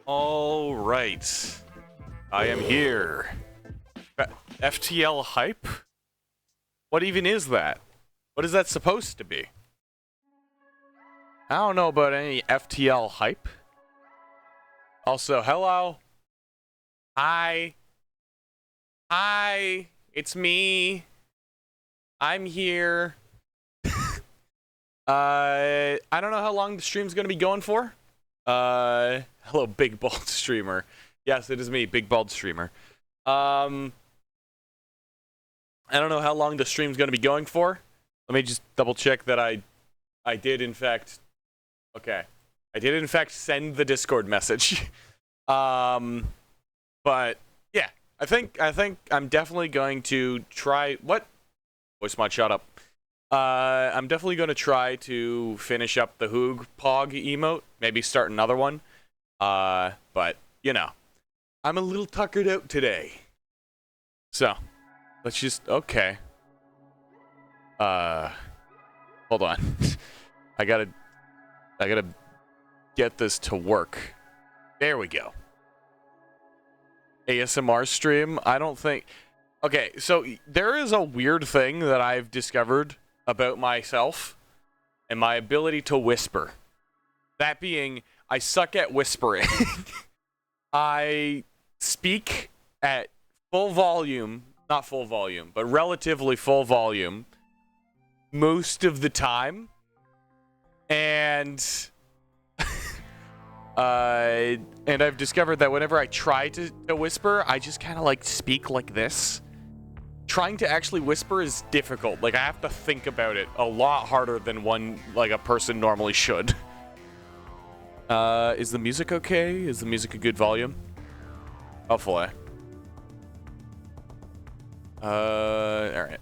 All right. I am here. FTL hype? What even is that? What is that supposed to be? I don't know about any FTL hype. Also, hello. Hi. Hi. It's me. I'm here. I don't know how long the stream's gonna be going for. Hello, Big Bald Streamer. Yes, it is me, Big Bald Streamer. I don't know how long the stream's gonna be going for. Let me just double check that I did in fact. Okay, I did in fact send the Discord message. But yeah, I think I'm definitely going to try. What? Voice mod, shut up. I'm definitely going to try to finish up the Hoog Pog emote. Maybe start another one. But, you know, I'm a little tuckered out today. So, let's just, okay. Hold on. I gotta get this to work. There we go. ASMR stream, I don't think... Okay, so there is a weird thing that I've discovered about myself and my ability to whisper. That being, I suck at whispering. I speak at full volume, not full volume, but relatively full volume most of the time. And and I've discovered that whenever I try to whisper, I just kind of like speak like this. Trying to actually whisper is difficult. Like, I have to think about it a lot harder than a person normally should. Is the music okay? Is the music a good volume? Hopefully. Alright.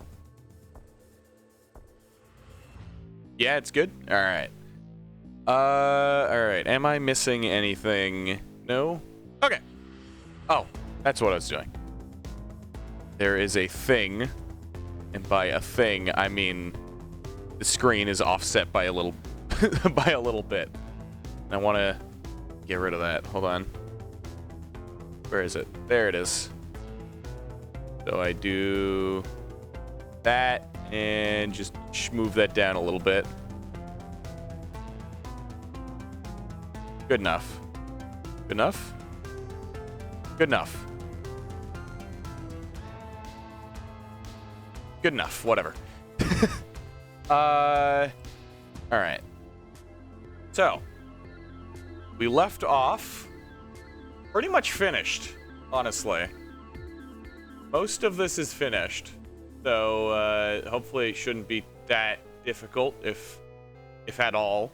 Yeah, it's good? Alright. Alright. Am I missing anything? No? Okay. Oh, that's what I was doing. There is a thing, and by a thing, I mean the screen is offset by a little, by a little bit. And I want to get rid of that. Hold on. Where is it? There it is. So I do that, and just move that down a little bit. Good enough. Good enough? Good enough. Good enough, whatever. Alright. So, we left off pretty much finished, honestly. Most of this is finished. So, hopefully it shouldn't be that difficult, if at all,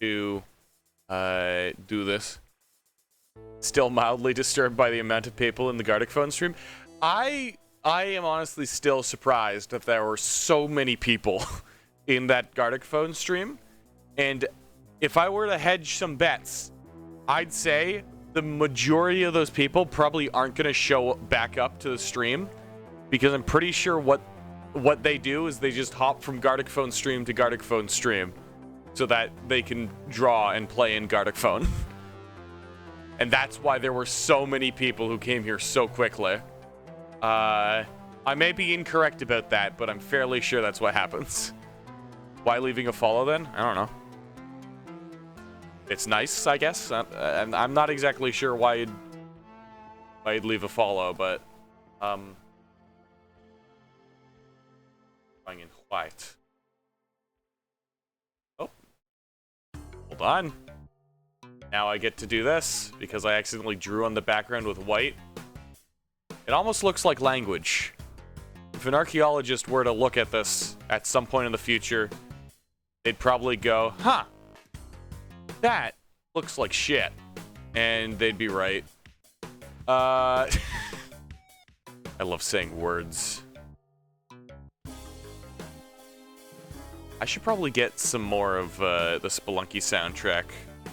to do this. Still mildly disturbed by the amount of people in the Gartic phone stream. I am honestly still surprised that there were so many people in that Gartic phone stream. And if I were to hedge some bets, I'd say the majority of those people probably aren't going to show back up to the stream, because I'm pretty sure what they do is they just hop from Gartic phone stream to Gartic phone stream so that they can draw and play in Gartic phone. And that's why there were so many people who came here so quickly. I may be incorrect about that, but I'm fairly sure that's what happens. Why leaving a follow then? I don't know. It's nice, I guess. I'm not exactly sure why you'd leave a follow, but going in white. Oh, hold on. Now I get to do this because I accidentally drew on the background with white. It almost looks like language. If an archaeologist were to look at this at some point in the future, they'd probably go, huh, that looks like shit. And they'd be right. I love saying words. I should probably get some more of the Spelunky soundtrack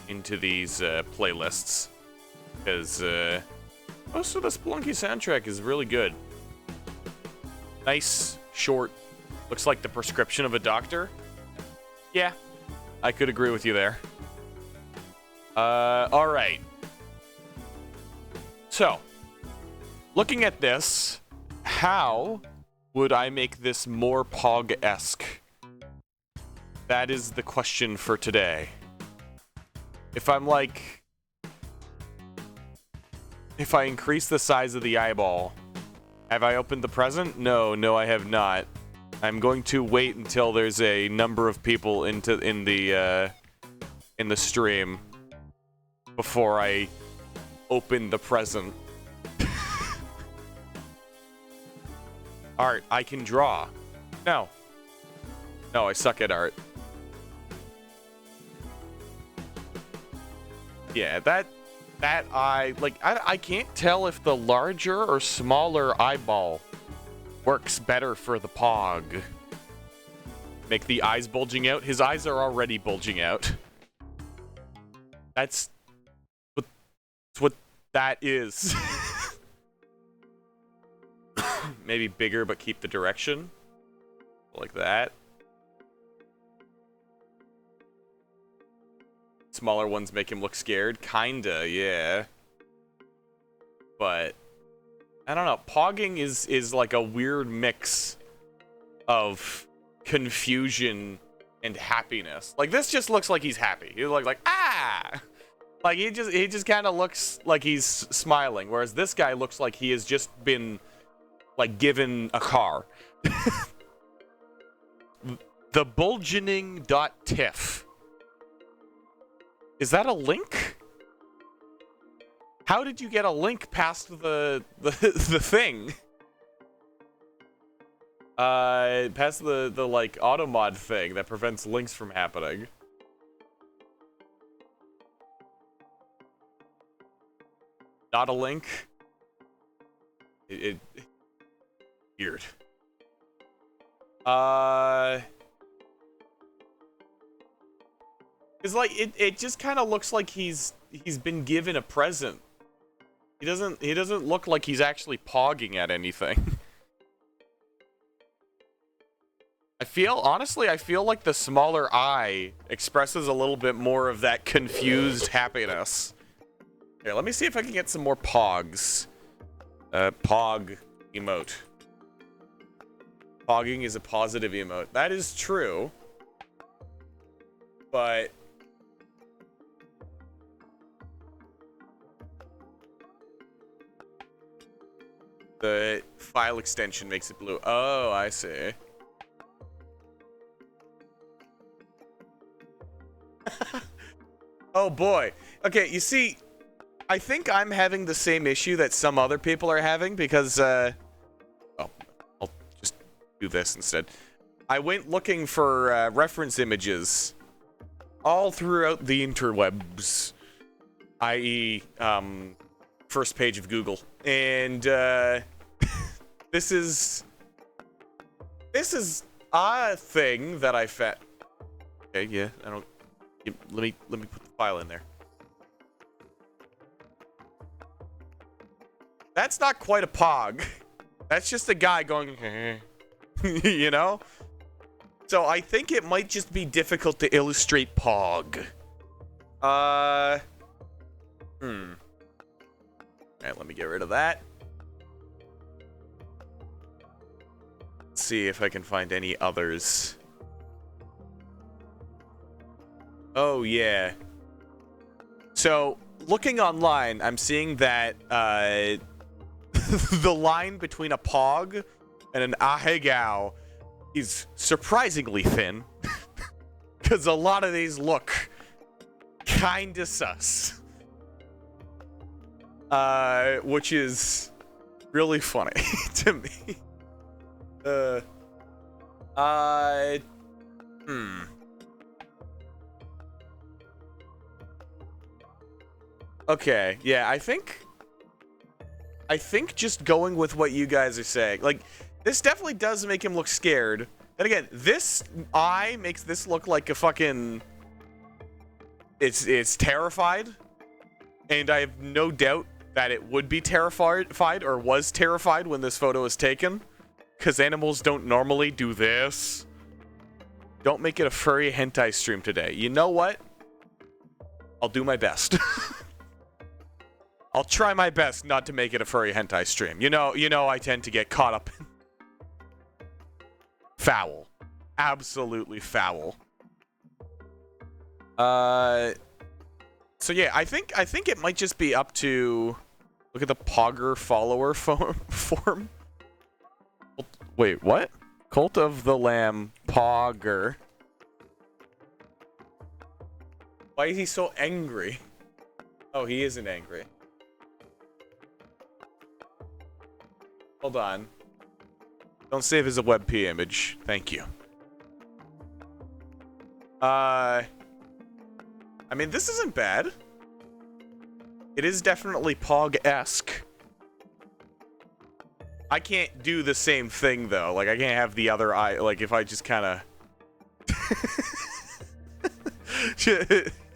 into these playlists, because most of the Spelunky soundtrack is really good. Nice, short, looks like the prescription of a doctor. Yeah, I could agree with you there. Alright. So, looking at this, how would I make this more Pog-esque? That is the question for today. If I'm like... If I increase the size of the eyeball... Have I opened the present? No, I have not. I'm going to wait until there's a number of people in the stream before I open the present. Art, I can draw. No, I suck at art. Yeah, that eye, like, I can't tell if the larger or smaller eyeball works better for the Pog. Make the eyes bulging out. His eyes are already bulging out. That's what that is. Maybe bigger, but keep the direction. Like that. Smaller ones make him look scared. Kinda, yeah. But I don't know. Pogging is like a weird mix of confusion and happiness. Like, this just looks like he's happy. He's like ah! Like, he just kind of looks like he's smiling, whereas this guy looks like he has just been, like, given a car. The bulgening.tiff. Is that a link? How did you get a link past the thing? Past the like automod thing that prevents links from happening. Not a link. It weird. It's like it just kind of looks like he's been given a present. He doesn't look like he's actually pogging at anything. Honestly, I feel like the smaller eye expresses a little bit more of that confused happiness. Here, let me see if I can get some more pogs. Pog emote. Pogging is a positive emote. That is true. But the file extension makes it blue. Oh, I see. Oh boy. Okay, you see, I think I'm having the same issue that some other people are having because, oh, I'll just do this instead. I went looking for reference images all throughout the interwebs, i.e., first page of Google, and this is a thing that I found. Okay, yeah, I don't. Let me put the file in there. That's not quite a pog. That's just a guy going, you know? So I think it might just be difficult to illustrate pog. Alright, let me get rid of that. Let's see if I can find any others. Oh, yeah. So, looking online, I'm seeing that the line between a pog and an ahegao is surprisingly thin. Because a lot of these look kinda sus. Which is really funny to me. Okay, yeah, I think just going with what you guys are saying, like, this definitely does make him look scared. And again, this eye makes this look like a fucking, it's terrified, and I have no doubt that it would be terrified or was terrified when this photo was taken, because animals don't normally do this. Don't make it a furry hentai stream today. You know what? I'll do my best. I'll try my best not to make it a furry hentai stream. You know I tend to get caught up in foul. Absolutely foul. So yeah, I think it might just be up to look at the Pogger follower form. Wait, what? Cult of the Lamb Pogger. Why is he so angry? Oh, he isn't angry. Hold on. Don't save as a WebP image. Thank you. I mean, this isn't bad. It is definitely Pog-esque. I can't do the same thing, though. Like, I can't have the other eye. Like, if I just kind of...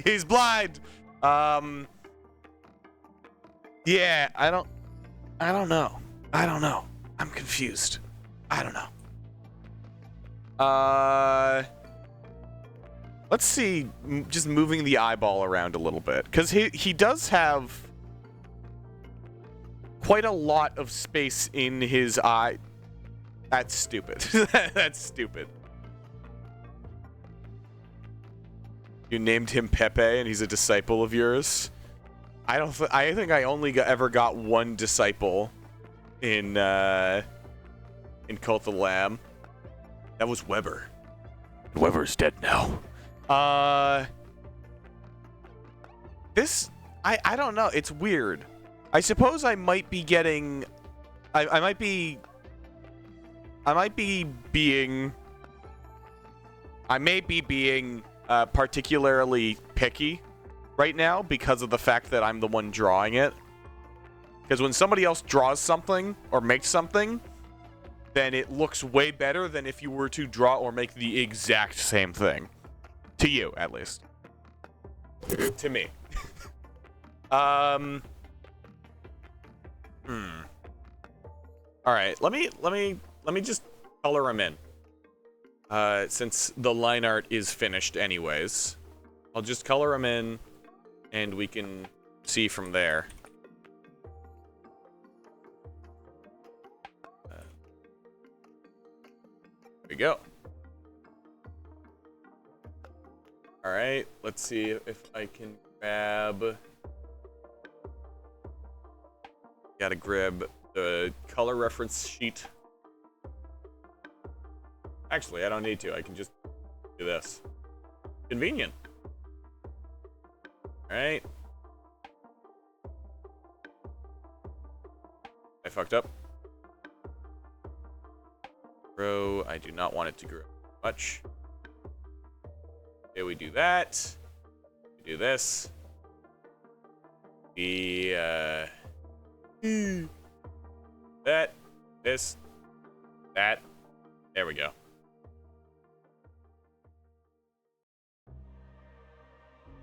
He's blind! Yeah, I don't know. I'm confused. I don't know. Let's see, just moving the eyeball around a little bit. Because he does have quite a lot of space in his eye. That's stupid. That's stupid. You named him Pepe and he's a disciple of yours? I think I only ever got one disciple in Cult of the Lamb. That was Weber. Weber's dead now. This, I don't know. It's weird. I suppose I might be getting, I might be being particularly picky right now because of the fact that I'm the one drawing it. Because when somebody else draws something or makes something, then it looks way better than if you were to draw or make the exact same thing. To you, at least. To me. Alright, let me just color him in. Since the line art is finished anyways. I'll just color him in and we can see from there. There we go. Alright, let's see if I can grab... Gotta grab the color reference sheet. Actually, I don't need to. I can just do this. Convenient. Alright. I fucked up. Grow. I do not want it to grow much. Okay, we do that. We do this. That. This. That. There we go.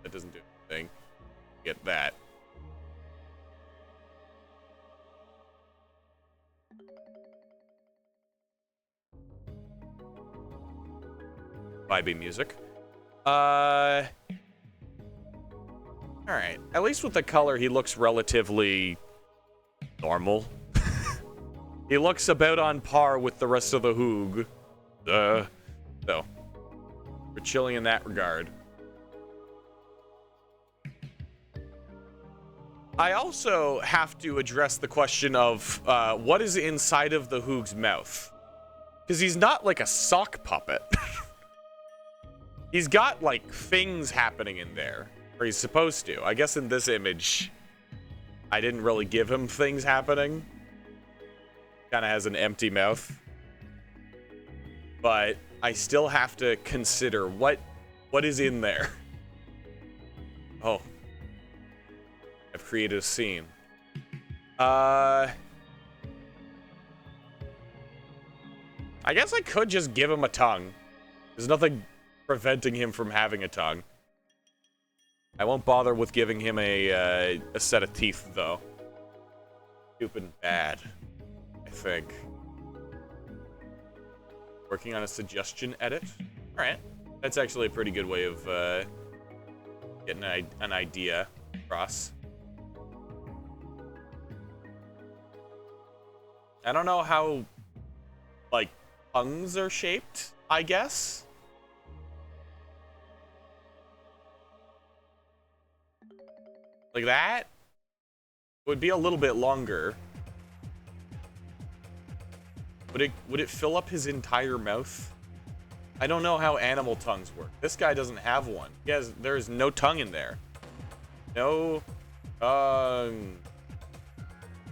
That doesn't do anything. Get that. Vibey music. Alright. At least with the color, he looks relatively normal. He looks about on par with the rest of the Hoog. So, we're chilling in that regard. I also have to address the question of what is inside of the Hoog's mouth. Because he's not like a sock puppet. He's got, like, things happening in there. Or he's supposed to. I guess in this image, I didn't really give him things happening. Kind of has an empty mouth. But I still have to consider what is in there. Oh. I've created a scene. I guess I could just give him a tongue. There's nothing preventing him from having a tongue. I won't bother with giving him a set of teeth, though. Stupid and bad, I think. Working on a suggestion edit. Alright. That's actually a pretty good way of getting an idea across. I don't know how, like, tongues are shaped, I guess. Like that would be a little bit longer. Would it fill up his entire mouth? I don't know how animal tongues work. This guy doesn't have one. There's no tongue in there. No tongue.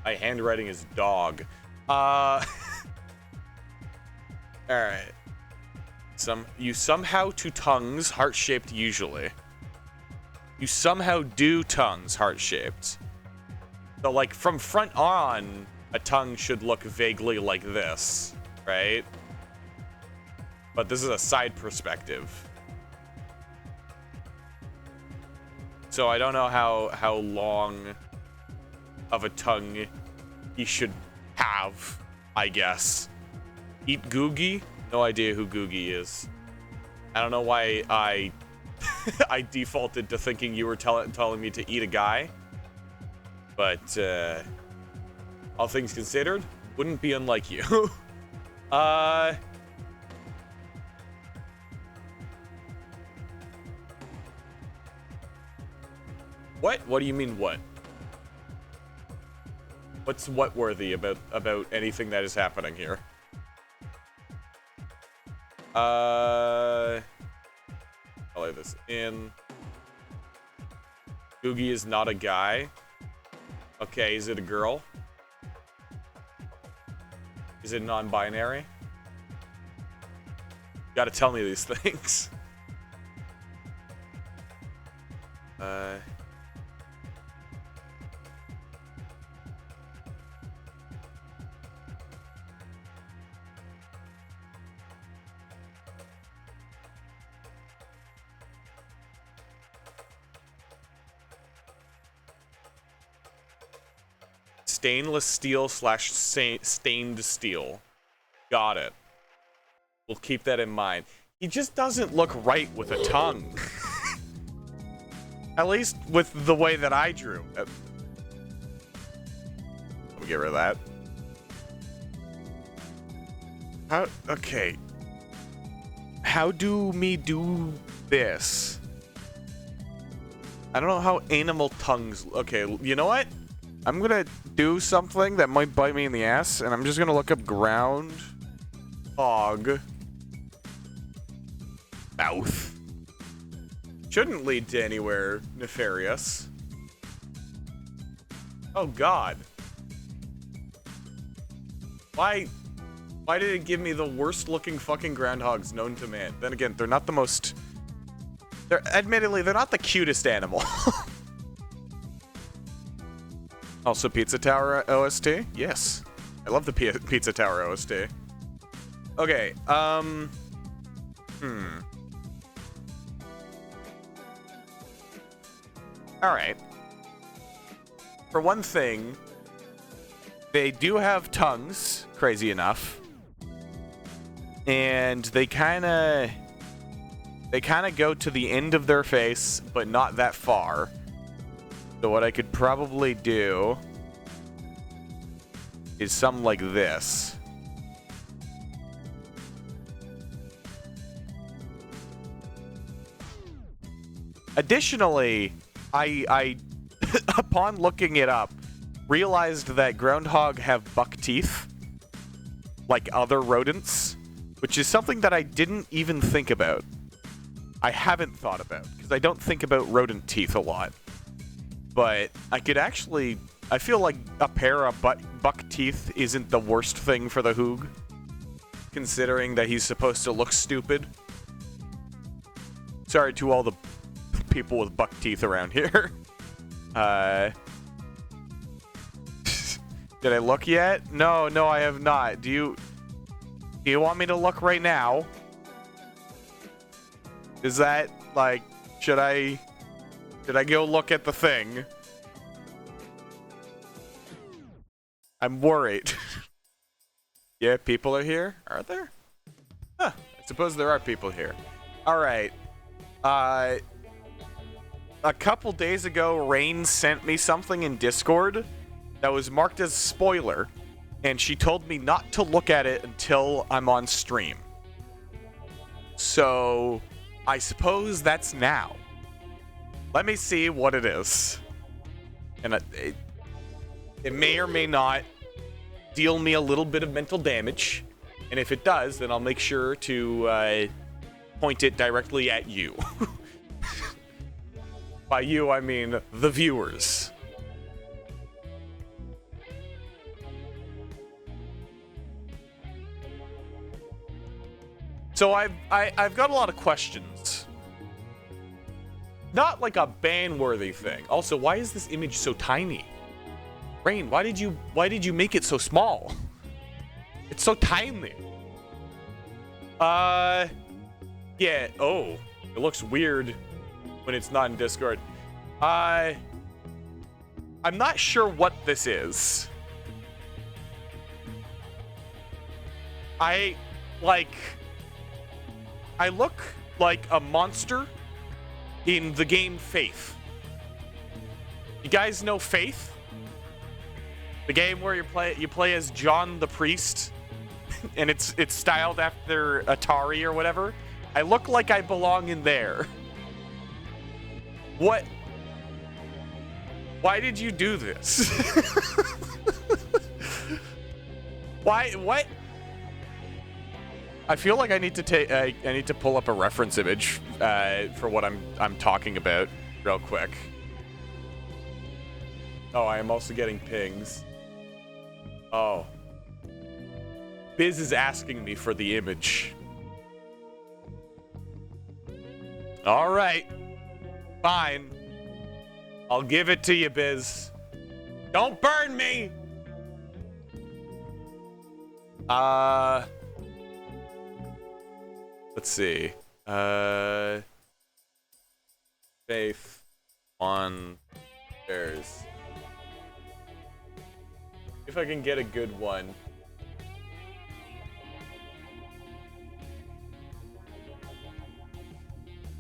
My handwriting is dog. Alright. You somehow to tongues, heart-shaped usually. You somehow do tongues heart-shaped. So, like, from front on, a tongue should look vaguely like this, right? But this is a side perspective. So I don't know how long of a tongue he should have, I guess. Eat Googie? No idea who Googie is. I don't know why I I defaulted to thinking you were telling me to eat a guy. But, all things considered, wouldn't be unlike you. What? What do you mean, what? What's what-worthy about anything that is happening here? I'll lay this in. Googie is not a guy. Okay, is it a girl? Is it non-binary? You gotta tell me these things. Stainless steel / stained steel. Got it. We'll keep that in mind. He just doesn't look right with a tongue. At least with the way that I drew. Let me get rid of that. Okay. How do me do this? I don't know how animal tongues... Okay, you know what? I'm gonna do something that might bite me in the ass, and I'm just gonna look up ground hog mouth. Shouldn't lead to anywhere nefarious. Oh god. Why did it give me the worst looking fucking groundhogs known to man? Then again, they're not the most... Admittedly, they're not the cutest animal. Also, Pizza Tower OST? Yes. I love the Pizza Tower OST. Okay, Alright. For one thing, they do have tongues, crazy enough. And they kinda go to the end of their face, but not that far. So what I could probably do is something like this. Additionally, I upon looking it up, realized that groundhog have buck teeth, like other rodents, which is something that I didn't even think about. I haven't thought about, because I don't think about rodent teeth a lot. But I could actually... I feel like a pair of buck teeth isn't the worst thing for the Hoog, considering that he's supposed to look stupid. Sorry to all the people with buck teeth around here. Did I look yet? No, I have not. Do you want me to look right now? Is that, like, should I go look at the thing? I'm worried. Yeah, people are here? Are there? Huh, I suppose there are people here. Alright. A couple days ago, Rain sent me something in Discord that was marked as spoiler. and she told me not to look at it until I'm on stream. So, I suppose that's now. Let me see what it is. And it may or may not deal me a little bit of mental damage. And if it does, then I'll make sure to point it directly at you. By you, I mean the viewers. So I've got a lot of questions. Not like a ban-worthy thing. Also, why is this image so tiny? Rain, why did you make it so small? It's so tiny. Yeah. Oh, it looks weird when it's not in Discord. I'm not sure what this is. I look like a monster in the game Faith. You guys know Faith? The game where you play as John the Priest, and it's styled after Atari or whatever. I look like I belong in there. What? Why did you do this? Why? What? I feel like I need to take. I need to pull up a reference image for what I'm talking about, real quick. Oh, I am also getting pings. Oh. Biz is asking me for the image. All right. Fine. I'll give it to you, Biz. Don't burn me! Let's see. Faith on stairs. If I can get a good one.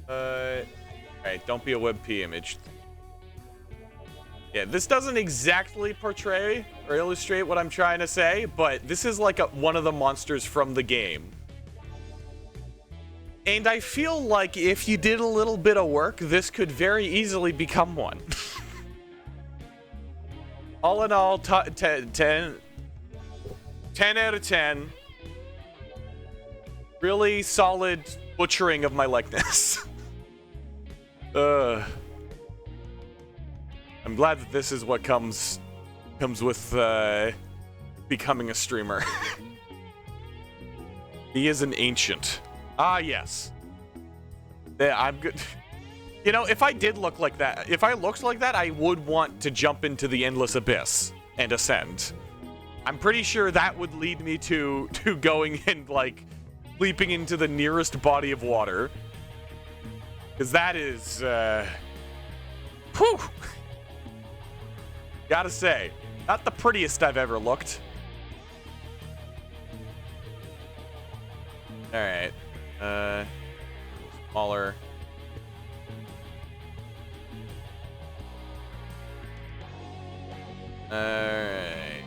Alright, don't be a WebP image. Yeah, this doesn't exactly portray or illustrate what I'm trying to say, but this is like one of the monsters from the game. And I feel like if you did a little bit of work, this could very easily become one. All in all, 10 out of 10. Really solid butchering of my likeness. I'm glad that this is what comes with becoming a streamer. He is an ancient. Ah, yes. Yeah, I'm good. You know, if I did look like that, if I looked like that, I would want to jump into the endless abyss and ascend. I'm pretty sure that would lead me to going and, like, leaping into the nearest body of water. Because that is, whew! Gotta say, not the prettiest I've ever looked. Alright. Smaller. Alright.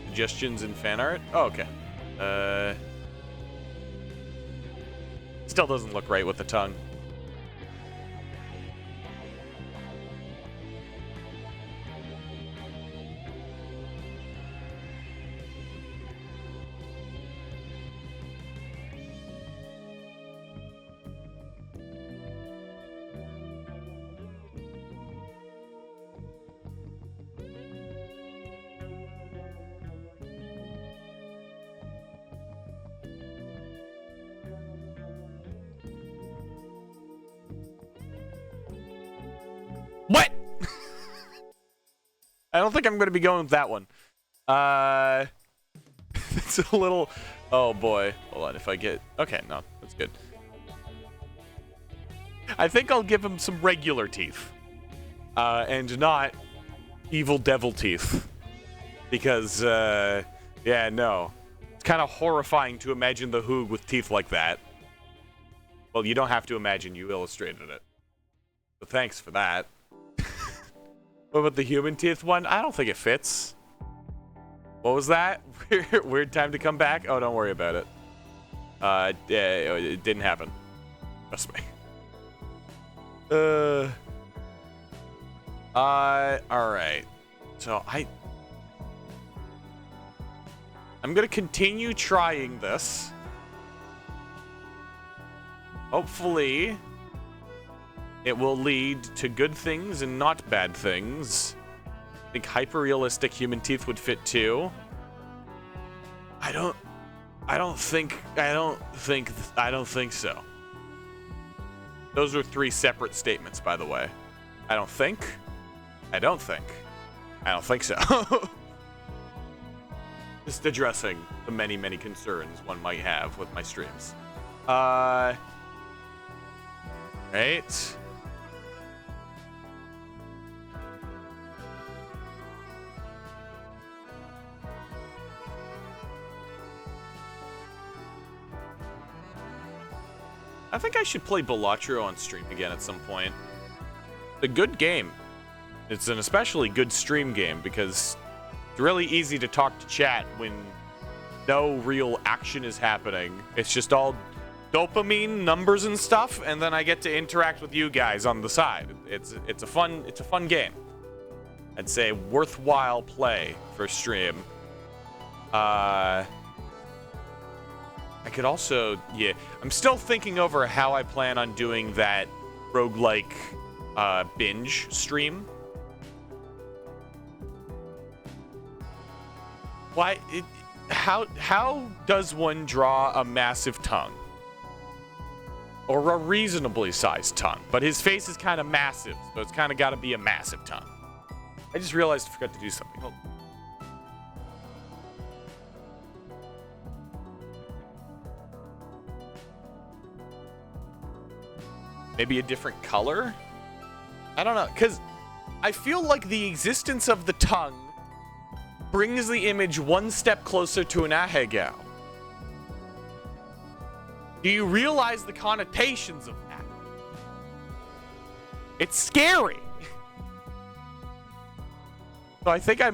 Suggestions in fan art? Oh, okay. Still doesn't look right with the tongue. What? I don't think I'm going to be going with that one. It's a little... Oh, boy. Hold on, if I get... Okay, no, that's good. I think I'll give him some regular teeth. And not evil devil teeth. Because, yeah, no. It's kind of horrifying to imagine the Hoog with teeth like that. Well, you don't have to imagine, you illustrated it. So thanks for that. What about the human teeth one? I don't think it fits. What was that? Weird time to come back? Oh, don't worry about it. It didn't happen. Trust me. Alright. So, I'm gonna continue trying this. Hopefully, it will lead to good things and not bad things. I think hyper-realistic human teeth would fit too. I don't think so. Those are 3 separate statements, by the way. I don't think so. Just addressing the many, many concerns one might have with my streams. Right. I think I should play Balatro on stream again at some point. It's a good game. It's an especially good stream game because it's really easy to talk to chat when no real action is happening. It's just all dopamine, numbers and stuff, and then I get to interact with you guys on the side. It's a fun game. I'd say worthwhile play for stream. I could also, yeah, I'm still thinking over how I plan on doing that roguelike binge stream. Why? How does one draw a massive tongue? Or a reasonably sized tongue? But his face is kind of massive, so it's kind of got to be a massive tongue. I just realized I forgot to do something. Hold on. Maybe a different color? I don't know, because I feel like the existence of the tongue brings the image one step closer to an ahegao. Do you realize the connotations of that? It's scary. So I think I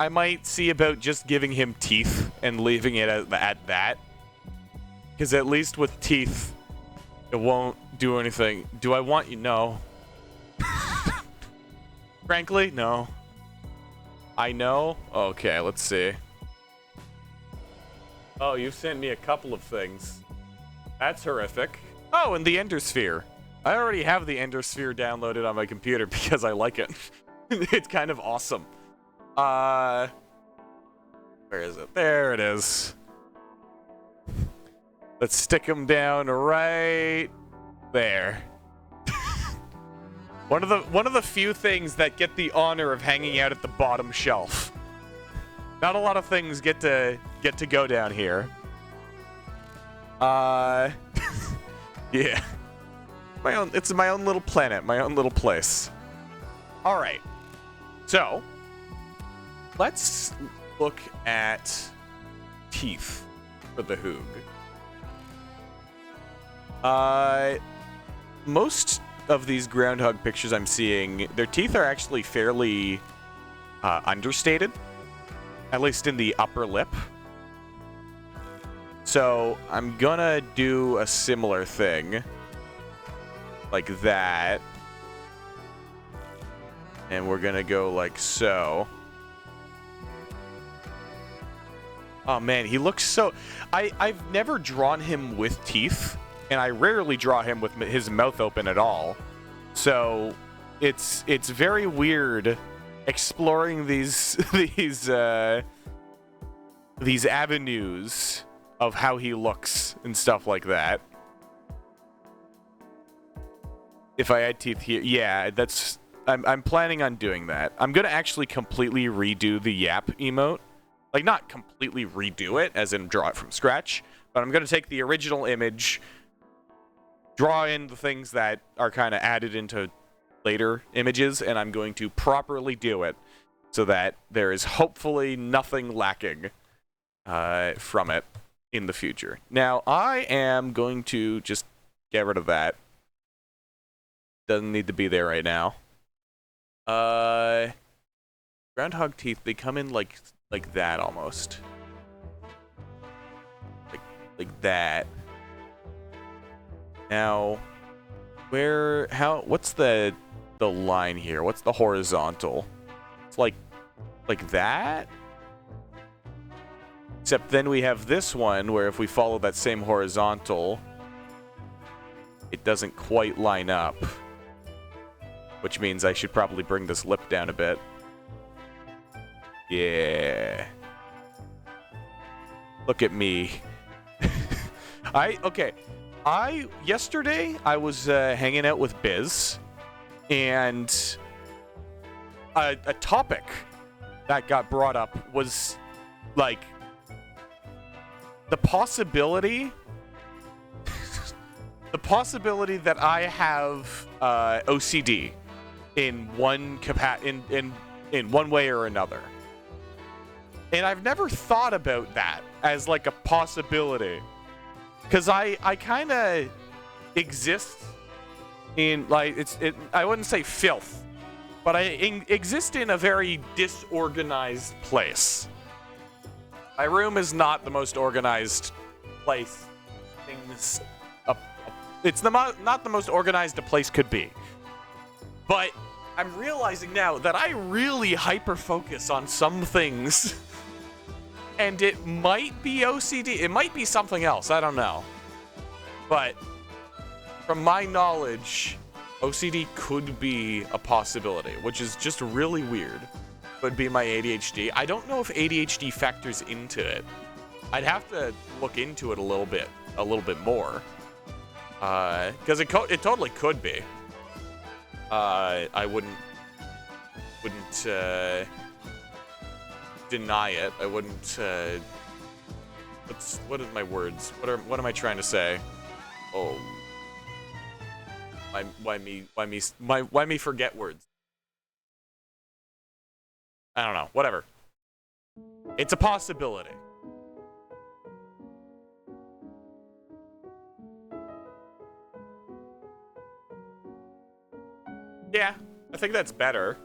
might see about just giving him teeth and leaving it at that. Because at least with teeth, it won't do anything. Do I want you? No. Frankly, no. I know? Okay, let's see. Oh, you've sent me a couple of things. That's horrific. Oh, and the Ender Sphere. I already have the Ender Sphere downloaded on my computer because I like it. It's kind of awesome. Where is it? There it is. Let's stick him down right there. One of the few things that get the honor of hanging out at the bottom shelf. Not a lot of things get to go down here. Yeah. It's my own little planet, my own little place. All right. So, let's look at teeth for the Hoog. Most of these groundhog pictures I'm seeing, their teeth are actually fairly understated, at least in the upper lip. So I'm gonna do a similar thing like that, and we're gonna go like so. Oh man, he looks so... I've never drawn him with teeth, and I rarely draw him with his mouth open at all. So it's very weird exploring these these avenues of how he looks and stuff like that. If I had teeth here, yeah, that's... I'm planning on doing that. I'm gonna actually completely redo the Yap emote. Like, not completely redo it, as in draw it from scratch, but I'm gonna take the original image, draw in the things that are kind of added into later images, and I'm going to properly do it so that there is hopefully nothing lacking from it in the future. Now, I am going to just get rid of that. Doesn't need to be there right now. Groundhog teeth, they come in like like that almost. Like that. Now, what's the line here? What's the horizontal? It's like that? Except then we have this one where if we follow that same horizontal, it doesn't quite line up. Which means I should probably bring this lip down a bit. Yeah. Look at me. Yesterday I was hanging out with Biz, and a topic that got brought up was like the possibility that I have OCD in one in one way or another. And I've never thought about that as like a possibility. Because I kind of exist in, like, I wouldn't say filth, but I exist in a very disorganized place. My room is not the most organized place. It's not the most organized a place could be. But I'm realizing now that I really hyper-focus on some things. And it might be OCD. It might be something else. I don't know. But from my knowledge, OCD could be a possibility, which is just really weird. Could be my ADHD. I don't know if ADHD factors into it. I'd have to look into it a little bit more. Because it totally could be. I wouldn't deny it. I wouldn't what are my words? What am I trying to say? Oh. Why me forget words? I don't know. Whatever. It's a possibility. Yeah, I think that's better.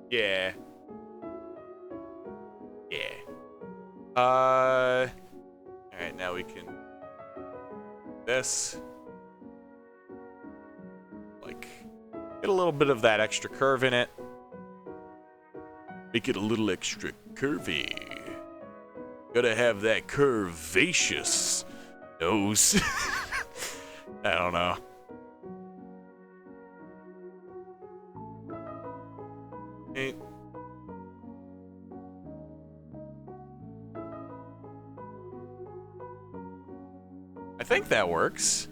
Yeah. Yeah. Alright, now we can... this. Like, get a little bit of that extra curve in it. Make it a little extra curvy. Gotta have that curvaceous nose. I don't know. I think that works.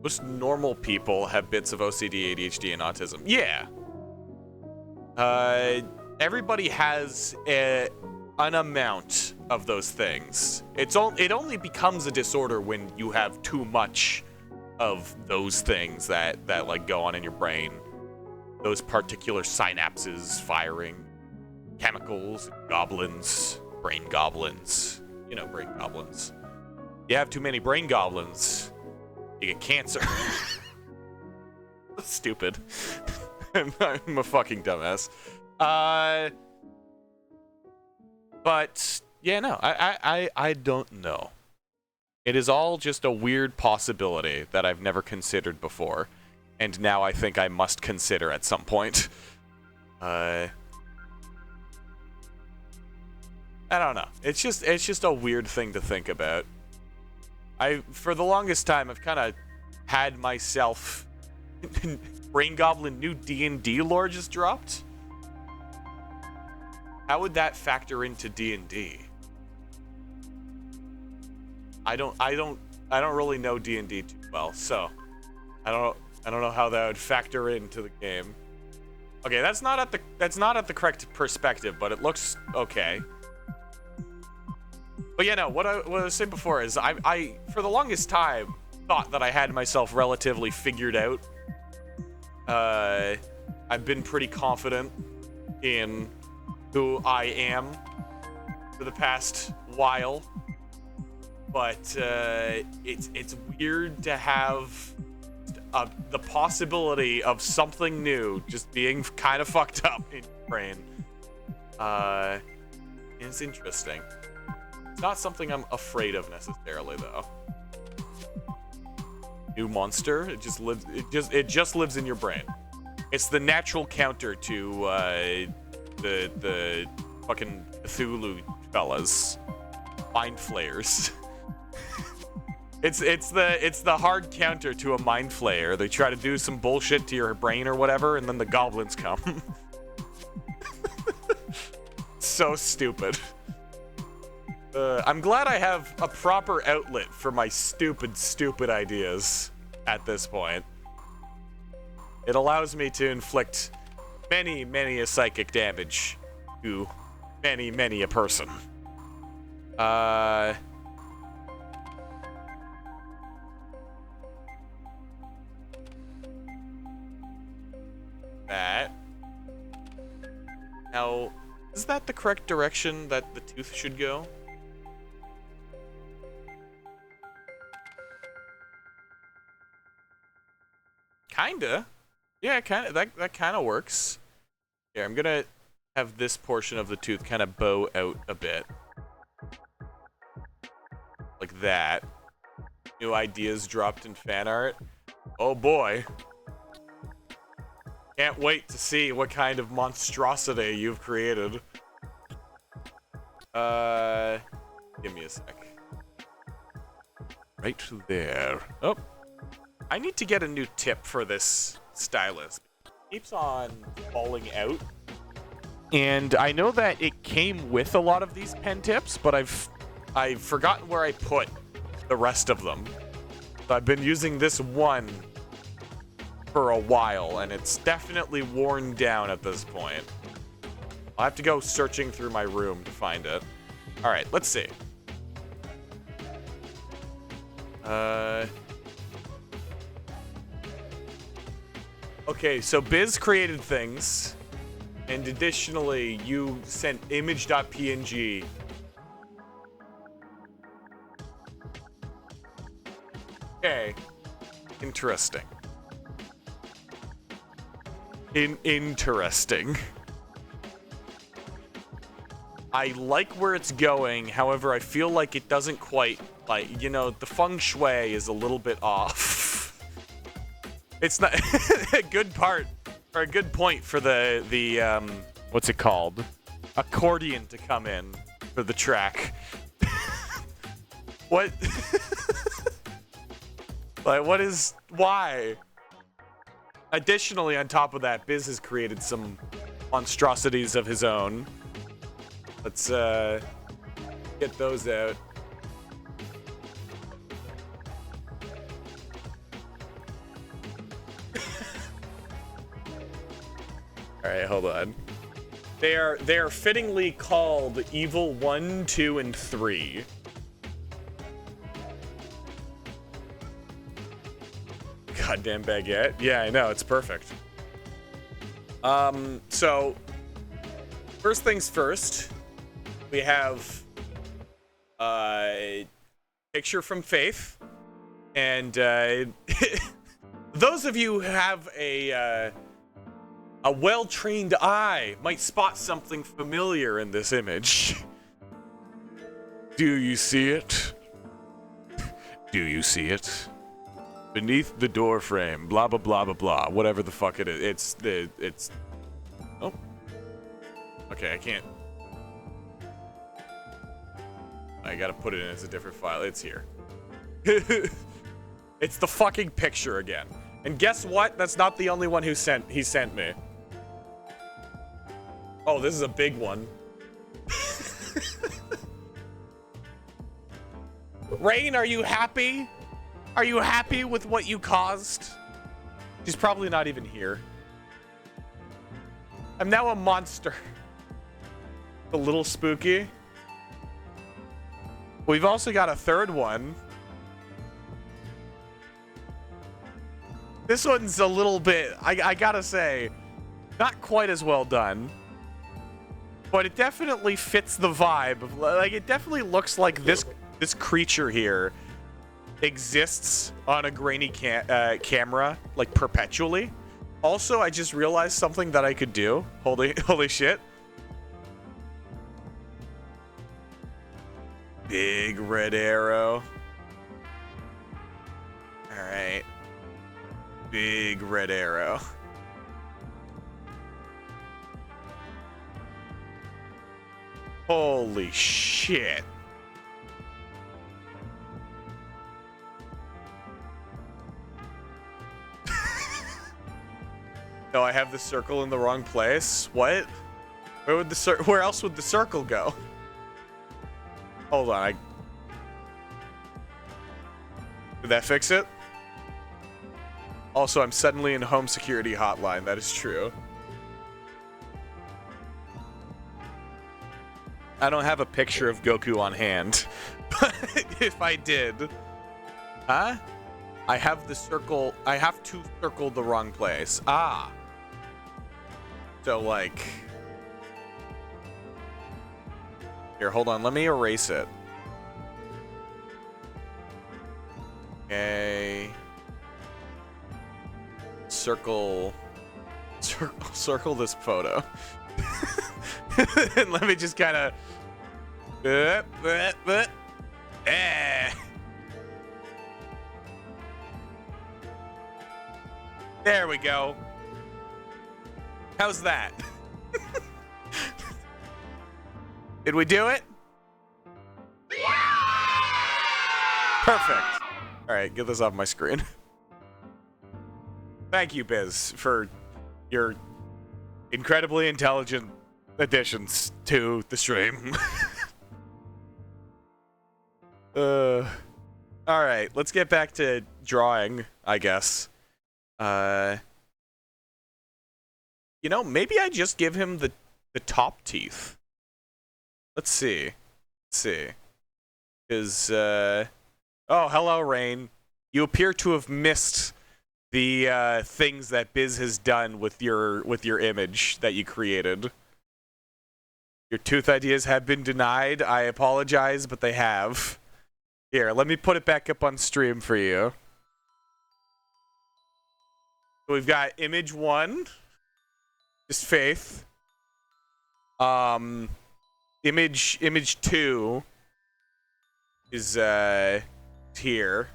Most normal people have bits of OCD, ADHD, and autism. Yeah. Everybody has an amount of those things. It only becomes a disorder when you have too much of those things that like go on in your brain. Those particular synapses firing, chemicals, goblins, brain goblins. You know, brain goblins. You have too many brain goblins, you get cancer. Stupid. I'm a fucking dumbass. But yeah, no, I don't know. It is all just a weird possibility that I've never considered before, and now I think I must consider at some point. I don't know. It's just a weird thing to think about. For the longest time, I've kind of had myself... Brain Goblin new D&D lore just dropped? How would that factor into D&D? I don't really know D&D too well, so I don't know how that would factor into the game. Okay, that's not at the correct perspective, but it looks okay. But yeah, no, what I was saying before is I for the longest time thought that I had myself relatively figured out. I've been pretty confident in who I am for the past while, but it's weird to have the possibility of something new just being kind of fucked up in your brain is interesting. It's not something I'm afraid of necessarily, though. New monster, it just lives in your brain. It's the natural counter to the fucking Cthulhu fellas, mind flayers. It's the hard counter to a mind flayer. They try to do some bullshit to your brain or whatever, and then the goblins come. So stupid. I'm glad I have a proper outlet for my stupid ideas at this point. It allows me to inflict many a psychic damage to many a person. That. Now, is that the correct direction that the tooth should go? Kinda. Yeah, kinda. That kinda works. Here, I'm gonna have this portion of the tooth kind of bow out a bit. Like that. New ideas dropped in fan art. Oh boy. Can't wait to see what kind of monstrosity you've created. Give me a sec. Right there. Oh. I need to get a new tip for this stylus. It keeps on falling out. And I know that it came with a lot of these pen tips, but I've forgotten where I put the rest of them. So I've been using this one for a while, and it's definitely worn down at this point. I'll have to go searching through my room to find it. Alright, let's see. Okay, so Biz created things, and additionally, you sent image.png. Okay. Interesting. Interesting. I like where it's going, however, I feel like it doesn't quite, like, you know, the feng shui is a little bit off. It's not a good part, or a good point for the what's it called? Accordion to come in for the track. What? Like, what is, why? Additionally, on top of that, Biz has created some monstrosities of his own. Let's get those out. All right, hold on. They are fittingly called Evil 1, 2, and 3. Goddamn baguette. Yeah, I know, it's perfect. So first things first, we have a picture from Faith, and those of you who have a well-trained eye might spot something familiar in this image. Do you see it? Do you see it? Beneath the door frame, blah blah blah blah blah, whatever the fuck it is. It's oh. Okay, I can't. I gotta put it in as a different file. It's here. It's the fucking picture again. And guess what? That's not the only one he sent me. Oh, this is a big one. Rain, are you happy? Are you happy with what you caused? She's probably not even here. I'm now a monster. A little spooky. We've also got a third one. This one's a little bit, I gotta say, not quite as well done. But it definitely fits the vibe. Like, it definitely looks like this creature here exists on a grainy camera, like, perpetually. Also, I just realized something that I could do. Holy shit. Big red arrow. Alright. Big red arrow. Holy shit. No, I have the circle in the wrong place. What? Where else would the circle go? Hold on. Did that fix it? Also, I'm suddenly in home security hotline. That is true. I don't have a picture of Goku on hand. But if I did... Huh? I have the circle... I have to circle the wrong place. Ah. So, like... Here, hold on. Let me erase it. Okay. Circle this photo. And let me just kind of... There we go. How's that? Did we do it? Perfect. All right, get this off my screen. Thank you, Biz, for your incredibly intelligent additions to the stream. All right, let's get back to drawing, I guess. You know, maybe I just give him the top teeth. Let's see. Is oh, hello, Rain. You appear to have missed the things that Biz has done with your image that you created. Your tooth ideas have been denied. I apologize, but they have. Here, let me put it back up on stream for you. So we've got image 1, just Faith. Image 2 is here.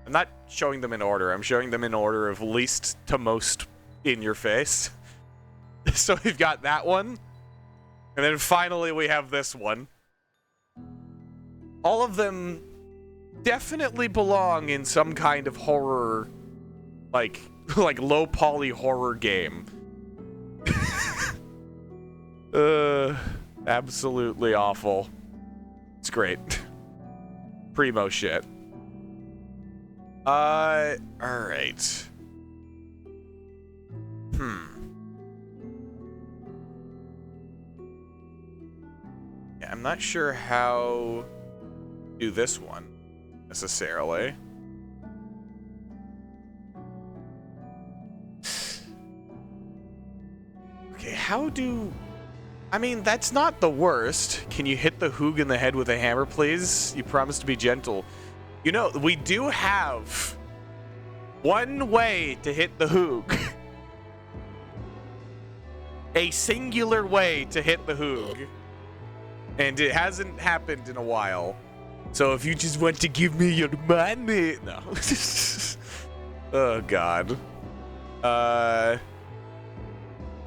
I'm not showing them in order. I'm showing them in order of least to most in your face. So we've got that one. And then finally we have this one. All of them definitely belong in some kind of horror, like low poly horror game. Absolutely awful. It's great. Primo shit. Alright. Yeah, I'm not sure how to do this one, necessarily. Okay, how do... I mean, that's not the worst. Can you hit the Hoog in the head with a hammer, please? You promised to be gentle. You know, we do have one way to hit the Hoog. A singular way to hit the Hoog. And it hasn't happened in a while. So if you just want to give me your money... No. Oh, God.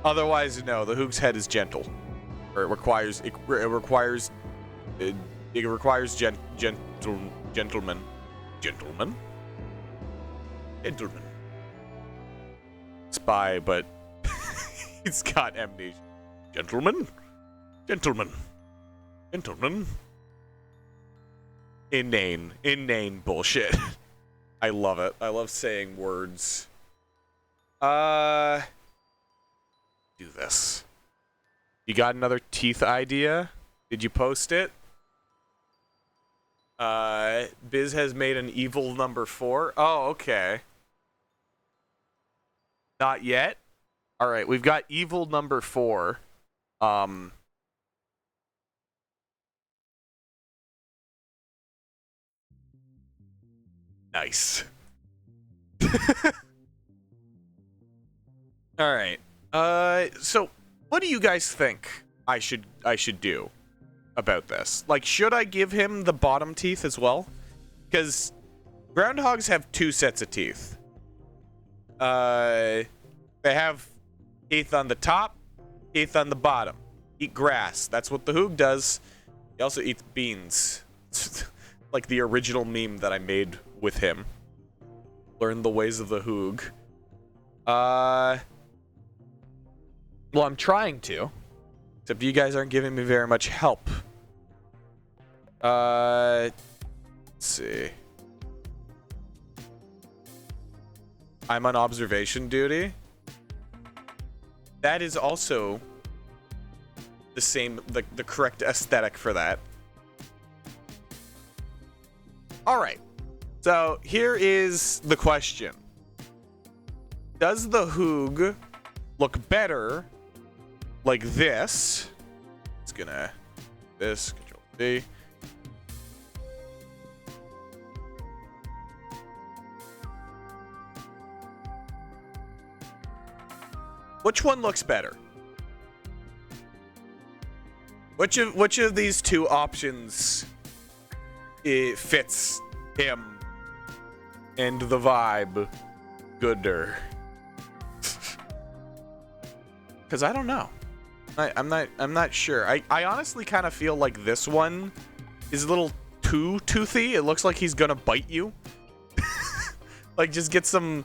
Otherwise, no, the Hoog's head is gentle. Or it requires gentlemen. Spy, but he's got amnesia. Gentlemen. Inane bullshit. I love it. I love saying words. Do this. You got another teeth idea? Did you post it? Biz has made an evil number 4. Oh, okay. Not yet? Alright, we've got evil number 4. Nice. All right. So what do you guys think I should do about this? Like, should I give him the bottom teeth as well? Because groundhogs have 2 sets of teeth. They have teeth on the top, teeth on the bottom. Eat grass. That's what the Hoog does. He also eats beans. Like the original meme that I made with him. Learn the ways of the Hoog. Well, I'm trying to. Except you guys aren't giving me very much help. Let's see. I'm on observation duty. That is also the same, the correct aesthetic for that. All right. So here is the question. Does the Hoog look better like this? It's gonna this Control C. Which one looks better? Which of these 2 options fits him and the vibe gooder? Because I don't know. I'm not sure. I honestly kind of feel like this one is a little too toothy. It looks like he's gonna bite you. Like, just get some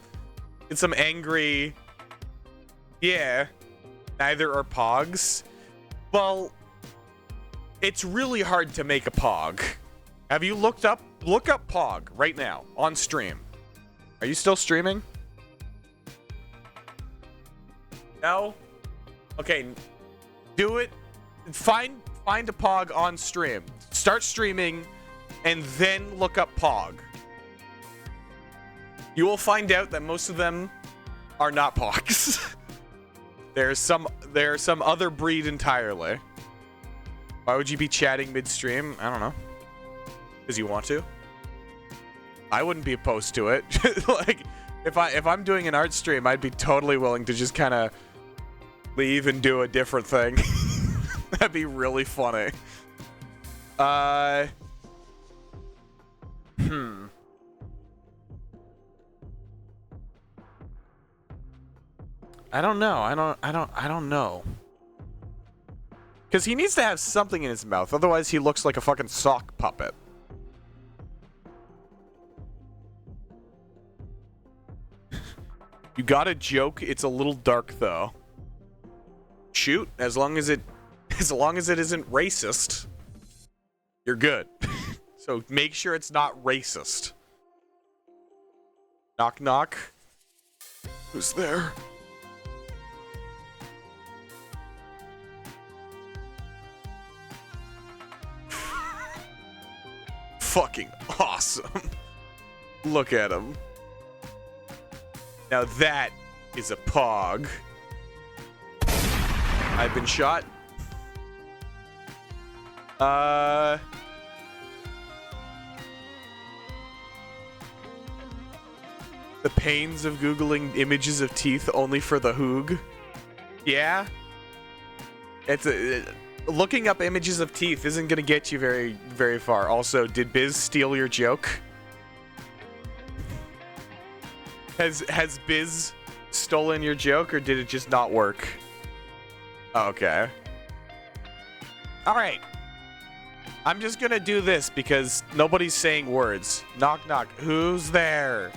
angry. Yeah, neither are pogs. Well, it's really hard to make a pog. Have you look up pog right now on stream? Are you still streaming? No? Okay, do it. Find a pog on stream. Start streaming and then look up pog. You will find out that most of them are not pogs. There's some other breed entirely. Why would you be chatting midstream? I don't know. Because you want to? I wouldn't be opposed to it. Like, if I'm doing an art stream, I'd be totally willing to just kind of leave and do a different thing. That'd be really funny. I don't know. I don't know. Because he needs to have something in his mouth. Otherwise, he looks like a fucking sock puppet. You got a joke. It's a little dark, though. Shoot. As long as it isn't racist, you're good. So make sure it's not racist. Knock, knock. Who's there? Fucking awesome. Look at him. Now that is a pog. I've been shot. The pains of Googling images of teeth only for the Hoog. Yeah. It's looking up images of teeth isn't gonna get you very, very far. Also, did Biz steal your joke? Has Biz stolen your joke, or did it just not work? Okay. All right. I'm just gonna do this because nobody's saying words. Knock, knock. Who's there?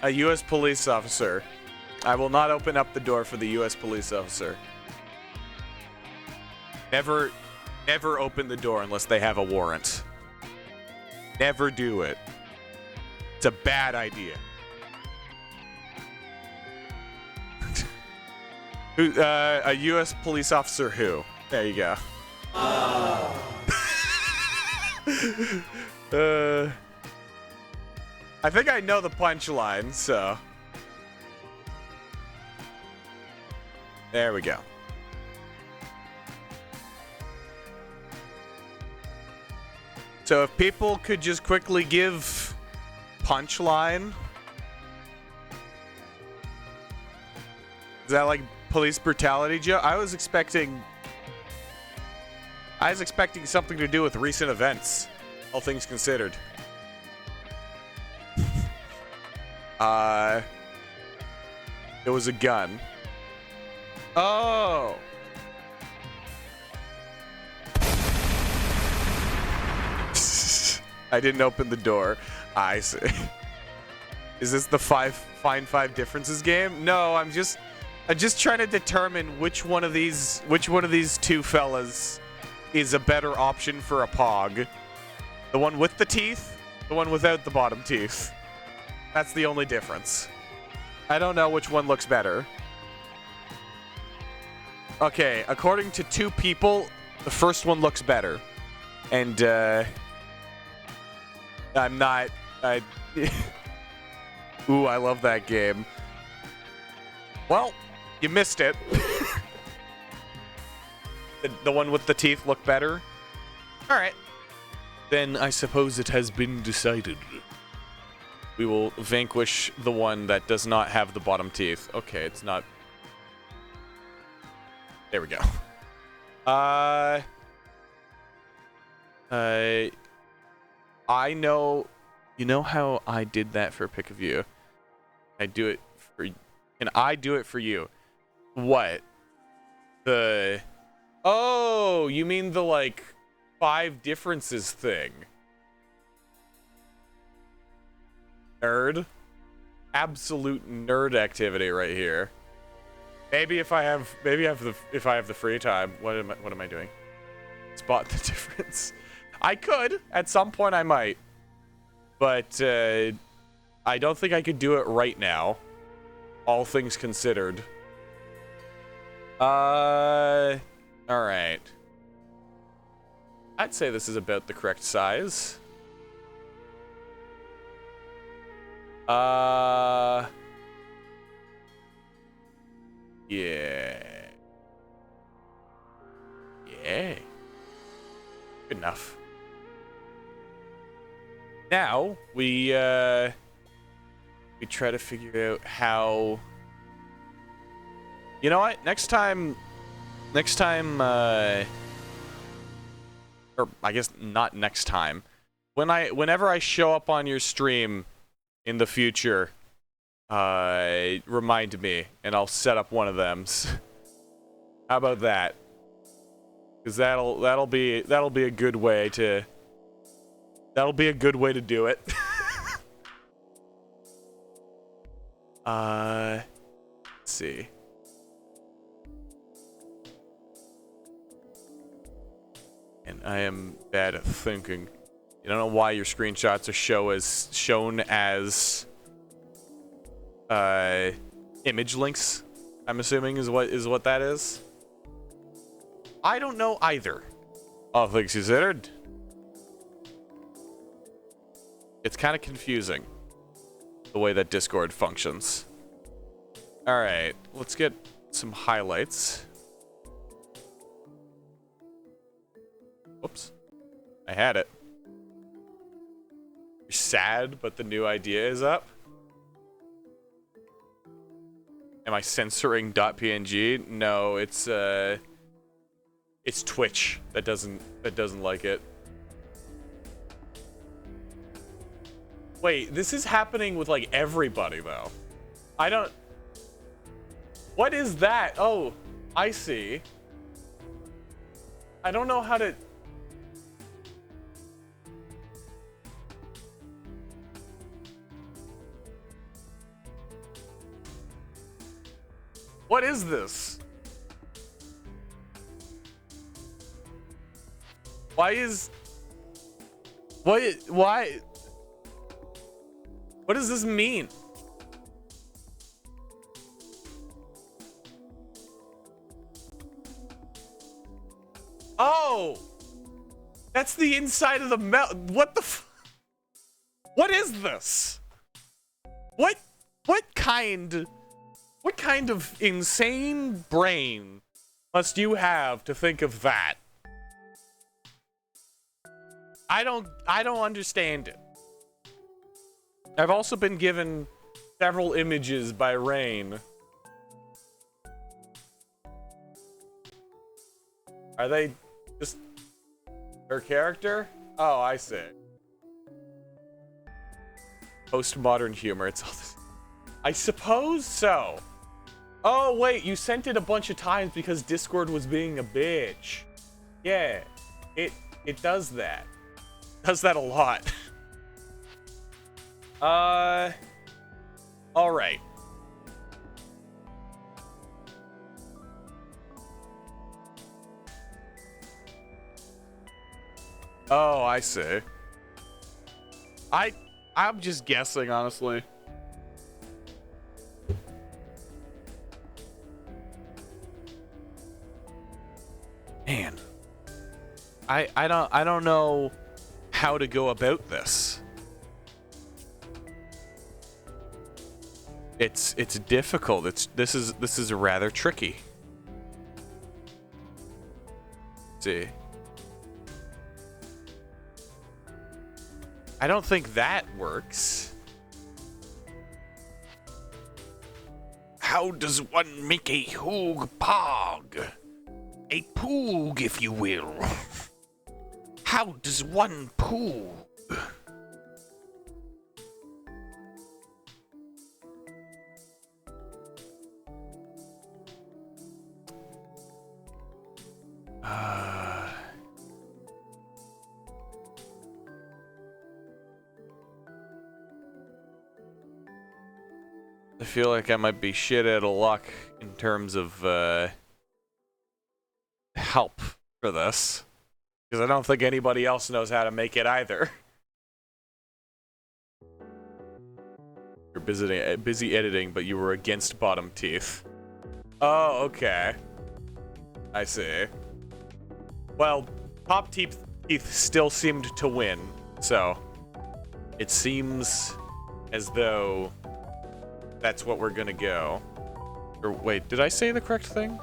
A U.S. police officer. I will not open up the door for the U.S. police officer. Never open the door unless they have a warrant. Never do it. It's a bad idea. A U.S. police officer who? There you go. I think I know the punchline, so. There we go. So if people could just quickly give punchline. Is that like police brutality, Joe? I was expecting something to do with recent events, all things considered. It was a gun. Oh. I didn't open the door. I see. Is this the find five differences game? No, I'm just trying to determine which one of these two fellas is a better option for a pog. The one with the teeth, the one without the bottom teeth. That's the only difference. I don't know which one looks better. Okay, according to two people, the first one looks better. And Ooh, I love that game. Well, you missed it. The one with the teeth look better? Alright. Then I suppose it has been decided. We will vanquish the one that does not have the bottom teeth. Okay, it's not... There we go. I know... You know how I did that for a pick of you? I do it for... Can I do it for you? What? The... Oh, you mean the, like, 5 differences thing. Nerd. Absolute nerd activity right here. Maybe if I have the free time, what am I doing? Spot the difference. I could. At some point I might. But I don't think I could do it right now. All things considered. Alright. I'd say this is about the correct size. Yeah. Yeah. Good enough. Now, we try to figure out how... You know what? Next time, or I guess not next time. Whenever I show up on your stream in the future, remind me, and I'll set up one of them. How about that? Because that'll be a good way to do it. Let's see. And I am bad at thinking. I don't know why your screenshots are shown as image links. I'm assuming is what that is. I don't know either. All things considered, it's kind of confusing the way that Discord functions. All right, let's get some highlights. Whoops, I had it. You're sad, but the new idea is up. Am I censoring .png? No, it's Twitch that doesn't like it. Wait, this is happening with like everybody though. I don't... What is that? Oh, I see. I don't know how to... What is this? Why? What does this mean? Oh! That's the inside of the what the What is this? What kind of insane brain must you have to think of that? I don't understand it. I've also been given several images by Rain. Are they just her character? Oh, I see. Postmodern humor. It's all this. I suppose so. Oh, wait, you sent it a bunch of times because Discord was being a bitch. Yeah, it does that. It does that a lot. All right. Oh, I see. I'm just guessing, honestly. Man. I don't know how to go about this. It's difficult. This is rather tricky. Let's see. I don't think that works. How does one make a Hoog Pog? A Poog, if you will. How does one Poog? I feel like I might be shit out of luck in terms of help for this, because I don't think anybody else knows how to make it either. You're busy editing, but you were against bottom teeth. Oh, okay. I see. Well, top teeth still seemed to win, so it seems as though that's what we're gonna go. Or wait, did I say the correct thing?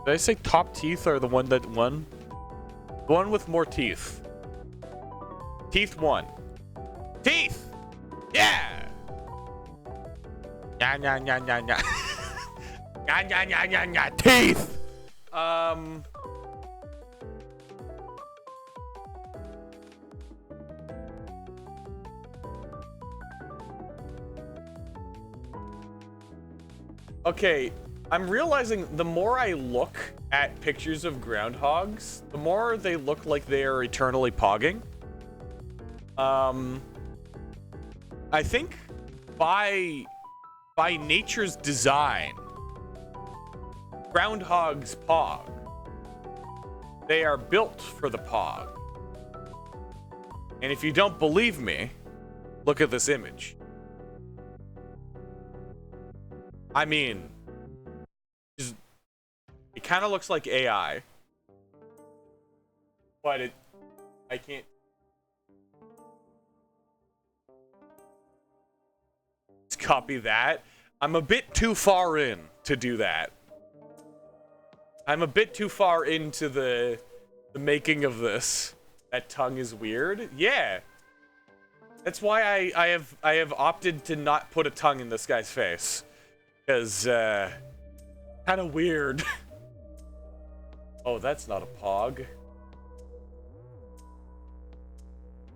Did I say top teeth are the one that won? The one with more teeth. Teeth won. Teeth! Yeah! Nya nya nya nya nya. Nya nya nya nya nya. Teeth! Okay, I'm realizing the more I look at pictures of groundhogs, the more they look like they are eternally pogging. I think by nature's design, groundhogs pog. They are built for the pog. And if you don't believe me, look at this image. I mean, it kind of looks like AI, but I can't. Let's copy that. I'm a bit too far in to do that. I'm a bit too far into the making of this. That tongue is weird. Yeah. That's why I have opted to not put a tongue in this guy's face. Because, kind of weird. Oh, that's not a pog.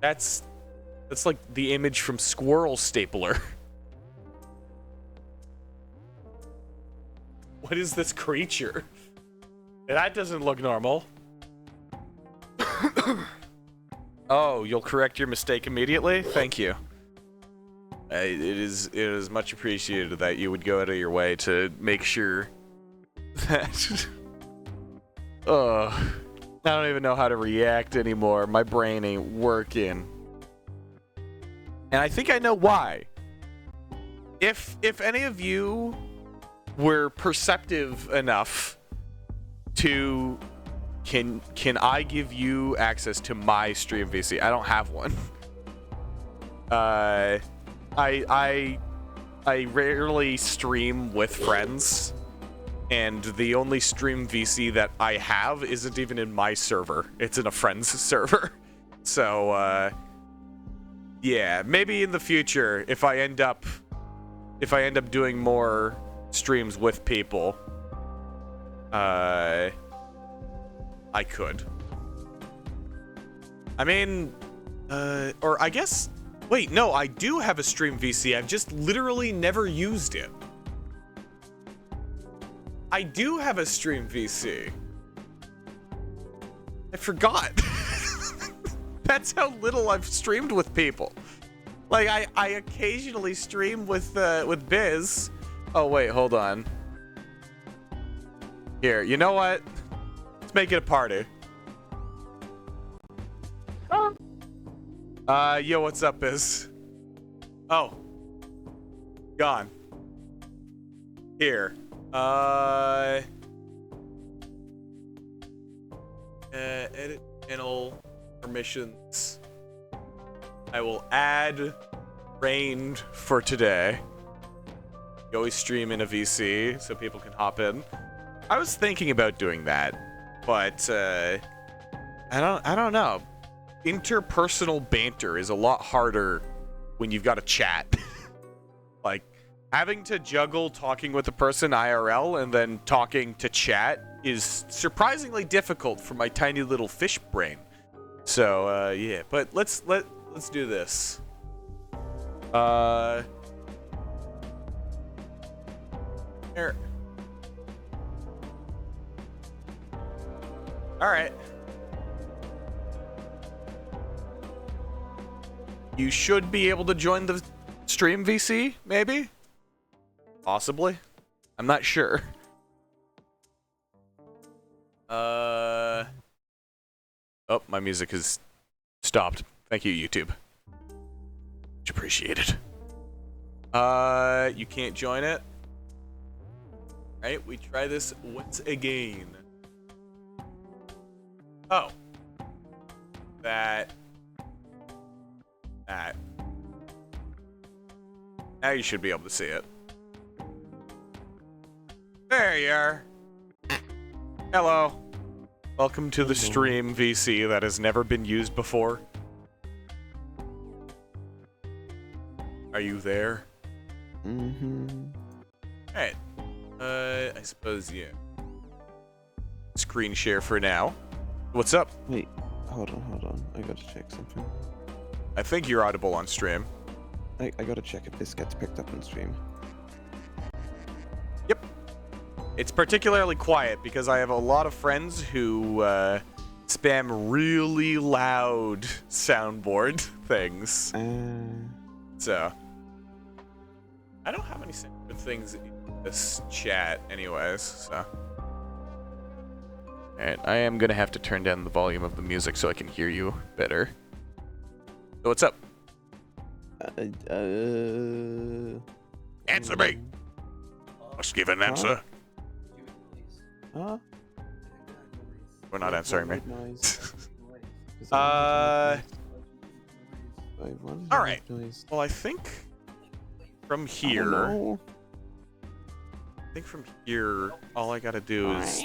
That's like the image from Squirrel Stapler. What is this creature? That doesn't look normal. Oh, you'll correct your mistake immediately? Thank you. It is much appreciated that you would go out of your way to make sure that... I don't even know how to react anymore. My brain ain't working. And I think I know why. If any of you were perceptive enough to... Can I give you access to my stream VC? I don't have one. I rarely stream with friends, and the only stream VC that I have isn't even in my server. It's in a friend's server. So, yeah, maybe in the future, if I end up doing more streams with people, I could. I mean, or I guess, wait, no, I do have a stream VC. I've just literally never used it. I do have a stream VC. I forgot. That's how little I've streamed with people. Like, I occasionally stream with Biz. Oh, wait, hold on. Here, you know what? Let's make it a party. Yo, what's up, Biz? Oh. Gone. Here. Edit channel permissions. I will add rained for today. You always stream in a VC so people can hop in. I was thinking about doing that, but I don't know. Interpersonal banter is a lot harder when you've got a chat. Like, having to juggle talking with a person IRL and then talking to chat is surprisingly difficult for my tiny little fish brain. So, yeah, but let's do this. Here. All right. You should be able to join the stream VC, maybe? Possibly. I'm not sure. Oh, my music has stopped. Thank you, YouTube. Much appreciated. You can't join it. Right, we try this once again. Oh. That. Now you should be able to see it. There you are. Hello. Welcome to the stream VC that has never been used before. Are you there? Mm-hmm. Alright. I suppose, yeah. Screen share for now. What's up? Wait, hold on. I gotta check something. I think you're audible on stream. I gotta check if this gets picked up on stream. Yep. It's particularly quiet because I have a lot of friends who spam really loud soundboard things. So, I don't have any good things in this chat anyways, so. Alright, I am gonna have to turn down the volume of the music so I can hear you better. So what's up? Answer me! Must give an answer. Huh? We're not answering me. Alright. Well, I think from here... all I gotta do is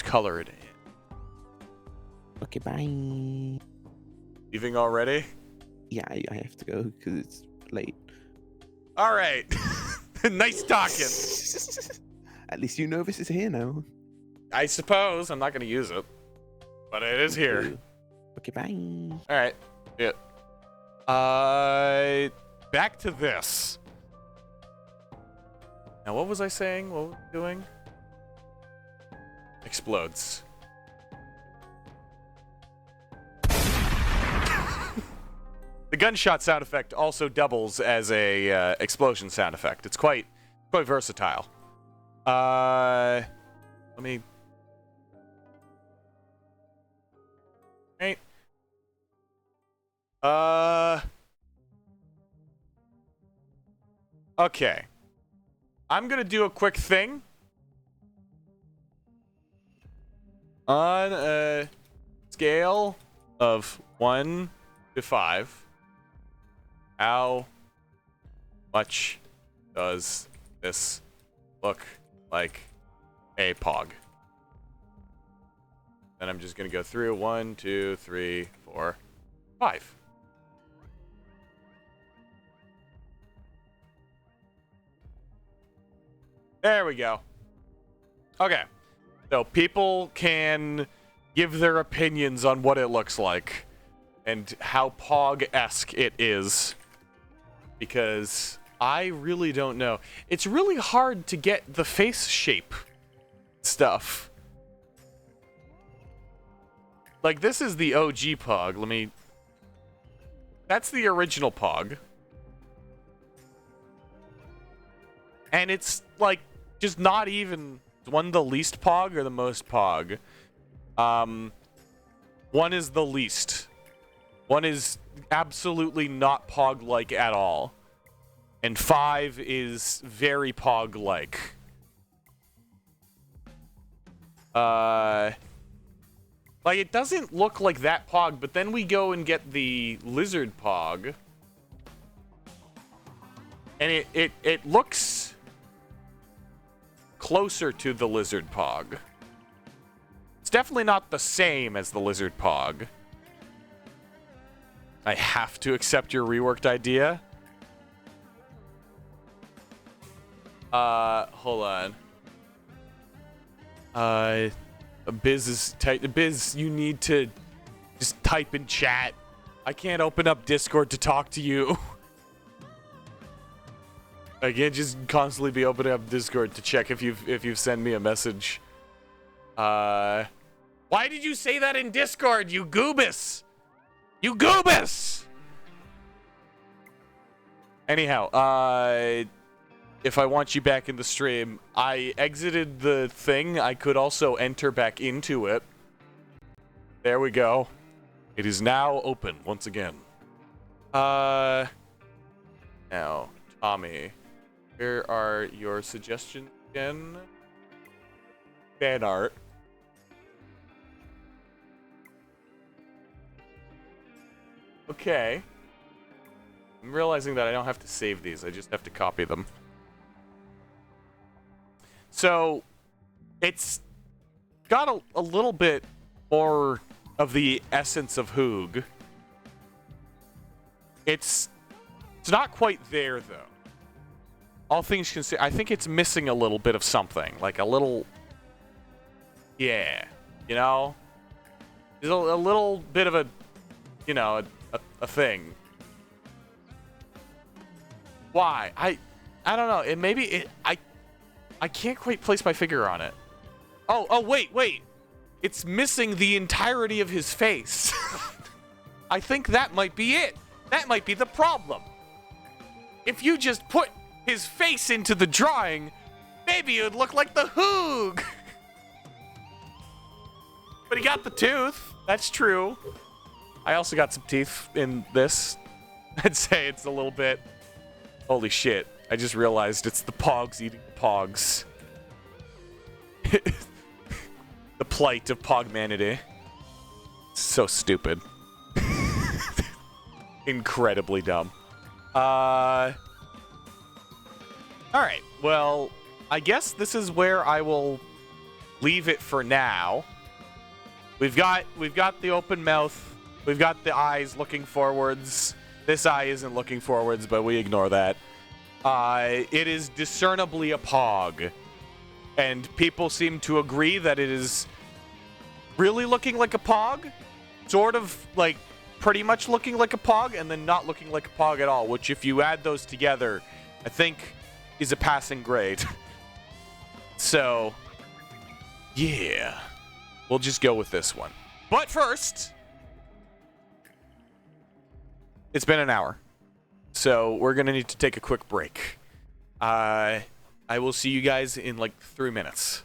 color it in. Okay, bye. Leaving already? Yeah, I have to go because it's late. Alright. Nice talking. At least you know this is here now. I suppose. I'm not going to use it. But it is here. Okay, bye. Alright. Yeah. Back to this. Now, what was I saying? What was I doing? Explodes. The gunshot sound effect also doubles as a explosion sound effect. It's quite versatile. Let me. Right. Okay. I'm gonna do a quick thing. On a scale of 1 to 5, how much does this look like a pog? Then I'm just gonna go through 1, 2, 3, 4, 5. There we go. Okay. So people can give their opinions on what it looks like and how Pog-esque it is. Because I really don't know. It's really hard to get the face shape stuff. Like, this is the OG Pog. That's the original Pog. And it's, like, just not even... Is one the least Pog or the most Pog? One is the least. One is absolutely not Pog-like at all. And 5 is very Pog-like. Like, it doesn't look like that Pog, but then we go and get the lizard Pog. And it looks closer to the lizard Pog. It's definitely not the same as the lizard Pog. I have to accept your reworked idea. Hold on. Biz is tight. Biz, you need to just type in chat. I can't open up Discord to talk to you. I can't just constantly be opening up Discord to check if you've sent me a message. Why did you say that in Discord, you goobus? You goobus! Anyhow, if I want you back in the stream, I exited the thing. I could also enter back into it. There we go. It is now open once again. Now, Tommy, here are your suggestions again. Fan art. Okay. I'm realizing that I don't have to save these. I just have to copy them. So, it's got a little bit more of the essence of Hoog. It's not quite there, though. All things considered, I think it's missing a little bit of something. Like a little... Yeah. You know? There's a little bit of a... You know, a thing. Why? I don't know. It maybe... I can't quite place my finger on it. Oh, wait. It's missing the entirety of his face. I think that might be it. That might be the problem. If you just put his face into the drawing, maybe it would look like the Hoog. But he got the tooth. That's true. I also got some teeth in this. I'd say it's a little bit... Holy shit. I just realized it's the Pogs eating the Pogs. The plight of Pogmanity. So stupid. Incredibly dumb. Alright, well, I guess this is where I will leave it for now. We've got the open mouth. We've got the eyes looking forwards. This eye isn't looking forwards, but we ignore that. It is discernibly a Pog. And people seem to agree that it is really looking like a Pog. Sort of, like, pretty much looking like a Pog, and then not looking like a Pog at all. Which, if you add those together, I think is a passing grade. So, yeah. We'll just go with this one. But first, it's been an hour. So we're going to need to take a quick break. I will see you guys in like 3 minutes.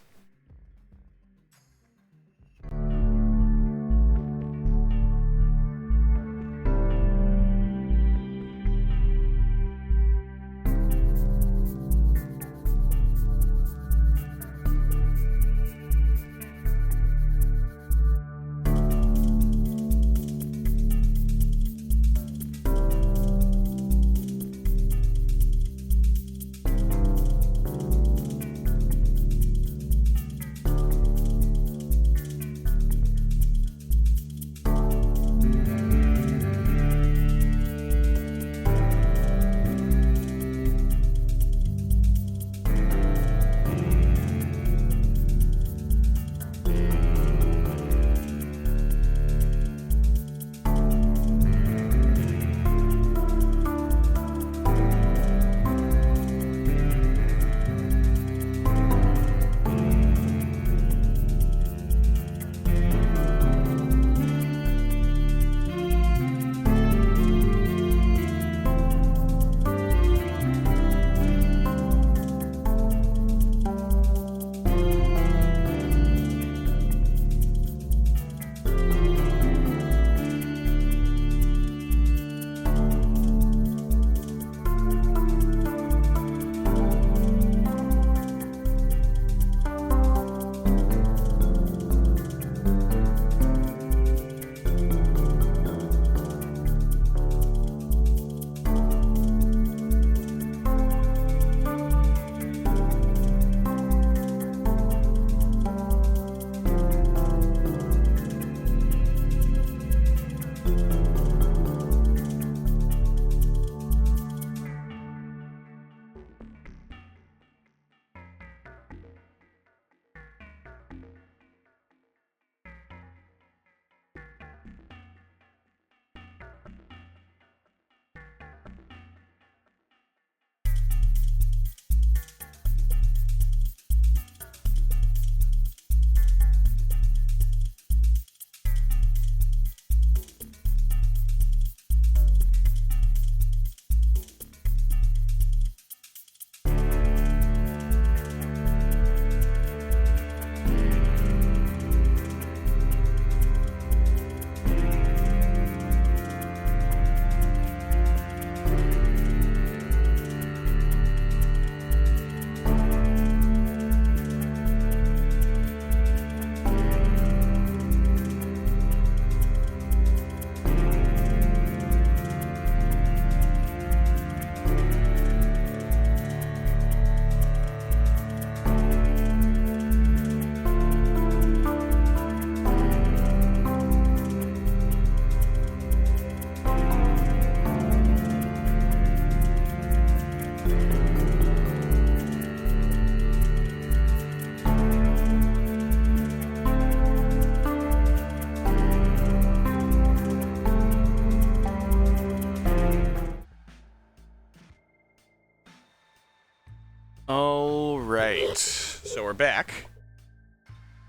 right, so we're back.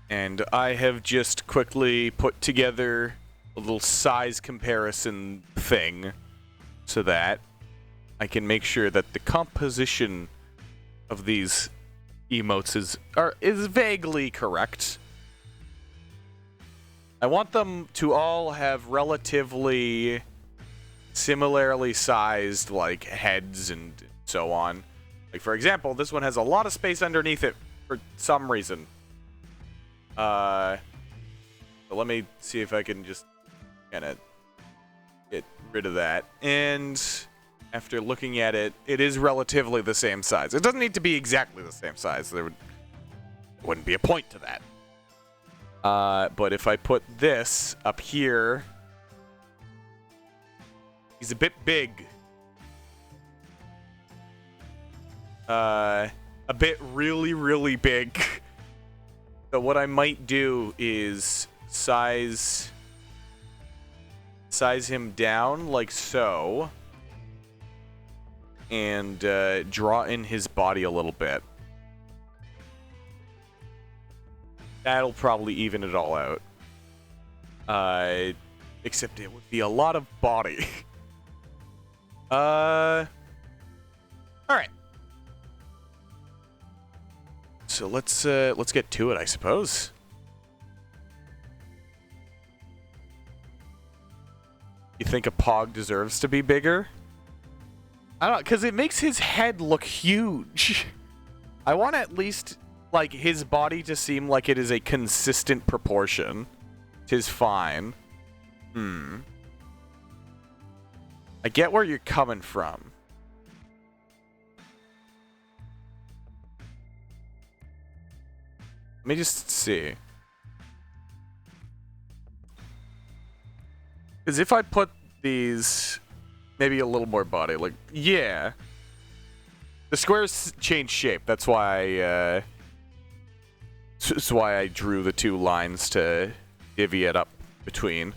And I have just quickly put together a little size comparison thing so that I can make sure that the composition of these emotes is vaguely correct. I want them to all have relatively similarly sized, like, heads and so on. Like, for example, this one has a lot of space underneath it for some reason. So let me see if I can just kind of get rid of that. And after looking at it, it is relatively the same size. It doesn't need to be exactly the same size. Wouldn't be a point to that. But if I put this up here, he's a bit big. A bit really, really big. So what I might do is size him down like so, and draw in his body a little bit. That'll probably even it all out. Except it would be a lot of body. All right. So let's get to it, I suppose. You think a Pog deserves to be bigger? I don't know, because it makes his head look huge. I want at least, like, his body to seem like it is a consistent proportion. 'Tis fine. I get where you're coming from. Let me just see. Because if I put these, maybe a little more body, like, yeah. The squares change shape. That's why I drew the two lines to divvy it up between.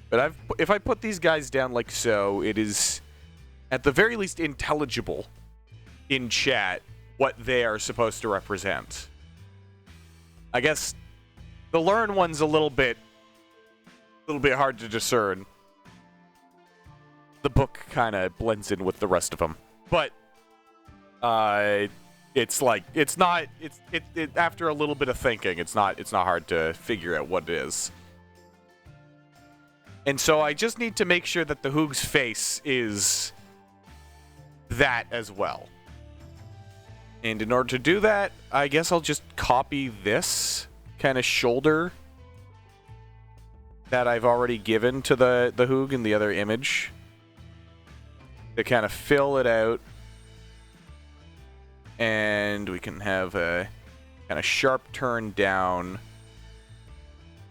But if I put these guys down like so, it is at the very least intelligible in chat what they are supposed to represent. I guess the learn one's a little bit hard to discern. The book kind of blends in with the rest of them, but it's like after a little bit of thinking, it's not hard to figure out what it is. And so I just need to make sure that the Hoog's face is that as well. And in order to do that, I guess I'll just copy this kind of shoulder that I've already given to the Hoog in the other image to kind of fill it out. And we can have a kind of sharp turn down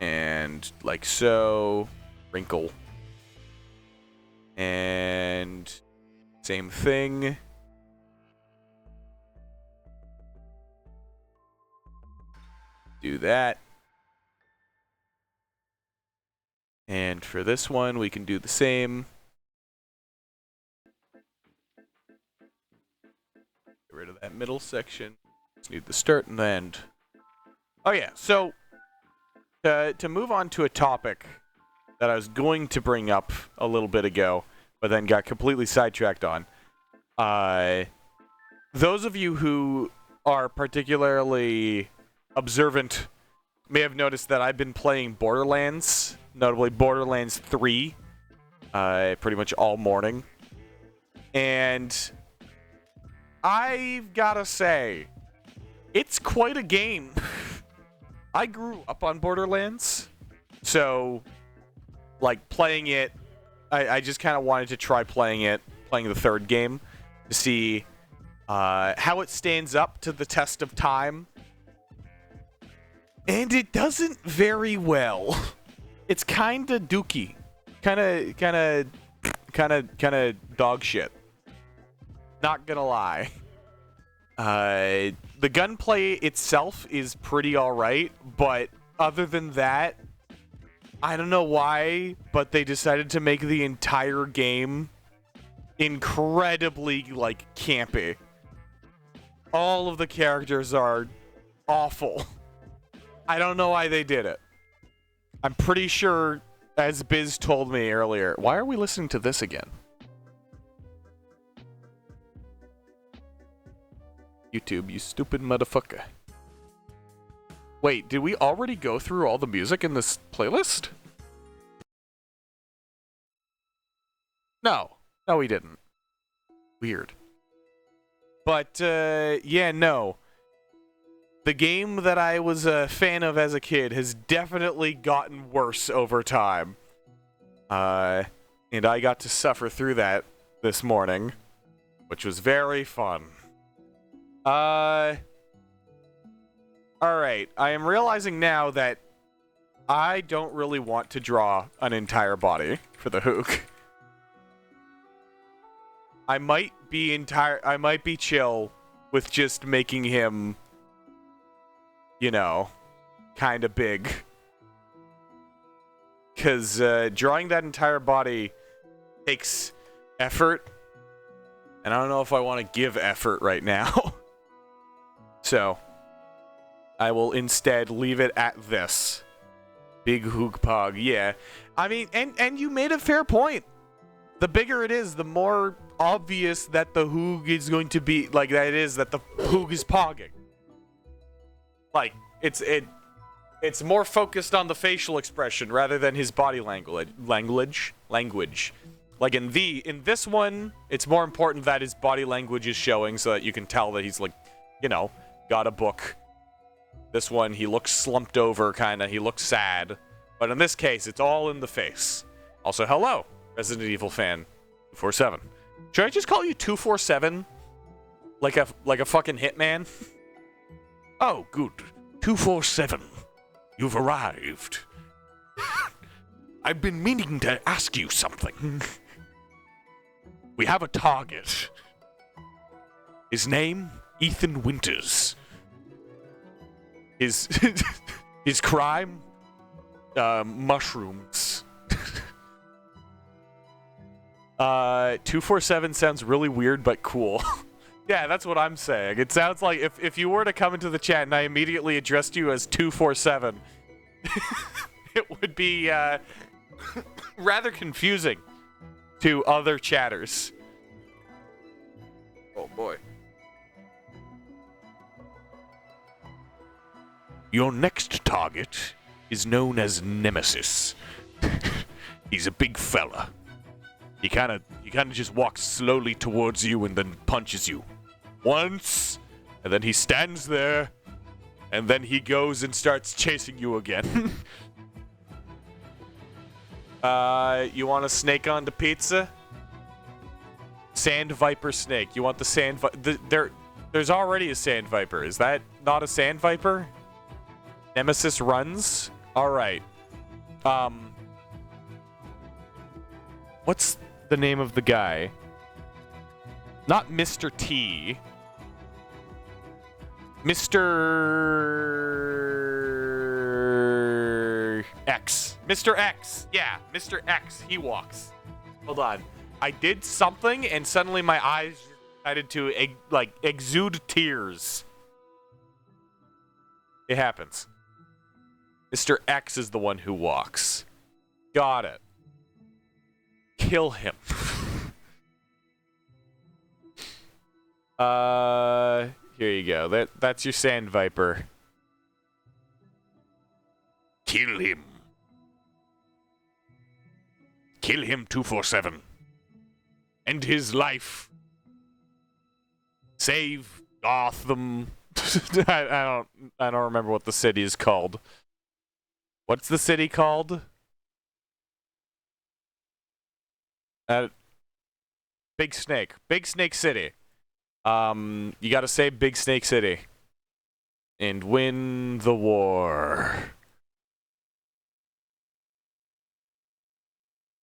and like so, wrinkle. And same thing. Do that. And for this one, we can do the same. Get rid of that middle section. Just need the start and the end. Oh yeah, so to move on to a topic that I was going to bring up a little bit ago, but then got completely sidetracked on. Those of you who are particularly observant may have noticed that I've been playing Borderlands, notably Borderlands 3, pretty much all morning. And I've gotta say, it's quite a game. I grew up on Borderlands, so, like, playing it, I just kind of wanted to try playing the third game, to see how it stands up to the test of time. And it doesn't very well. It's kind of dookie. Kind of dog shit. Not gonna lie. The gunplay itself is pretty alright, but other than that, I don't know why, but they decided to make the entire game incredibly, like, campy. all of the characters are awful. I don't know why they did it. I'm pretty sure, as Biz told me earlier, why are we listening to this again? YouTube, you stupid motherfucker. Wait, did we already go through all the music in this playlist? No. No, we didn't. Weird. But, yeah, no. The game that I was a fan of as a kid has definitely gotten worse over time. And I got to suffer through that this morning, which was very fun. Alright, I am realizing now that I don't really want to draw an entire body for the Hoog. I might be chill with just making him, you know, kind of big. Because drawing that entire body takes effort, and I don't know if I want to give effort right now. So, I will instead leave it at this. Big Hoog Pog, yeah. I mean, and you made a fair point. The bigger it is, the more obvious that the Hoog is going to be, like, that it is that the Hoog is pogging. Like, it's more focused on the facial expression rather than his body language. Like in this one, it's more important that his body language is showing so that you can tell that he's, like, you know, got a book. This one, he looks slumped over, kinda. He looks sad. But in this case, it's all in the face. Also, hello, Resident Evil fan 247. Should I just call you 247? Like a fucking hitman? Oh, good. 247. You've arrived. I've been meaning to ask you something. We have a target. His name, Ethan Winters. His crime, mushrooms. 247 sounds really weird but cool. Yeah, that's what I'm saying. It sounds like if you were to come into the chat and I immediately addressed you as 247, it would be rather confusing to other chatters. Oh boy. Your next target is known as Nemesis. He's a big fella. He kind of just walks slowly towards you and then punches you. Once, and then he stands there, and then he goes and starts chasing you again. You want a snake on the pizza? Sand Viper snake. You want the sand there's already a sand viper. Is that not a sand viper? Nemesis runs? Alright. What's the name of the guy? Not Mr. T. Mr. X. Mr. X. Yeah, Mr. X. He walks. Hold on. I did something and suddenly my eyes decided to exude tears. It happens. Mr. X is the one who walks. Got it. Kill him. Here you go. That's your sand viper. Kill him. Kill him, 247. End his life. Save Gotham. I don't remember what the city is called. What's the city called? Big Snake. Big Snake City. You gotta save Big Snake City. And win the war.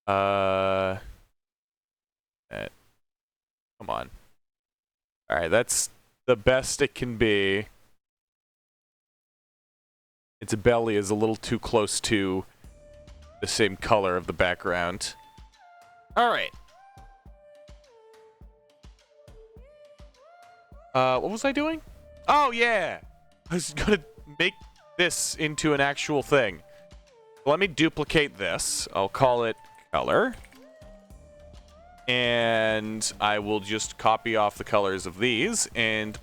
Come on. Alright, that's the best it can be. Its belly is a little too close to the same color of the background. Alright. What was I doing? Oh, yeah. I was gonna make this into an actual thing. Let me duplicate this. I'll call it color. And I will just copy off the colors of these and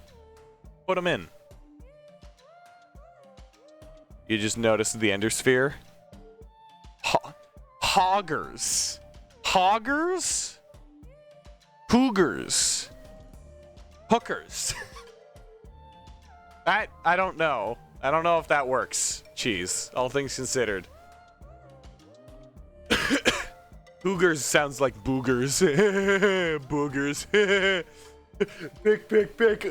put them in. You just notice the ender sphere? Hoggers. Hoggers? Hoogers. Hookers. I don't know. I don't know if that works. Cheese. All things considered. Hoogers sounds like boogers. Boogers. Pick.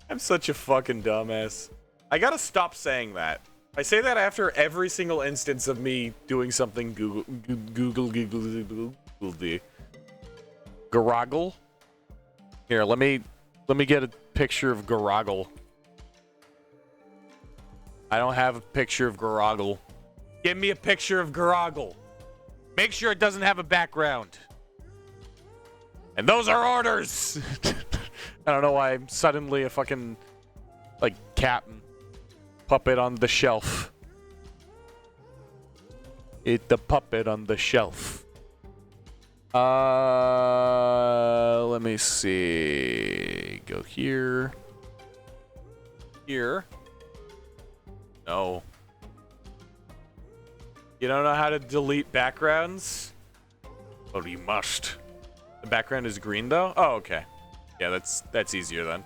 I'm such a fucking dumbass. I gotta stop saying that. I say that after every single instance of me doing something Google. Garoggle? Here, let me get a picture of Garoggle. I don't have a picture of Garoggle. Give me a picture of Garoggle. Make sure it doesn't have a background. And those are orders! I don't know why I'm suddenly a fucking, like, captain. Puppet on the shelf. It's the puppet on the shelf. Let me see. Go here. Here. No. You don't know how to delete backgrounds? Oh, you must. The background is green, though? Oh, okay. Yeah, that's easier then.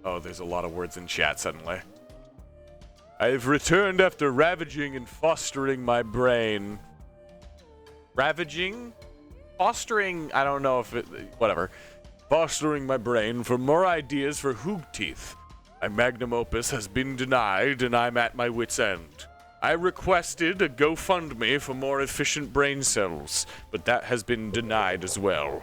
Oh, there's a lot of words in chat suddenly. I've returned after ravaging and fostering my brain. Ravaging? Fostering, I don't know if it... Whatever. Fostering my brain for more ideas for Hoog teeth. My magnum opus has been denied and I'm at my wit's end. I requested a GoFundMe for more efficient brain cells, but that has been denied as well.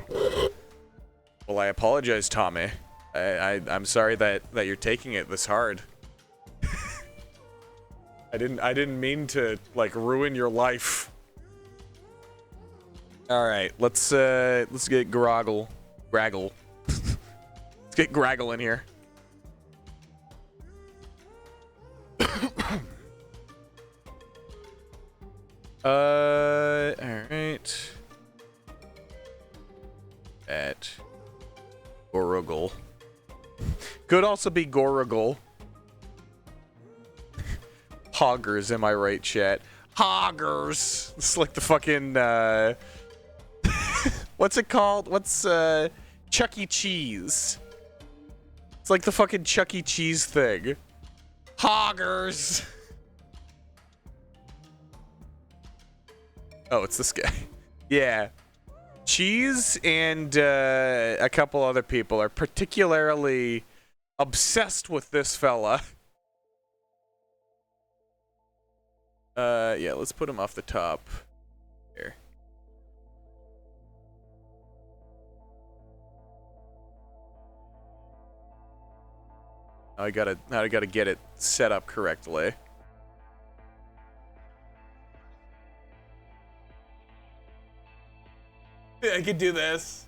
Well, I apologize, Tommy. I'm sorry that you're taking it this hard. I didn't mean to, like, ruin your life. All right, let's get Graggle. Let's get Graggle in here. All right. At Gorugal. Could also be Gorugal. Hoggers, am I right, chat? Hoggers. It's like the fucking, what's it called? What's, Chuck E. Cheese. It's like the fucking Chuck E. Cheese thing. Hoggers. Oh, it's this guy. Yeah. Cheese and a couple other people are particularly obsessed with this fella. Yeah, let's put him off the top. Here. Now I gotta get it set up correctly. I could do this.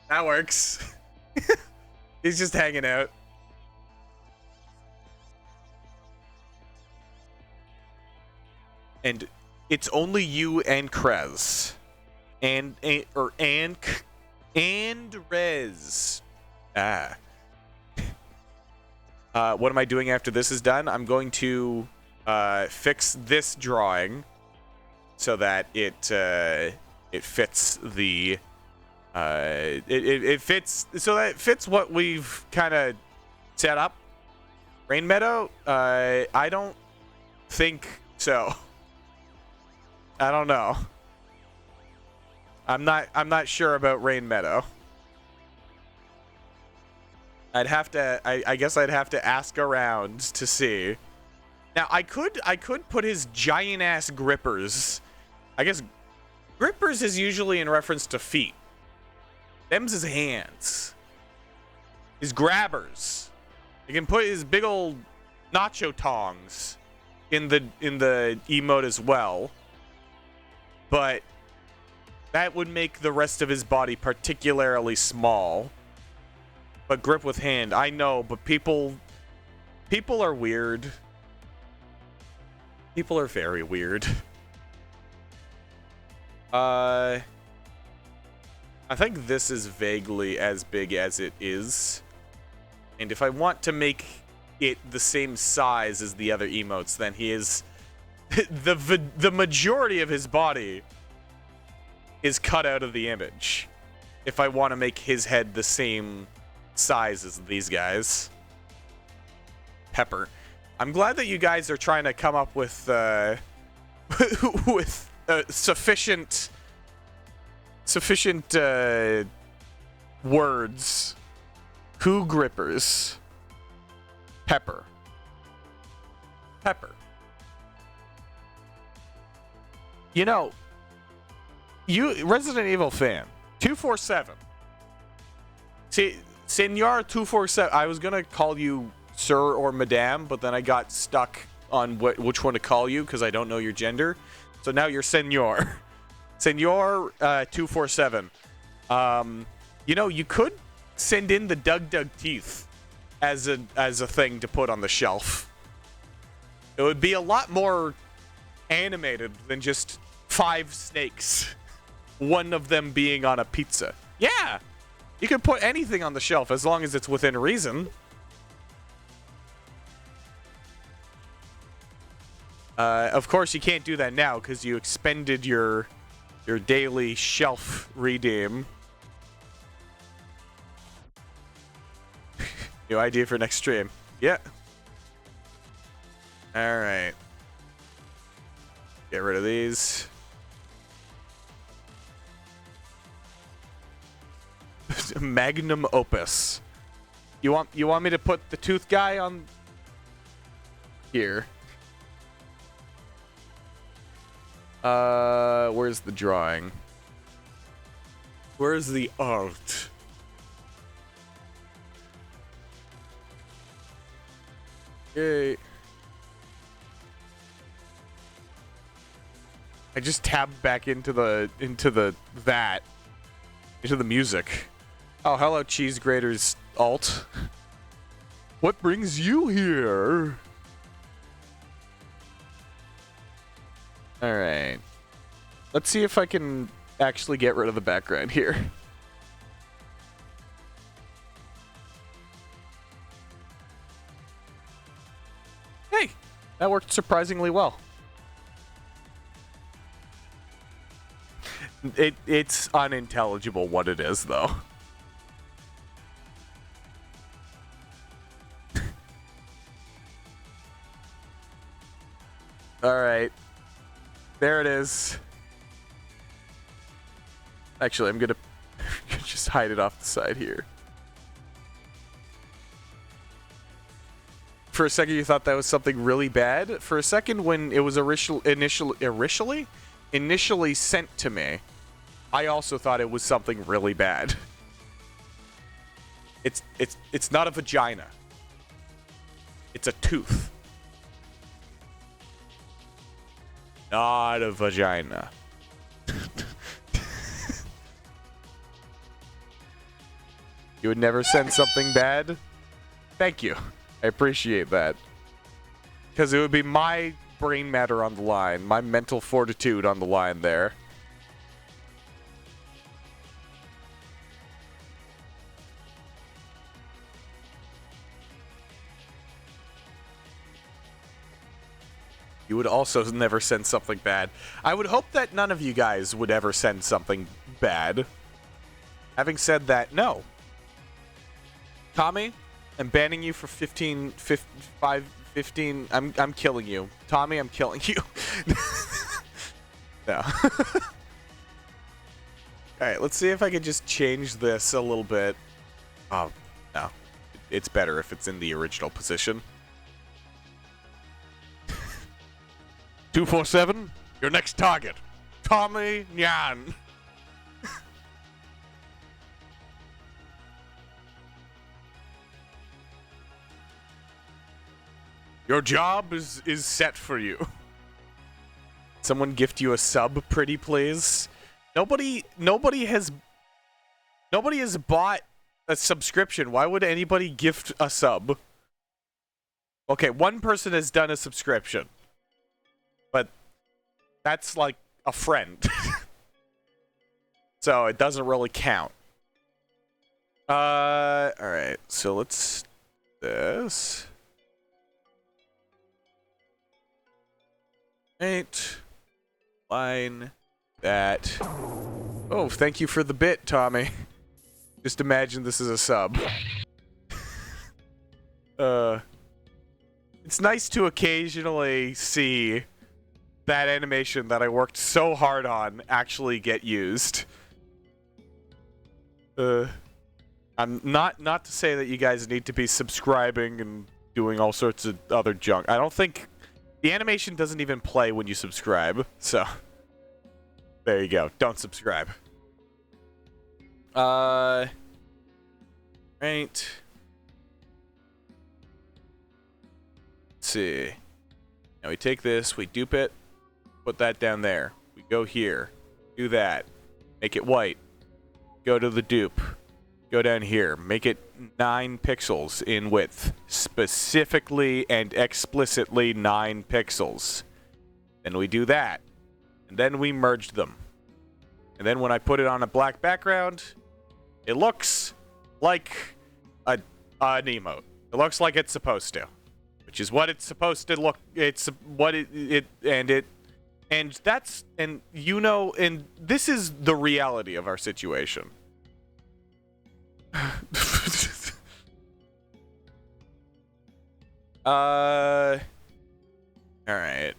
That works. He's just hanging out. And it's only you and Krez. And Rez. Ah. What am I doing after this is done? I'm going to fix this drawing so that it fits the it fits so that it fits what we've kind of set up. Rain Meadow? I don't think so. I don't know. I'm not sure about Rain Meadow. I'd have to I guess I'd have to ask around to see. Now I could put his giant ass grippers. I guess grippers is usually in reference to feet. Them's his hands. His grabbers. You can put his big old nacho tongs in the emote as well. But That would make the rest of his body particularly small. But grip with hand, I know, but people are weird. People are very weird. I think this is vaguely as big as it is. And if I want to make it the same size as the other emotes, then he is... the majority of his body is cut out of the image. If I want to make his head the same size as these guys. Pepper. I'm glad that you guys are trying to come up with sufficient words. Hoog grippers. Pepper. Pepper. You know, you Resident Evil fan 247. See, Senor 247. I was gonna call you sir or madame, but then I got stuck on which one to call you because I don't know your gender. So now you're Senor. Senor 247. You know, you could send in the Dug teeth as a thing to put on the shelf. It would be a lot more animated than just 5 snakes. One of them being on a pizza. Yeah! You can put anything on the shelf as long as it's within reason. Of course, you can't do that now because you expended your daily shelf redeem. New idea for next stream. Yeah. All right. Get rid of these. Magnum opus. You want me to put the tooth guy on here? Where's the drawing? Where's the art? Yay. I just tabbed back into the music. Oh, hello, Cheese Grater's alt. What brings you here? All right. Let's see if I can actually get rid of the background here. Hey, that worked surprisingly well. It's unintelligible what it is, though. All right. There it is. Actually, I'm gonna just hide it off the side here. For a second, you thought that was something really bad. For a second, when it was initially sent to me, I also thought it was something really bad. It's not a vagina. It's a tooth. Not a vagina. You would never send something bad? Thank you. I appreciate that. Because it would be my brain matter on the line, my mental fortitude on the line there. You would also never send something bad. I would hope that none of you guys would ever send something bad. Having said that, no. Tommy, I'm banning you for 15. I'm killing you. Tommy, I'm killing you. No. Alright, let's see if I can just change this a little bit. Oh, no. It's better if it's in the original position. 247, your next target. Tommy Nyan. Your job is set for you. Someone gift you a sub, pretty please. Nobody has bought a subscription. Why would anybody gift a sub? Okay, one person has done a subscription. But that's like a friend. So it doesn't really count. Alright, so let's this. Right. Line that. Oh, thank you for the bit, Tommy. Just imagine this is a sub. It's nice to occasionally see that animation that I worked so hard on actually get used. I'm not to say that you guys need to be subscribing and doing all sorts of other junk. I don't think the animation doesn't even play when you subscribe. So there you go. Don't subscribe. Right. Let's see. Now we take this, we dupe it, put that down there. We go here, do that, make it white. Go to the dupe. Go down here. Make it 9 pixels in width. Specifically and explicitly 9 pixels. Then we do that. And then we merge them. And then when I put it on a black background, it looks like an emote. It looks like it's supposed to. Which is what it's supposed to look. It's what and that's, and you know, and this is the reality of our situation. All right.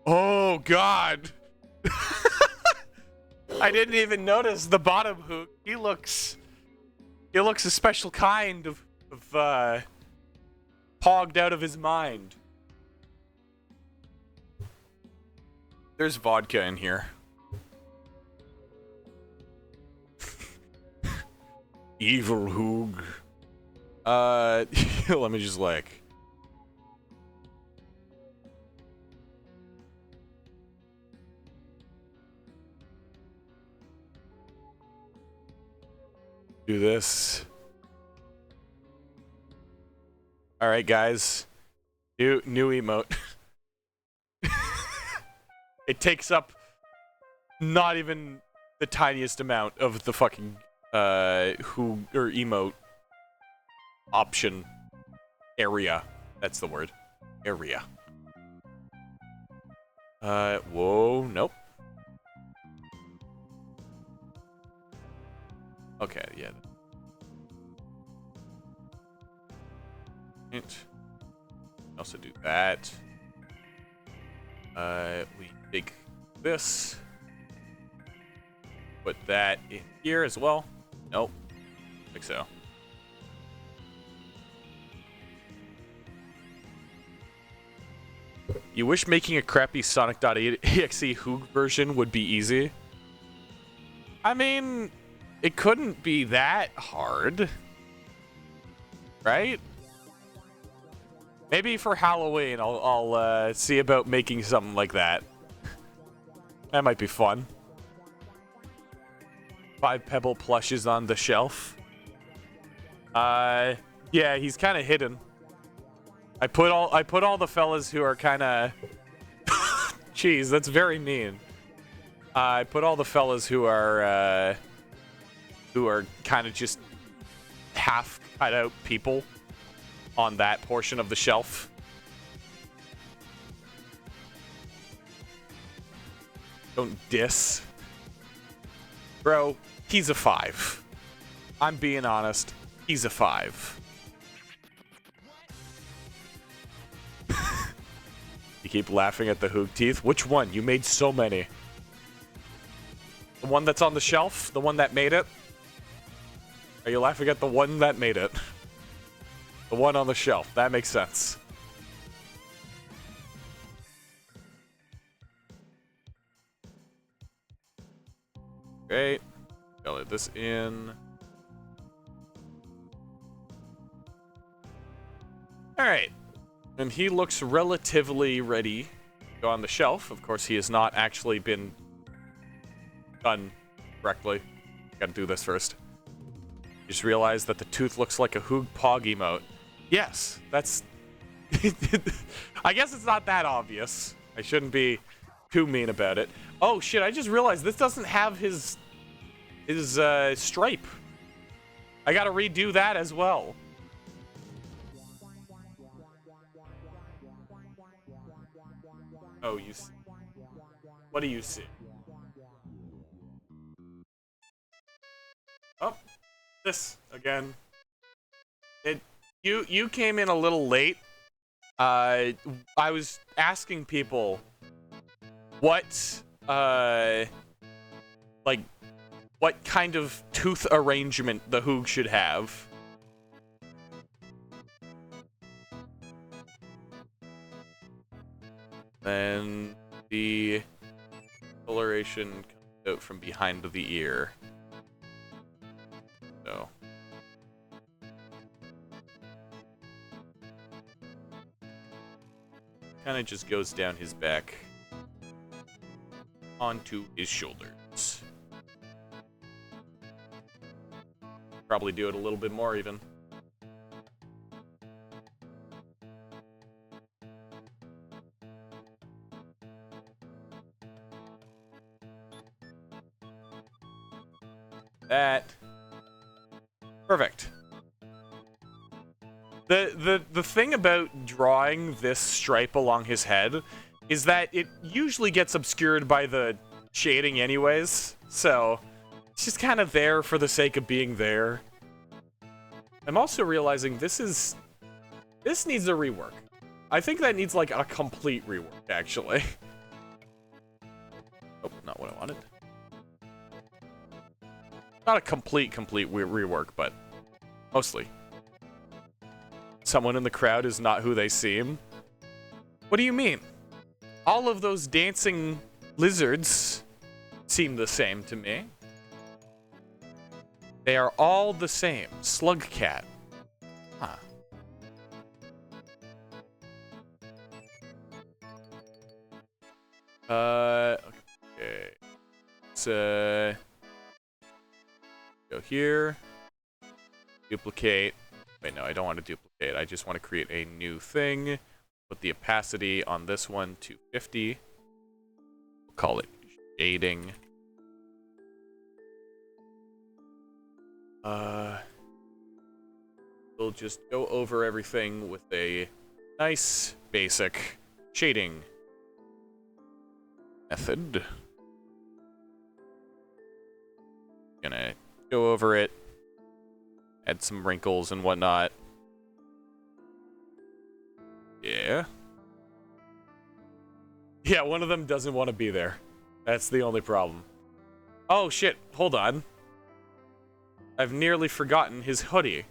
Oh God. I didn't even notice the bottom Hoog. He looks a special kind of pogged out of his mind. There's vodka in here. Evil Hoog. Let me just like. Do this. All right, guys. New emote. It takes up not even the tiniest amount of the fucking Hoog or emote option area. That's the word. Area. Whoa, nope. Okay, yeah. Also do that. We take this. Put that in here as well. Nope. I think so. You wish making a crappy Sonic.exe Hoog version would be easy? I mean, it couldn't be that hard. Right? Maybe for Halloween, I'll see about making something like that. That might be fun. 5 Pebble plushes on the shelf. Yeah, he's kind of hidden. I put all the fellas who are kind of. Jeez, that's very mean. I put all the fellas who are kind of just half cut out people on that portion of the shelf. Don't diss. Bro, he's a 5. I'm being honest. He's a 5. You keep laughing at the Hoog teeth? Which one? You made so many. The one that's on the shelf? The one that made it? Are you laughing at the one that made it? The one on the shelf. That makes sense. Great. Color this in. Alright. And he looks relatively ready go on the shelf. Of course, he has not actually been done correctly. Gotta do this first. Just realized that the tooth looks like a Hoog Pog emote. Yes, that's... I guess it's not that obvious. I shouldn't be too mean about it. Oh shit, I just realized this doesn't have his stripe. I gotta redo that as well. Oh, you see. What do you see? Oh, this again. You came in a little late. I was asking people what like what kind of tooth arrangement the Hoog should have. Then the coloration comes out from behind the ear. So kind of just goes down his back onto his shoulders. Probably do it a little bit more even. That. Perfect. The thing about drawing this stripe along his head is that it usually gets obscured by the shading anyways, so it's just kind of there for the sake of being there. I'm also realizing this needs a rework. I think that needs like a complete rework, actually. Oh, not what I wanted. Not a complete rework, but mostly. Someone in the crowd is not who they seem. What do you mean? All of those dancing lizards seem the same to me. They are all the same. Slug cat. Huh. Okay. Let's go here. Duplicate. Wait, no, I don't want to duplicate. I just want to create a new thing. Put the opacity on this one to 50. We'll call it shading. We'll just go over everything with a nice basic shading method. Gonna go over it. Add some wrinkles and whatnot. Yeah. Yeah, one of them doesn't want to be there. That's the only problem. Oh shit, hold on. I've nearly forgotten his hoodie.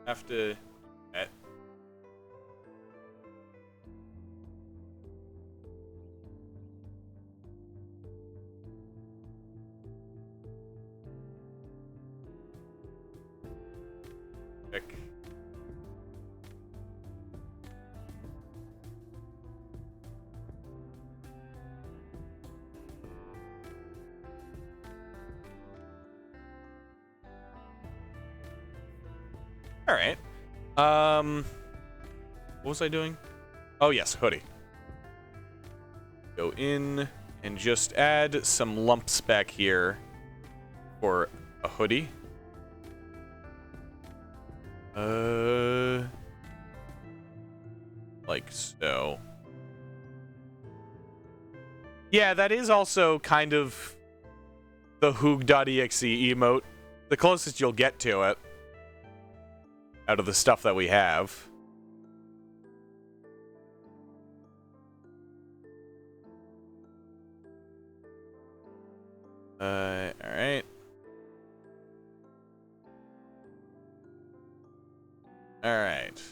Have to... All right. What was I doing? Oh yes, hoodie. Go in and just add some lumps back here for a hoodie. Like so. Yeah, that is also kind of the Hoog.exe emote. The closest you'll get to it. Out of the stuff that we have. Alright. Alright.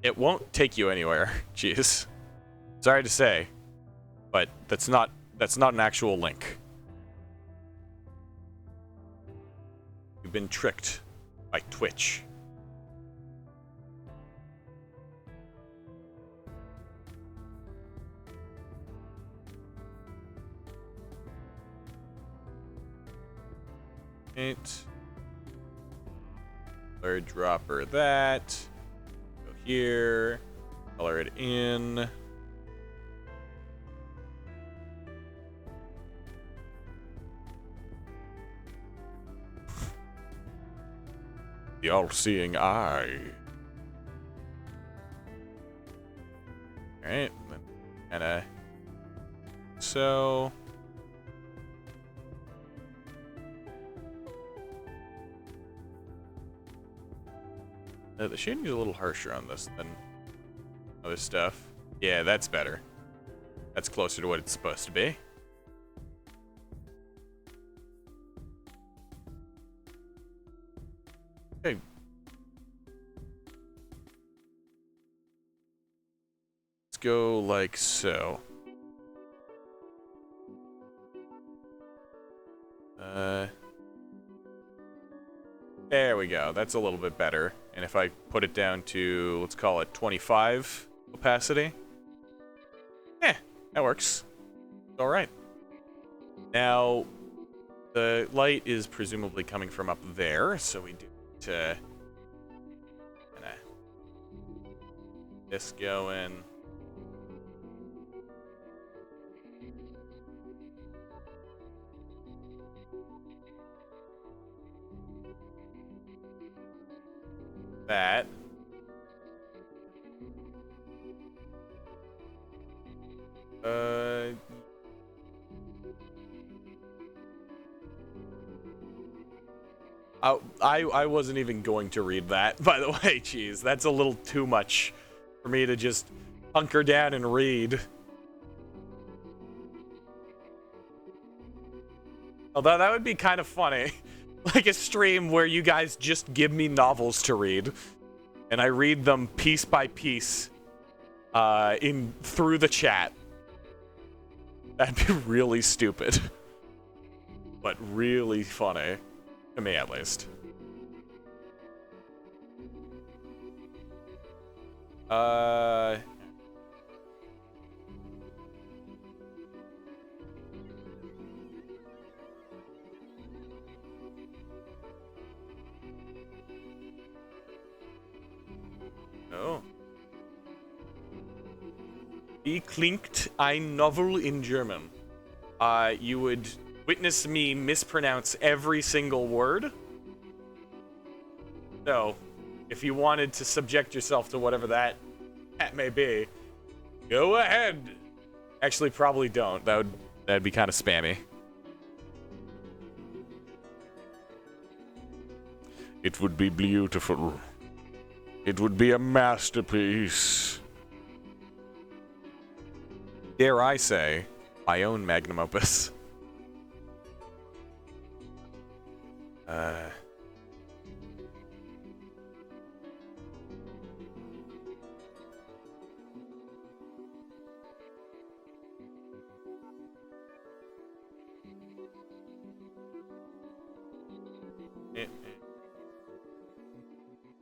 It won't take you anywhere. Jeez. Sorry to say, but that's not an actual link. We've been tricked by Twitch. Right. Color dropper that. Go here. Color it in. The all-seeing eye. Alright. Kinda. So. The shading's a little harsher on this than other stuff. Yeah, that's better. That's closer to what it's supposed to be. Okay. Let's go like so. There we go. That's a little bit better. And if I put it down to, let's call it 25 opacity. That works. All right. Now, the light is presumably coming from up there, so we do to this going. That. I wasn't even going to read that, by the way, geez. That's a little too much for me to just hunker down and read. Although that would be kind of funny. Like a stream where you guys just give me novels to read. And I read them piece by piece through the chat. That'd be really stupid. But really funny. To me, at least. Oh. Wie klingt ein Novel in German? You would witness me mispronounce every single word. So, if you wanted to subject yourself to whatever that may be, go ahead. Actually, probably don't. That'd be kind of spammy. It would be beautiful. It would be a masterpiece. Dare I say, my own magnum opus.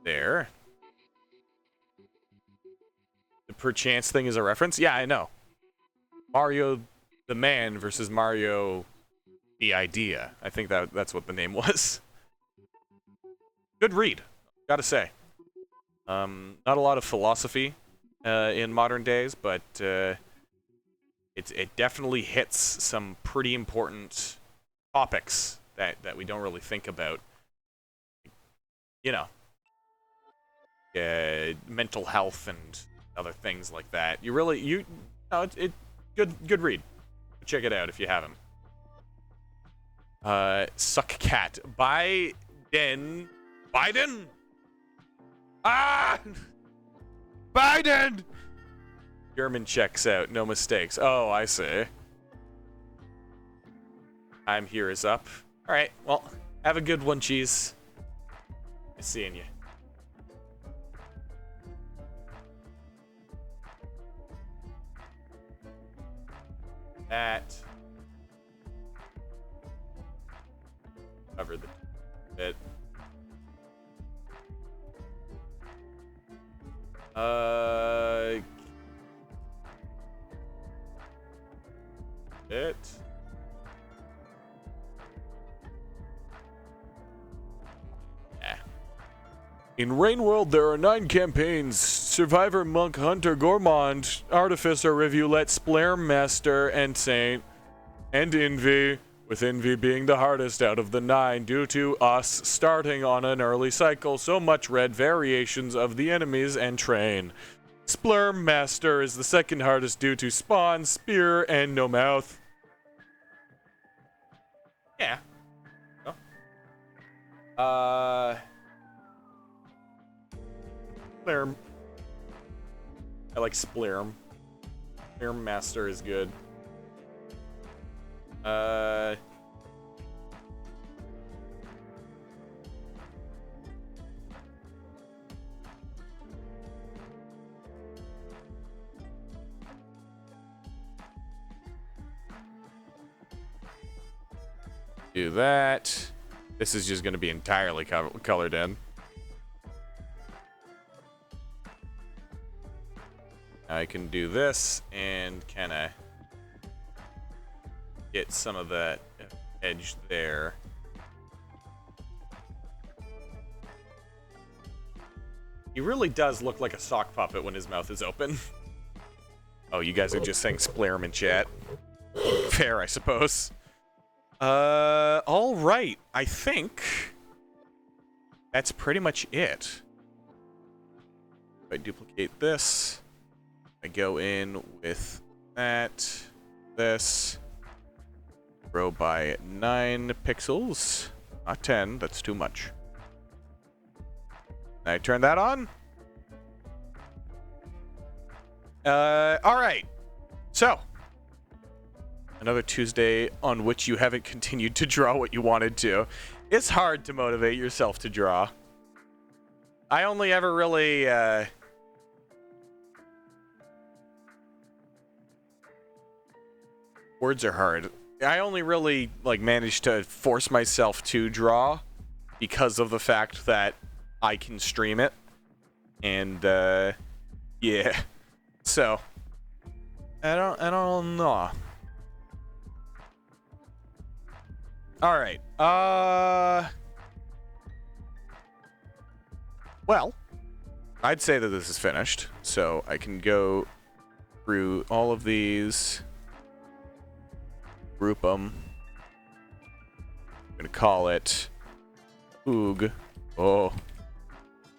There. The perchance thing is a reference? Yeah, I know. Mario the man versus Mario the idea. I think that's what the name was. Good read, gotta say. Not a lot of philosophy in modern days, but it definitely hits some pretty important topics that we don't really think about. You know, mental health and other things like that. Good read. Check it out if you haven't. Suck cat. Biden. Ah! Biden! German checks out. No mistakes. Oh, I see. Time here is up. Alright, well, have a good one, cheese. Nice seeing you. That. Cover the bit. It. Yeah. In Rainworld, there are 9 campaigns. Survivor, Monk, Hunter, Gourmand, Artificer, Rivulet, Splair, Master, and Saint. And Envy, with Envy being the hardest out of the 9 due to us starting on an early cycle. So much red variations of the enemies and train. Splurm Master is the second hardest due to Spawn, Spear, and No Mouth. Yeah. Oh. Splurm. I like Splurm. Splurm Master is good. Do that. This is just going to be entirely colored in. I can do this and kind of get some of that edge there. He really does look like a sock puppet when his mouth is open. Oh, you guys are just saying Splarem in chat. Fair, I suppose. All right. I think that's pretty much it. If I duplicate this, I go in with that, this, grow by 9 pixels, not 10, that's too much. And I turn that on. All right. So, another Tuesday on which you haven't continued to draw what you wanted to. It's hard to motivate yourself to draw. I only ever really, words are hard. I only really, like, managed to force myself to draw because of the fact that I can stream it. And, yeah. So, I don't know. All right. Well, I'd say that this is finished, so I can go through all of these, group them. I'm gonna call it Hoog. Oh,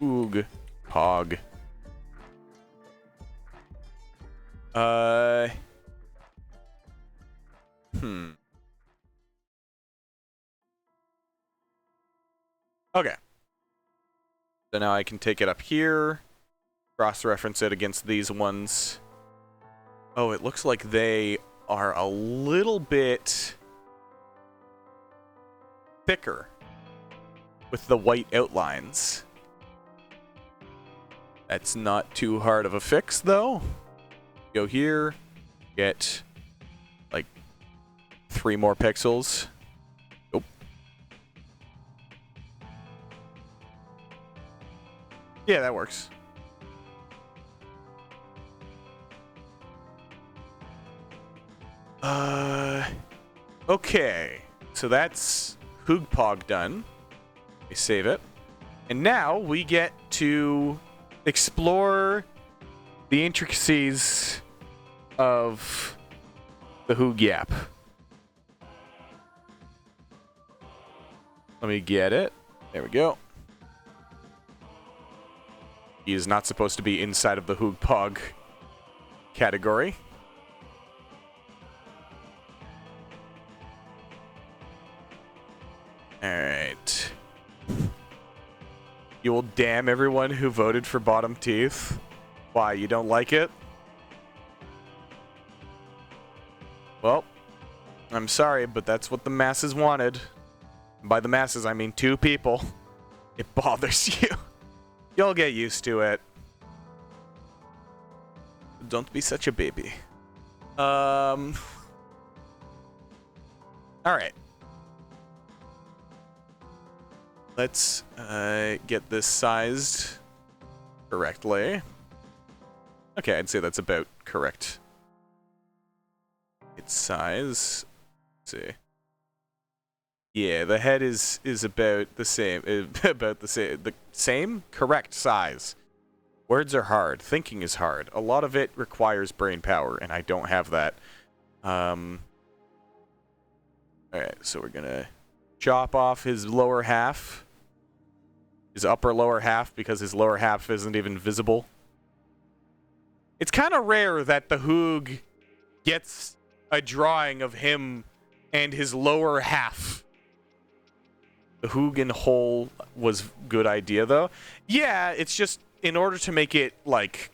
Hoog, Hog. Okay. So now I can take it up here, cross-reference it against these ones. Oh, it looks like they are a little bit thicker with the white outlines. That's not too hard of a fix, though. Go here, get like 3 more pixels. Nope. Yeah, that works. Okay. So that's Hoogpog done. We save it. And now we get to explore the intricacies of the Hoog Yap. Let me get it. There we go. He is not supposed to be inside of the Hoogpog category. Alright. You will damn everyone who voted for bottom teeth. Why, you don't like it? Well, I'm sorry, but that's what the masses wanted. And by the masses, I mean 2 people. It bothers you. You'll get used to it. Don't be such a baby. Alright. Let's get this sized correctly. Okay, I'd say that's about correct. Its size. Let's see. Yeah, the head is about the same. About the same. The same? Correct size. Words are hard. Thinking is hard. A lot of it requires brain power, and I don't have that. Alright, so we're gonna chop off his lower half. His upper lower half, because his lower half isn't even visible. It's kind of rare that the Hoog gets a drawing of him and his lower half. The Hoog in whole was good idea, though. Yeah, it's just in order to make it, like,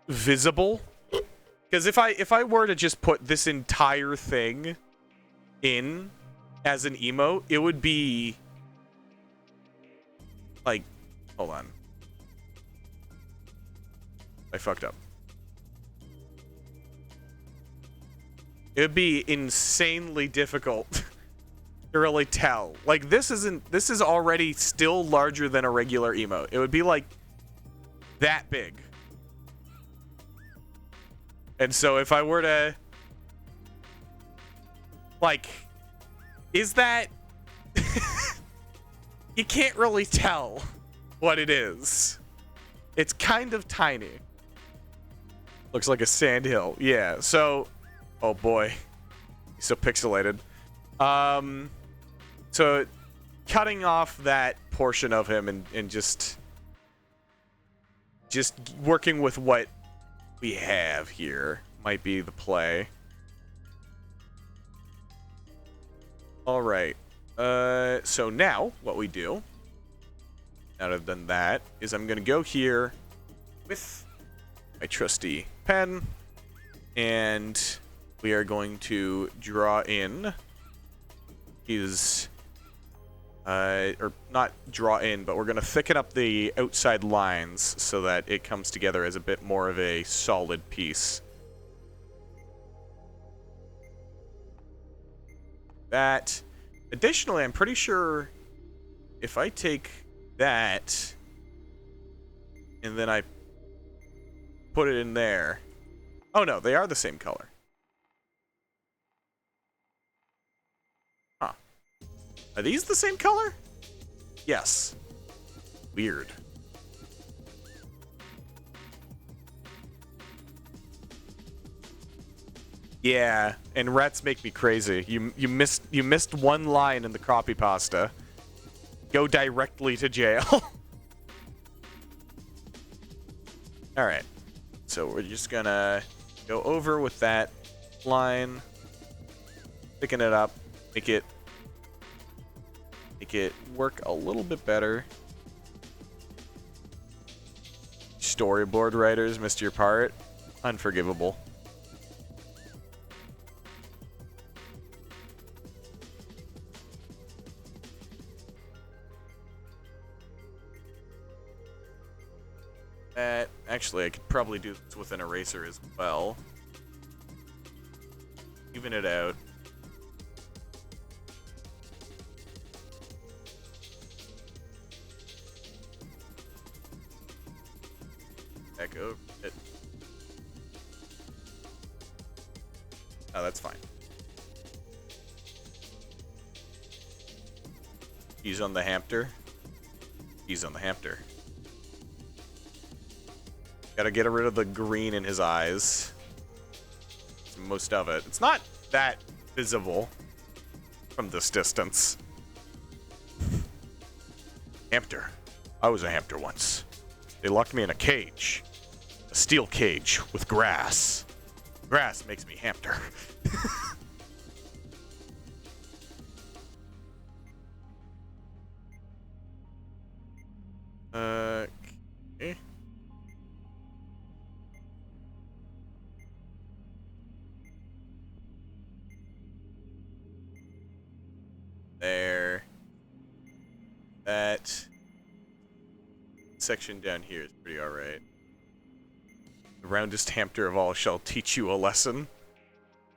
visible. Because if I were to just put this entire thing in as an emote, it would be like, hold on. I fucked up. It would be insanely difficult to really tell. Like, this is already still larger than a regular emote. It would be like that big. And so if I were to, like, is that you can't really tell what it is. It's kind of tiny. Looks like a sandhill. Yeah, so oh boy. He's so pixelated. So cutting off that portion of him and just working with what we have here might be the play. All right. So now what we do, now that I've done that, is I'm gonna go here with my trusty pen, and we are going to draw in his, or not draw in, but we're gonna thicken up the outside lines so that it comes together as a bit more of a solid piece. That. Additionally, I'm pretty sure if I take that and then I put it in there. Oh no, they are the same color. Huh. Are these the same color? Yes. Weird. Yeah, and rats make me crazy. You missed one line in the copy pasta. Go directly to jail. All right. So we're just gonna go over with that line, thicken it up, make it work a little bit better. Storyboard writers missed your part. Unforgivable. Actually, I could probably do this with an eraser as well. Even it out. Back over it. Oh, that's fine. He's on the hamster. He's on the hamster. Gotta get rid of the green in his eyes. Most of it. It's not that visible from this distance. Hamster. I was a hamster once. They locked me in a cage. A steel cage with grass. Grass makes me hamster. Okay. There. That section down here is pretty alright. The roundest hamster of all shall teach you a lesson.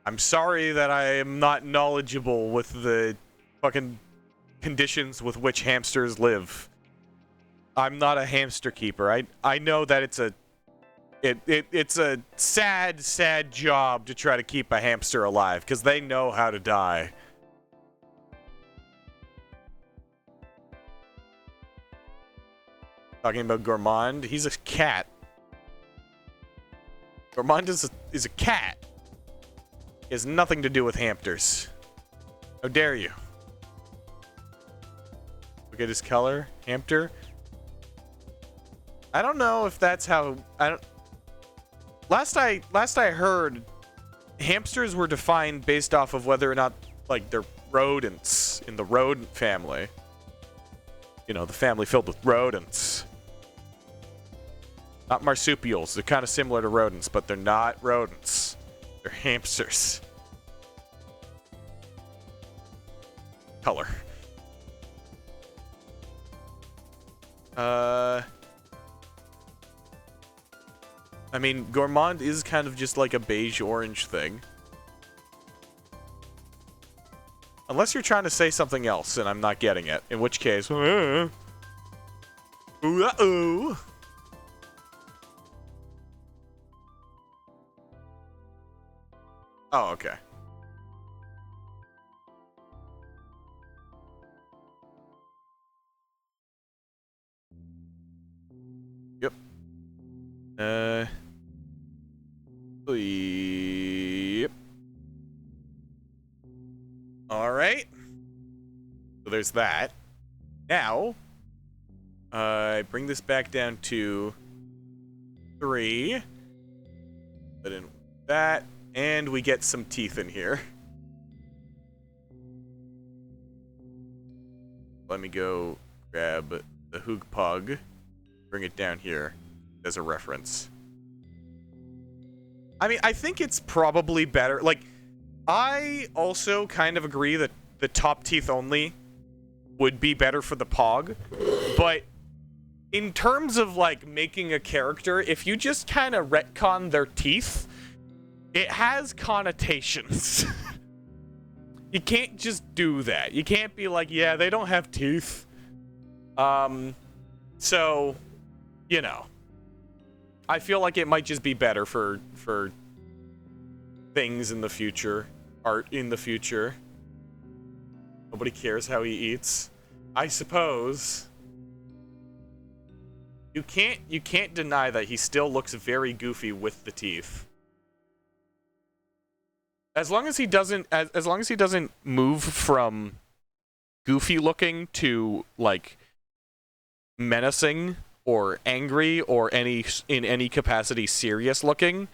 I'm sorry that I am not knowledgeable with the fucking conditions with which hamsters live. I'm not a hamster keeper. I know that It's a sad job to try to keep a hamster alive because they know how to die. Talking about Gourmand, he's a cat. Gourmand is a cat. He has nothing to do with hamsters. How dare you? Look at his color, hamster. I don't know if that's how. I don't. Last I heard, hamsters were defined based off of whether or not, like, they're rodents in the rodent family. You know, the family filled with rodents. Not marsupials. They're kind of similar to rodents, but they're not rodents. They're hamsters. Color. I mean, Gourmand is kind of just like a beige-orange thing. Unless you're trying to say something else and I'm not getting it. In which case... Uh-oh. Oh, okay. Yep. Yep. All right. So there's that. Now, I bring this back down to 3. Put in that, and we get some teeth in here. Let me go grab the Hoog Pug, bring it down here as a reference. I mean, I think it's probably better. Like, I also kind of agree that the top teeth only would be better for the Pog, but in terms of, like, making a character, if you just kind of retcon their teeth, it has connotations. You can't just do that. You can't be like, yeah, they don't have teeth. So, you know, I feel like it might just be better for things in the future, art in the future. Nobody cares how he eats. I suppose. You can't deny that he still looks very goofy with the teeth. As long as he doesn't move from goofy looking to, like, menacing or angry or in any capacity serious looking,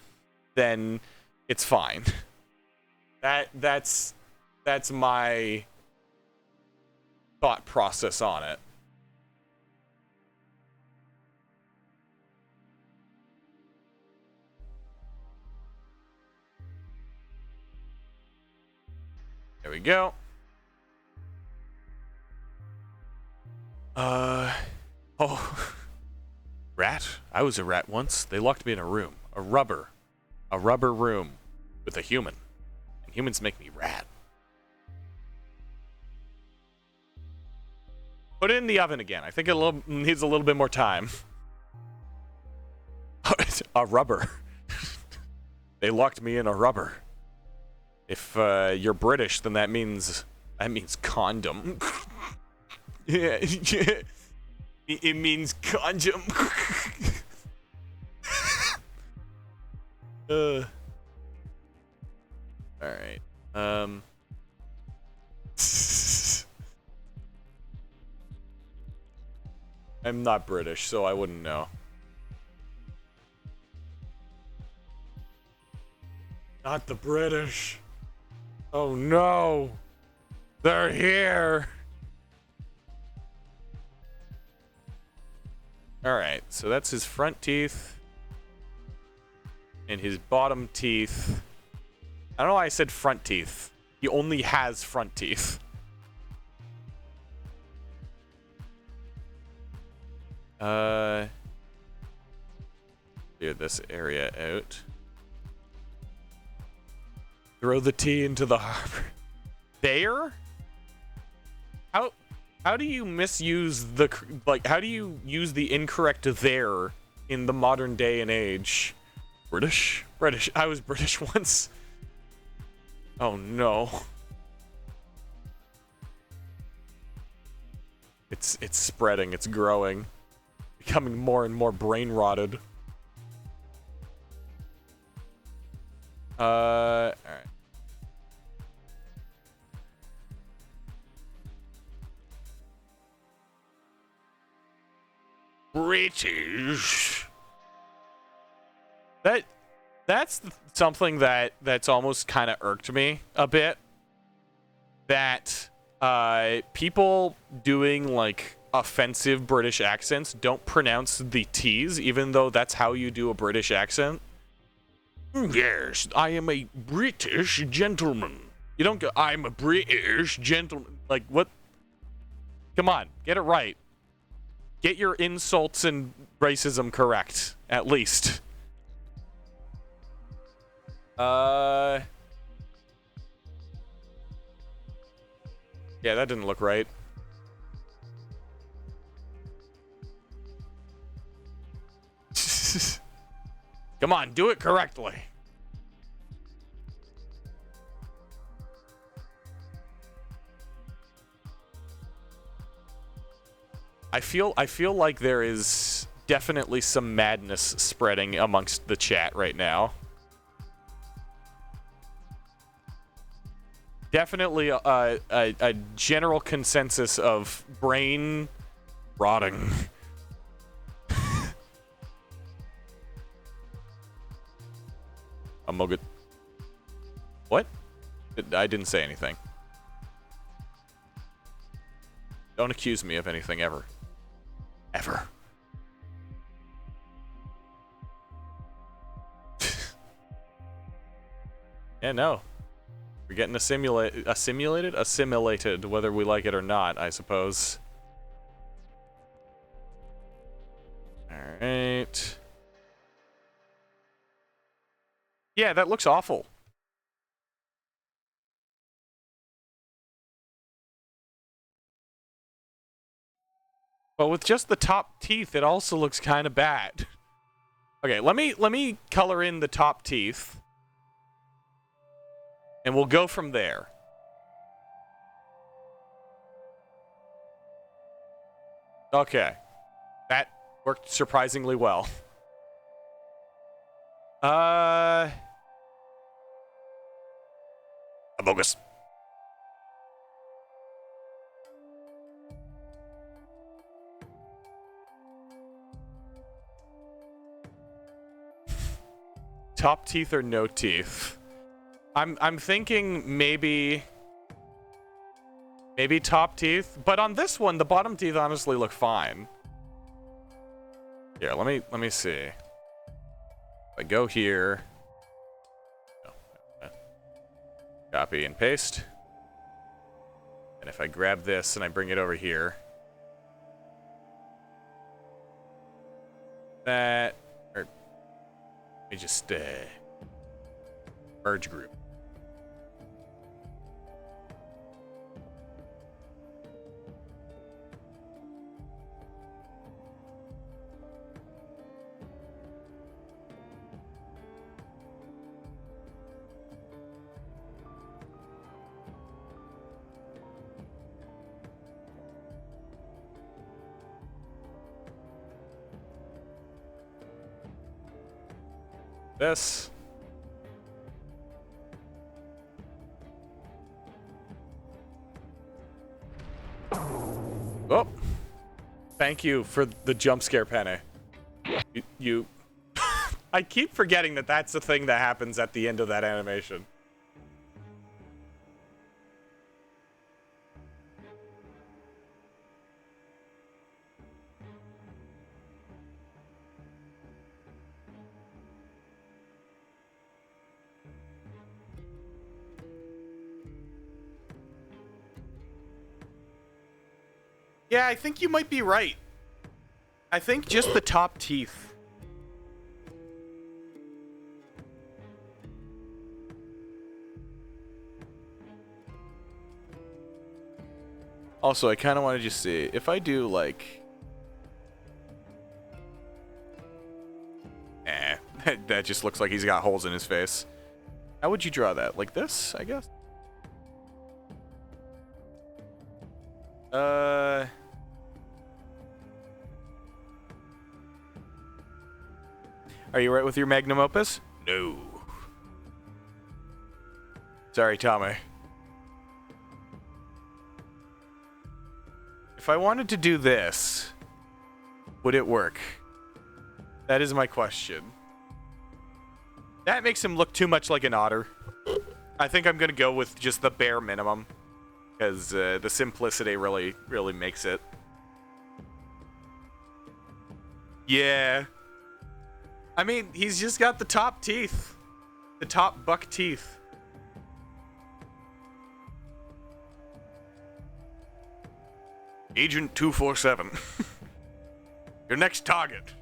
then it's fine. That's my thought process on it. There we go. Oh. Rat? I was a rat once. They locked me in a room. A rubber room with a human. And humans make me rat. Put it in the oven again. I think it needs a little bit more time. A rubber. They locked me in a rubber. If you're British, then that means condom. Yeah, it means condom. All right. I'm not British, so I wouldn't know. Not the British. Oh no. They're here. Alright, so that's his front teeth. And his bottom teeth. I don't know why I said front teeth. He only has front teeth. Clear this area out. Throw the tea into the harbor. There? How do you misuse the, like, how do you use the incorrect there in the modern day and age? British? British. I was British once. Oh no. It's spreading, it's growing. Becoming more and more brain rotted. Alright. British. That's something that's almost kind of irked me a bit. That people doing like offensive British accents don't pronounce the T's, even though that's how you do a British accent. Yes, I am a British gentleman. You don't go, I'm a British gentleman. Like, what? Come on, get it right. Get your insults and racism correct, at least. Yeah, that didn't look right. Come on, do it correctly. I feel like there is definitely some madness spreading amongst the chat right now. Definitely a general consensus of brain rotting. I'm good. What? I didn't say anything. Don't accuse me of anything ever. Ever. Yeah, no. We're getting assimilated, whether we like it or not, I suppose. Alright. Yeah, that looks awful. But with just the top teeth, it also looks kind of bad. Okay, let me color in the top teeth. And we'll go from there. Okay. That worked surprisingly well. Bogus. Top teeth or no teeth? I'm thinking maybe top teeth, but on this one the bottom teeth honestly look fine. Here, let me see. If I go here, copy and paste, and if I grab this and I bring it over here, that, or let me just merge group. This. Oh, thank you for the jump scare, Penny. You I keep forgetting that that's the thing that happens at the end of that animation. Yeah, I think you might be right. I think just the top teeth. Also, I kind of want to just see if I do like... That just looks like he's got holes in his face. How would you draw that? Like this, I guess? Are you right with your magnum opus? No. Sorry, Tommy. If I wanted to do this, would it work? That is my question. That makes him look too much like an otter. I think I'm gonna go with just the bare minimum, because the simplicity really makes it. Yeah. I mean, he's just got the top teeth. The top buck teeth. Agent 247. Your next target.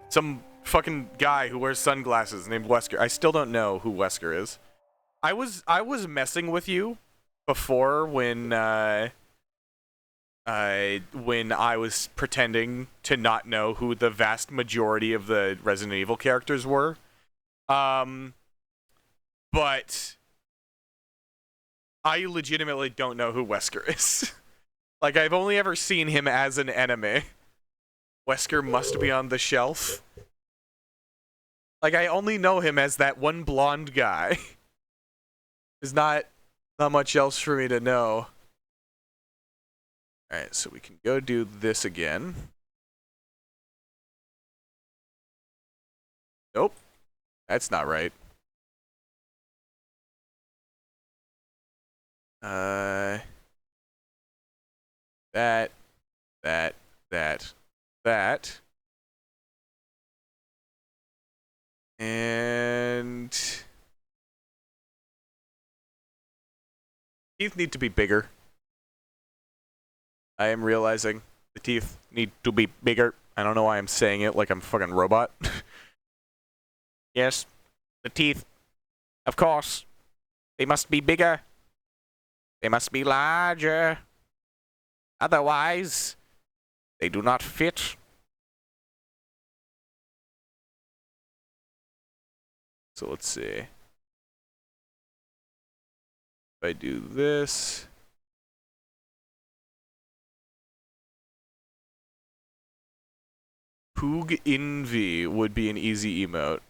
Some fucking guy who wears sunglasses named Wesker. I still don't know who Wesker is. I was messing with you before when I was pretending to not know who the vast majority of the Resident Evil characters were. But I legitimately don't know who Wesker is. Like, I've only ever seen him as an enemy. Wesker must be on the shelf. Like, I only know him as that one blonde guy. There's not much else for me to know. Alright, so we can go do this again. Nope. That's not right. That. And teeth need to be bigger. I am realizing the teeth need to be bigger. I don't know why I'm saying it like I'm a fucking robot. Yes, the teeth. Of course. They must be bigger. They must be larger. Otherwise, they do not fit. So let's see. If I do this. Hoog Envy would be an easy emote.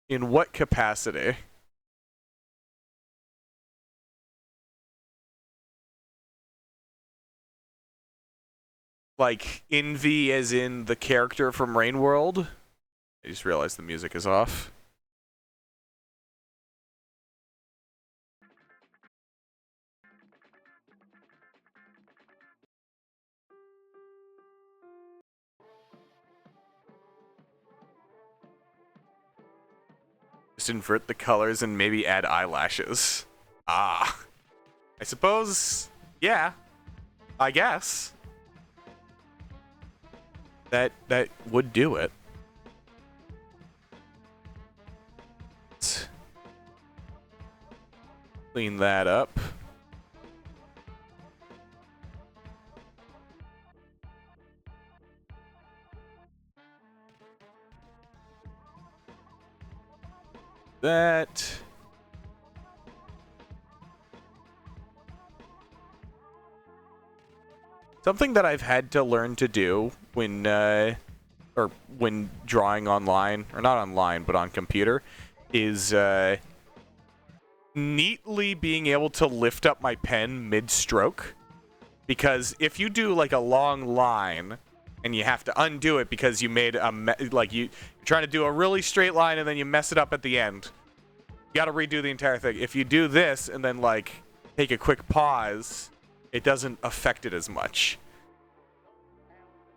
In what capacity? Like, Envy as in the character from Rain World? I just realized the music is off. Just invert the colors and maybe add eyelashes. Ah. I suppose, yeah. I guess. That would do it. Let's clean that up. That. Something that I've had to learn to do when drawing online, or not online, but on computer, is neatly being able to lift up my pen mid-stroke. Because if you do like a long line and you have to undo it because you made you're trying to do a really straight line and then you mess it up at the end, you got to redo the entire thing. If you do this and then like take a quick pause, it doesn't affect it as much.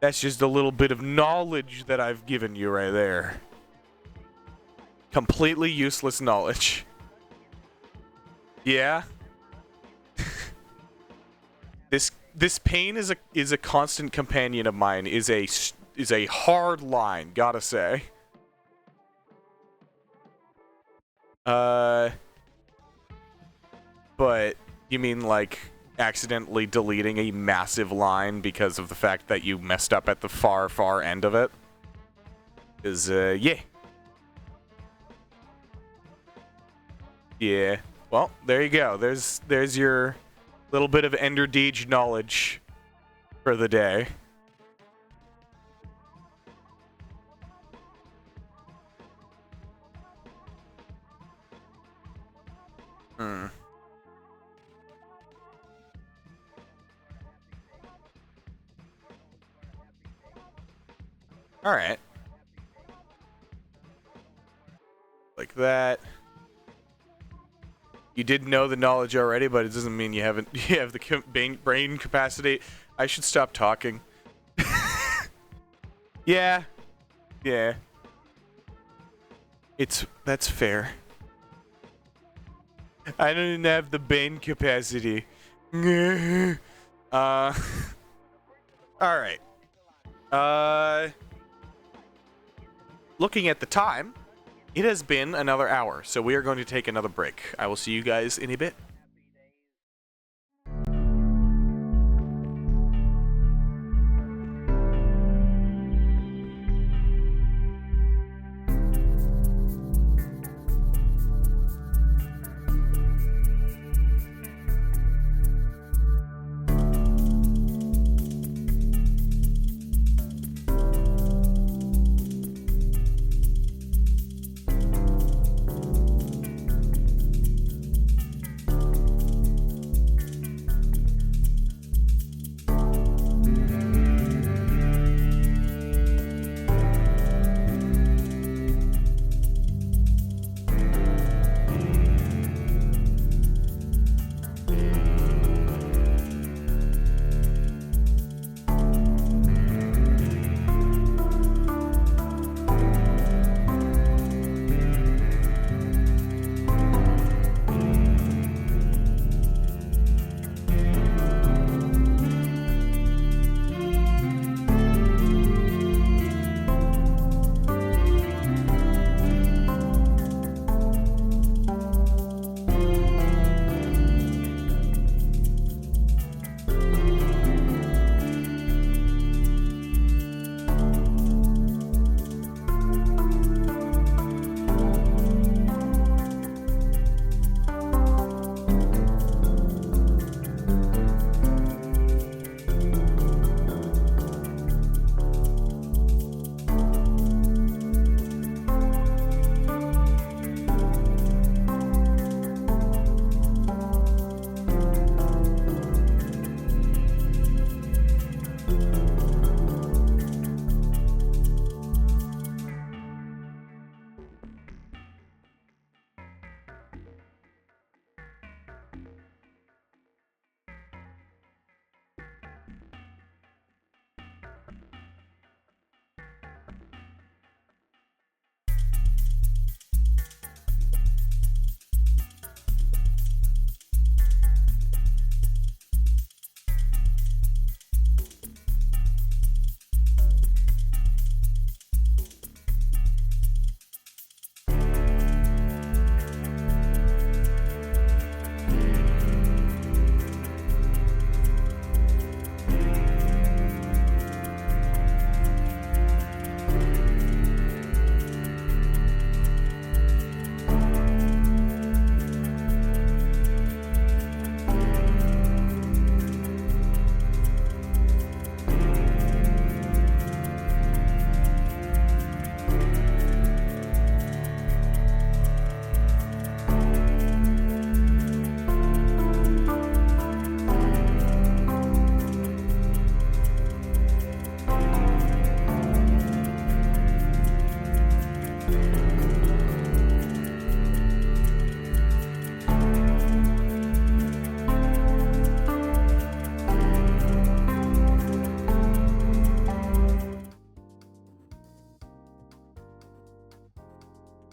That's just a little bit of knowledge that I've given you right there. Completely useless knowledge. Yeah. This pain is a constant companion of mine. Is a hard line, gotta say. But you mean like accidentally deleting a massive line because of the fact that you messed up at the far end of it? Is yeah. Yeah. Well, there you go. There's your little bit of Ender Deej knowledge for the day. Hmm. All right. Like that. You did know the knowledge already, but it doesn't mean you haven't. You have the brain capacity. I should stop talking. Yeah. Yeah. That's fair. I don't even have the brain capacity. All right. Looking at the time, it has been another hour, so we are going to take another break. I will see you guys in a bit.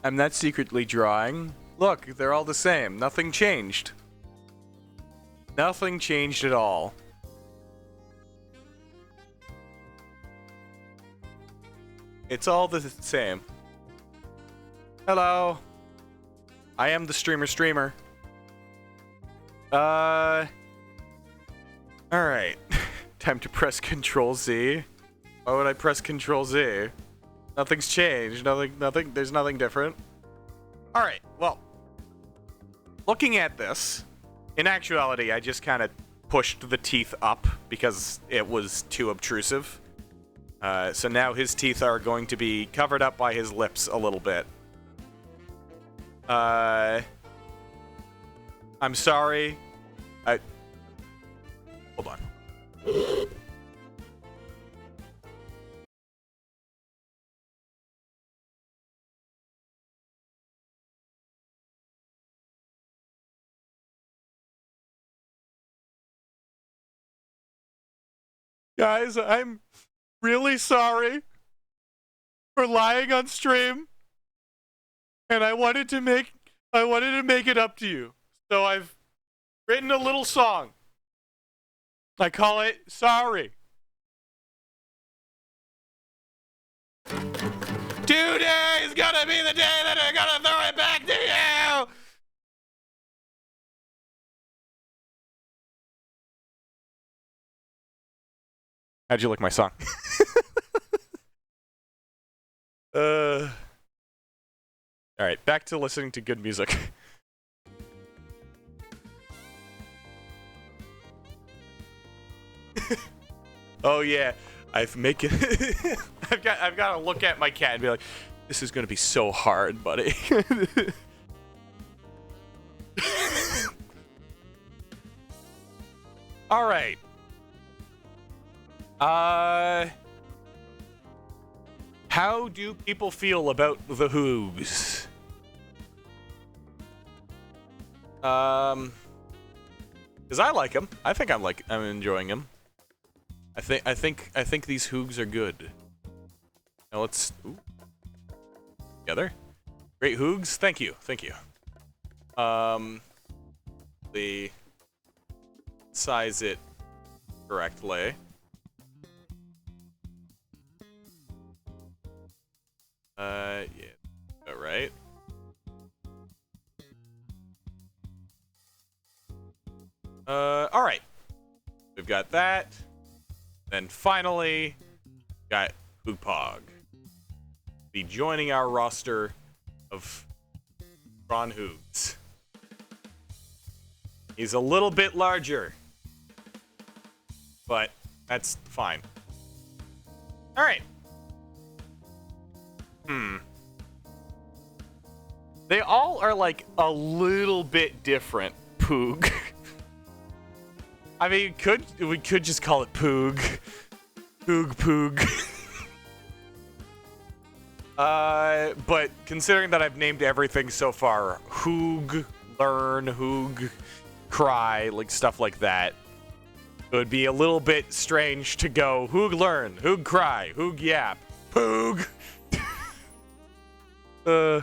I'm not secretly drawing. Look, they're all the same. Nothing changed. Nothing changed at all. It's all the same. Hello. I am the streamer. Alright. Time to press Control Z. Why would I press Control Z? Nothing's changed. Nothing, there's nothing different. Alright, well. looking at this, in actuality, I just kind of pushed the teeth up because it was too obtrusive. So now his teeth are going to be covered up by his lips a little bit. I'm sorry. Hold on. Guys, I'm really sorry for lying on stream, and I wanted to make it up to you. So I've written a little song. I call it Sorry. Today is gonna be the day that I'm gonna throw it back to you. How'd you like my song? All right, back to listening to good music. Oh yeah, I've got to look at my cat and be like, this is gonna be so hard, buddy. All right. How do people feel about the Hoogs? Because I like them. I think I'm enjoying them. I think these Hoogs are good. Now let's together. Great Hoogs. Thank you. The size it correctly. Yeah, all right. All right. We've got that. Then finally, got Hoog be joining our roster of Ron Hoogs. He's a little bit larger, but that's fine. All right. They all are like a little bit different. Poog. I mean, we could just call it Poog. Poog. But considering that I've named everything so far, Hoog, learn, Hoog, cry, like stuff like that, it would be a little bit strange to go Hoog learn, Hoog cry, Hoog yap, Poog. Oh.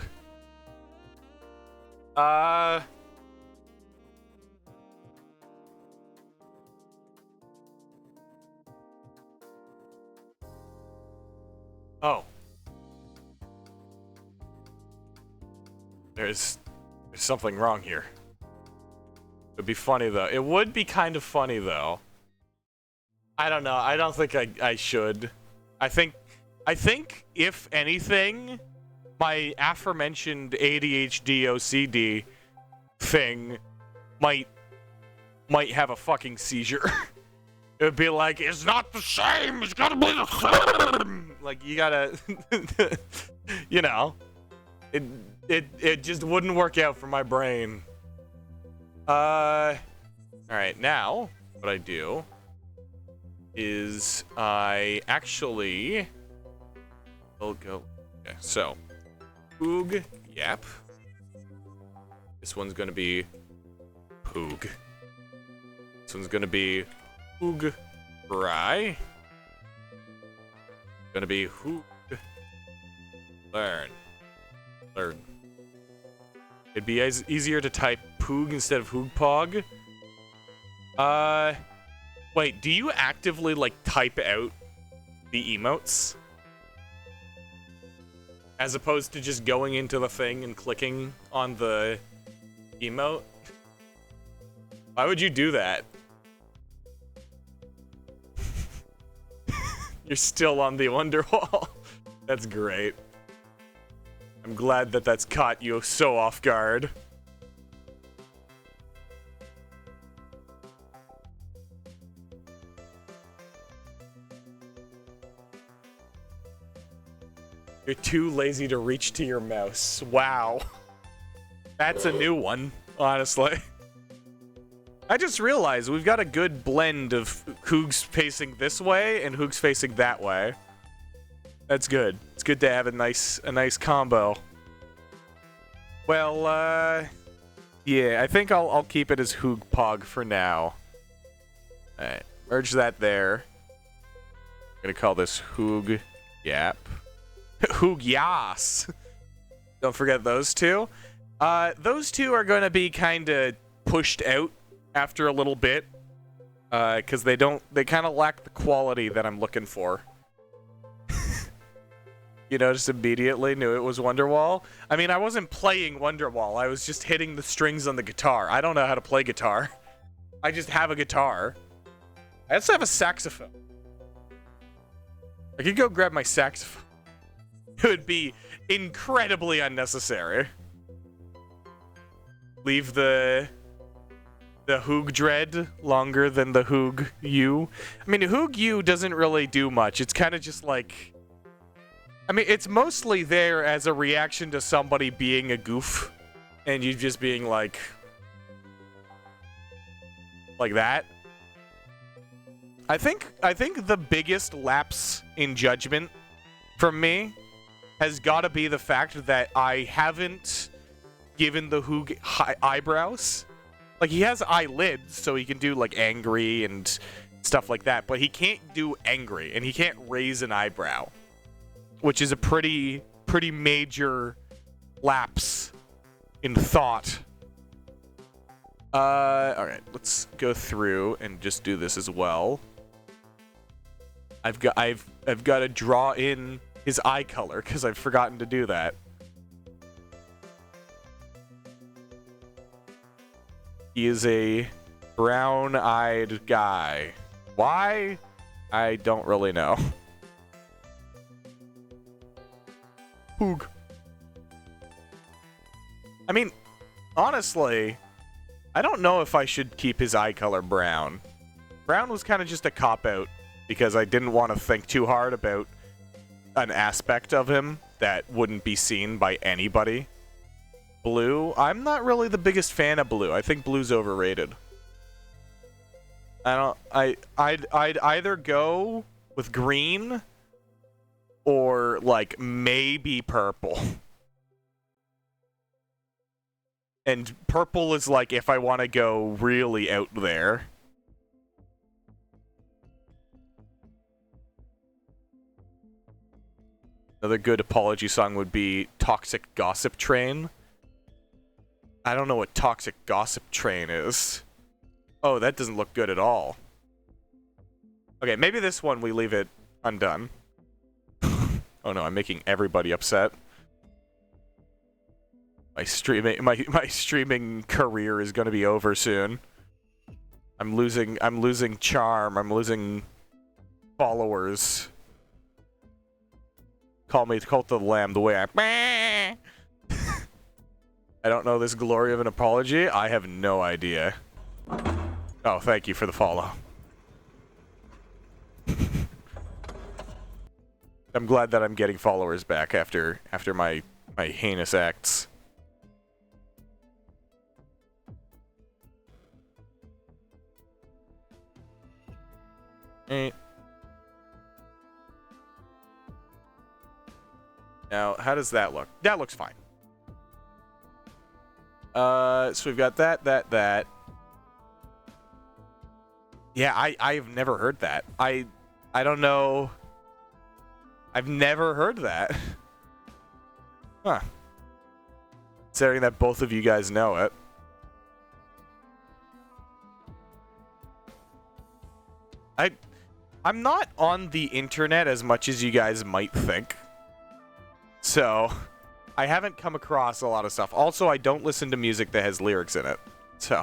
There's something wrong here. It'd be funny though. It would be kind of funny though. I don't know. I don't think I should. I think if anything, my aforementioned ADHD OCD thing might have a fucking seizure. It would be like, it's not the same. It's gotta be the same. Like you gotta, you know, it just wouldn't work out for my brain. All right. Now what I do is I actually will go. Okay, so Hoog yap. This one's gonna be Hoog. This one's gonna be Hoog cry. Gonna be Hoog learn. It'd be easier to type Poog instead of Hoog Pog. Wait, do you actively like type out the emotes? As opposed to just going into the thing and clicking on the emote? Why would you do that? You're still on the Wonderwall. That's great. I'm glad that that's caught you so off guard. You're too lazy to reach to your mouse. Wow. That's a new one, honestly. I just realized we've got a good blend of Hoog's facing this way and Hoog's facing that way. That's good. It's good to have a nice combo. Well, yeah, I think I'll keep it as Hoog Pog for now. Alright, merge that there. I'm gonna call this Hoog Yap. Hoog Yas. Don't forget those two. Those two are gonna be kinda pushed out after a little bit. Cause they kinda lack the quality that I'm looking for. You noticed immediately, knew it was Wonderwall? I mean, I wasn't playing Wonderwall, I was just hitting the strings on the guitar. I don't know how to play guitar. I just have a guitar. I also have a saxophone. I could go grab my saxophone. It would be incredibly unnecessary. Leave the Hoog Dread longer than the Hoog U. I mean, Hoog U doesn't really do much. It's kind of just like... I mean, it's mostly there as a reaction to somebody being a goof. And you just being like that. I think the biggest lapse in judgment from me has got to be the fact that I haven't given the Hoog eyebrows. Like, he has eyelids, so he can do, like, angry and stuff like that. But he can't do angry, and he can't raise an eyebrow. Which is a pretty major lapse in thought. Alright, let's go through and just do this as well. I've got to draw in his eye color, because I've forgotten to do that. He is a brown-eyed guy. Why? I don't really know. Hoog. I mean, honestly, I don't know if I should keep his eye color brown. Brown was kind of just a cop-out, because I didn't want to think too hard about an aspect of him that wouldn't be seen by anybody. Blue, I'm not really the biggest fan of blue. I think blue's overrated. I'd either go with green or like maybe purple. And purple is like if I want to go really out there. Another good apology song would be Toxic Gossip Train. I don't know what Toxic Gossip Train is. Oh, that doesn't look good at all. Okay, maybe this one we leave it undone. Oh no, I'm making everybody upset. My streaming career is going to be over soon. I'm losing charm. I'm losing followers. Call me Cult of the Lamb the way I I don't know this glory of an apology. I have no idea. Oh, thank you for the follow. I'm glad that I'm getting followers back after my heinous acts. Now, how does that look? That looks fine. So we've got that. Yeah, I've never heard that. I don't know. I've never heard that. Huh. Considering that both of you guys know it. I'm not on the internet as much as you guys might think. So, I haven't come across a lot of stuff. Also, I don't listen to music that has lyrics in it. So,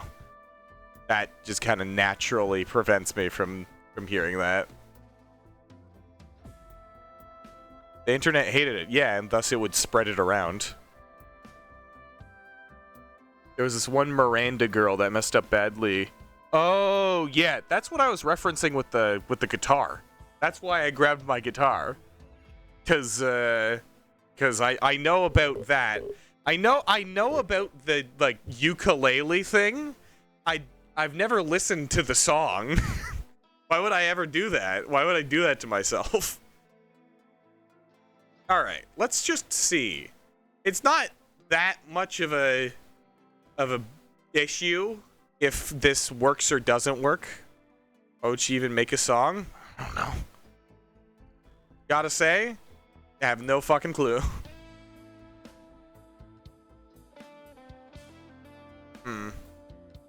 that just kind of naturally prevents me from hearing that. The internet hated it, yeah, and thus it would spread it around. There was this one Miranda girl that messed up badly. Oh, yeah, that's what I was referencing with the guitar. That's why I grabbed my guitar. 'Cause, because I know about that. I know about the like ukulele thing. I've never listened to the song. Why would I ever do that? Why would I do that to myself? All right, let's just see. It's not that much of a issue if this works or doesn't work. Why would she even make a song? I don't know. Gotta say, I have no fucking clue.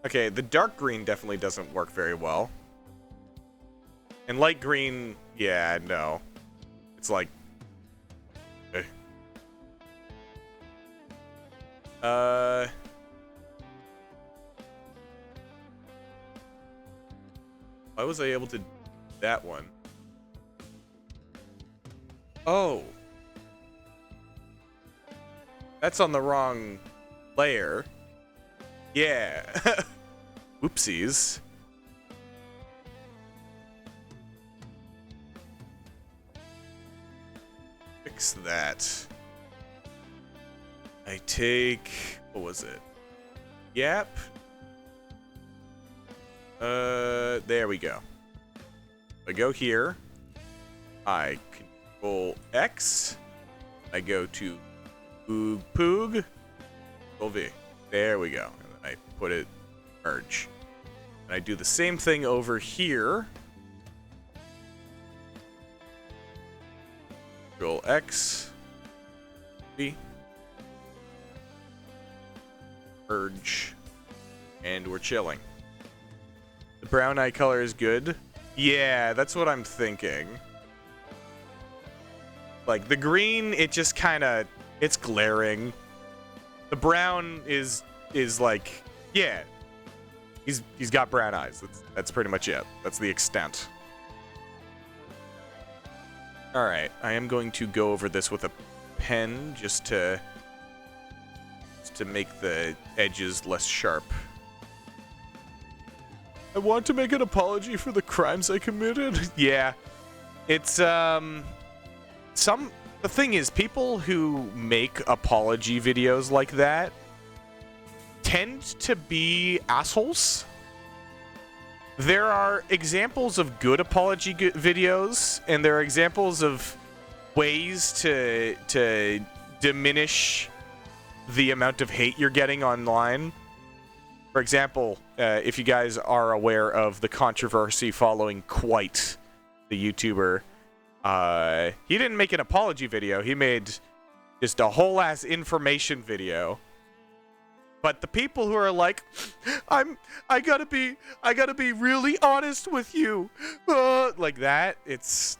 Okay, the dark green definitely doesn't work very well. And light green, yeah, no. It's like... Why was I able to do that one? Oh. That's on the wrong layer. Yeah. Whoopsies. Fix that. I take... What was it? Yep. There we go. I go here. I control X. I go to Hoog, Control V. There we go. And then I put it merge. And I do the same thing over here. Control X. V. Merge. And we're chilling. The brown eye color is good. Yeah, that's what I'm thinking. Like, the green, it just kind of... It's glaring. The brown is like... Yeah. He's got brown eyes. That's pretty much it. That's the extent. Alright, I am going to go over this with a pen just to make the edges less sharp. I want to make an apology for the crimes I committed. Yeah. It's, the thing is, people who make apology videos like that tend to be assholes. There are examples of good apology videos, and there are examples of ways to diminish the amount of hate you're getting online. For example, if you guys are aware of the controversy following Quite, the YouTuber, he didn't make an apology video. He made just a whole ass information video. But the people who are like, I gotta be really honest with you, like that, it's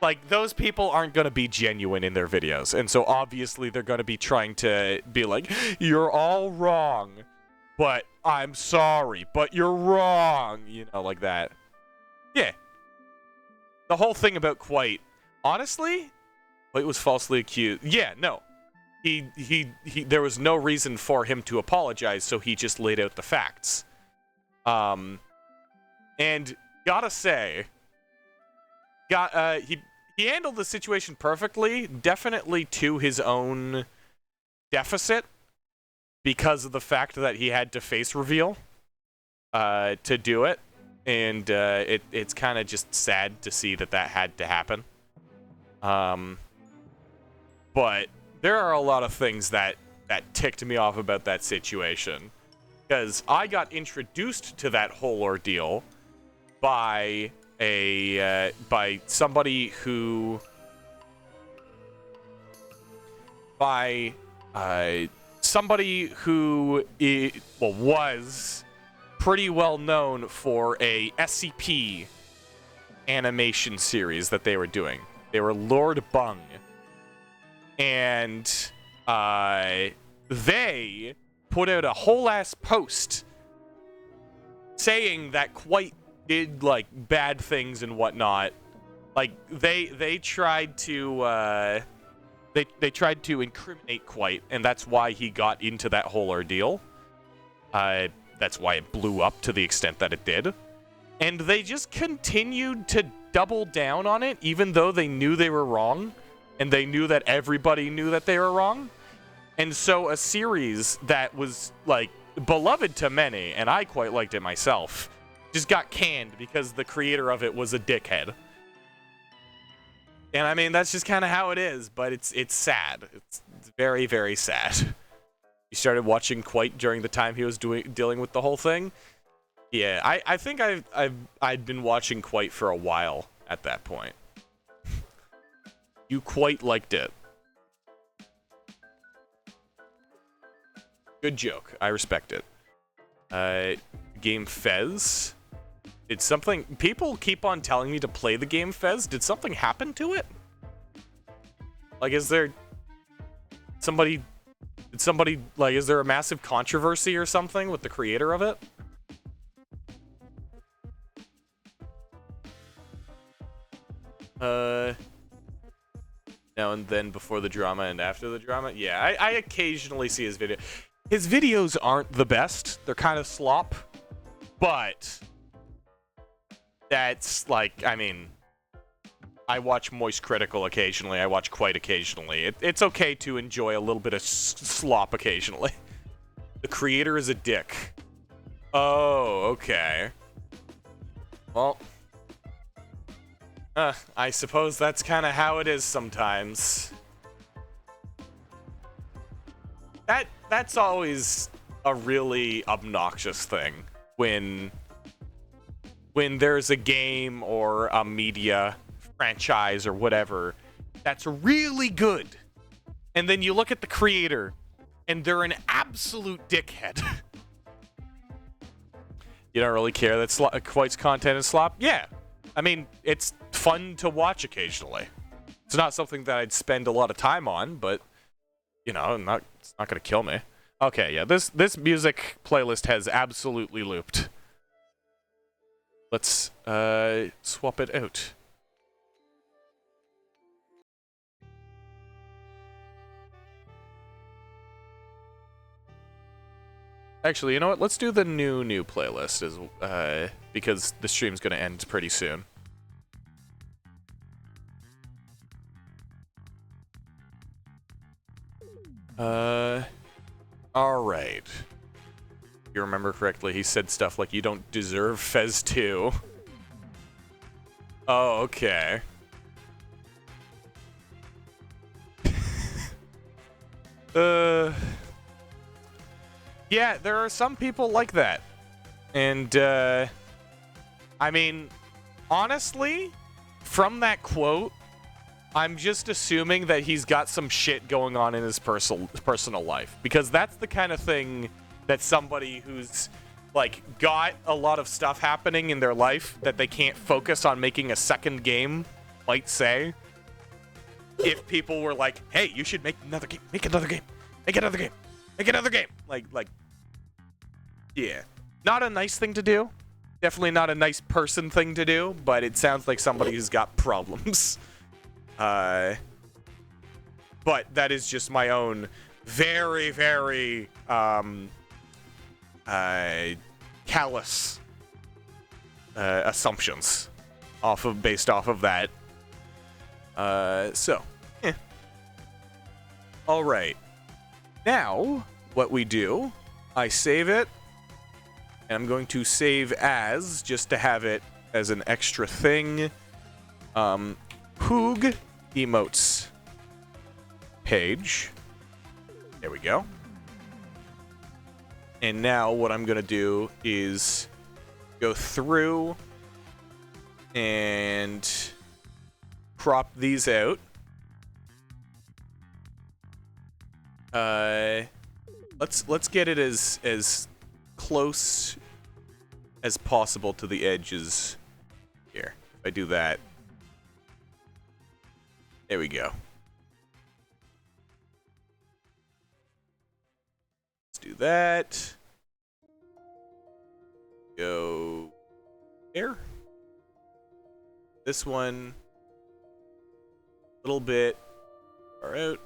like those people aren't gonna be genuine in their videos, and so obviously they're gonna be trying to be like, you're all wrong, but I'm sorry, but you're wrong, you know, like that. Yeah. The whole thing about Quite, honestly, Quite was falsely accused. Yeah, no. There was no reason for him to apologize, so he just laid out the facts. And gotta say, he handled the situation perfectly, definitely to his own deficit, because of the fact that he had to face reveal to do it. And it's kind of just sad to see that had to happen. But there are a lot of things that ticked me off about that situation, because I got introduced to that whole ordeal by somebody who was pretty well known for a SCP animation series that they were doing. They were Lord Bung. And they put out a whole ass post saying that Quite did like bad things and whatnot. Like they tried to they tried to incriminate Quite, and that's why he got into that whole ordeal. That's why it blew up to the extent that it did. And they just continued to double down on it, even though they knew they were wrong. and they knew that everybody knew that they were wrong. And so a series that was, like, beloved to many, and I quite liked it myself, just got canned because the creator of it was a dickhead. And I mean, that's just kind of how it is, but it's sad. It's very, very sad. You started watching Quite during the time he was dealing with the whole thing. Yeah, I think I'd been watching Quite for a while at that point. You quite liked it. Good joke. I respect it. Game Fez. Did something... People keep on telling me to play the game Fez. Did something happen to it? Like, is there... Somebody... Did somebody... Like, is there a massive controversy or something with the creator of it? Now and then before the drama and after the drama? Yeah, I occasionally see his video. His videos aren't the best. They're kind of slop. But... That's, like, I mean... I watch Moist Critical occasionally. I watch Quite occasionally. It's okay to enjoy a little bit of slop occasionally. The creator is a dick. Oh, okay. Well... I suppose that's kind of how it is sometimes. That's always a really obnoxious thing when there's a game or a media franchise or whatever that's really good, and then you look at the creator and they're an absolute dickhead. You don't really care that Quite's content is slop? Yeah. I mean, it's fun to watch occasionally. It's not something that I'd spend a lot of time on, but, you know, it's not going to kill me. Okay, yeah, this music playlist has absolutely looped. Let's swap it out. Actually, you know what? Let's do the new playlist, because the stream's going to end pretty soon. Alright. If you remember correctly, he said stuff like, you don't deserve Fez 2. Oh, okay. Yeah, there are some people like that. And, I mean, honestly, from that quote, I'm just assuming that he's got some shit going on in his personal life. Because that's the kind of thing that somebody who's, like, got a lot of stuff happening in their life that they can't focus on making a second game might say. If people were like, hey, you should make another game, make another game, make another game, make another game. Like, yeah. Not a nice thing to do. Definitely not a nice person thing to do, but it sounds like somebody who's got problems. But that is just my own very, very, callous, assumptions based off of that. All right. Now, what we do, I save it, and I'm going to save as, just to have it as an extra thing. Hoog emotes page. There we go. And now what I'm going to do is go through and crop these out. Let's get it as close as possible to the edges here. If I do that. There we go. Let's do that. Go there. This one. A little bit far out.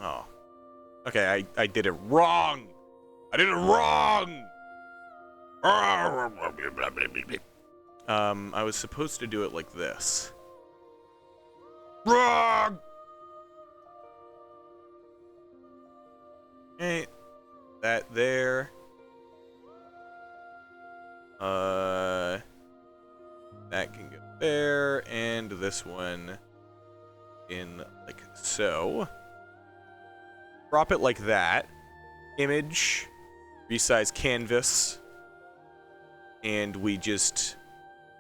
Oh. Okay, I did it wrong. I did it wrong! I was supposed to do it like this. Wrong. Okay, that there. That can go there, and this one in like so. Drop it like that. Image, resize canvas, and we just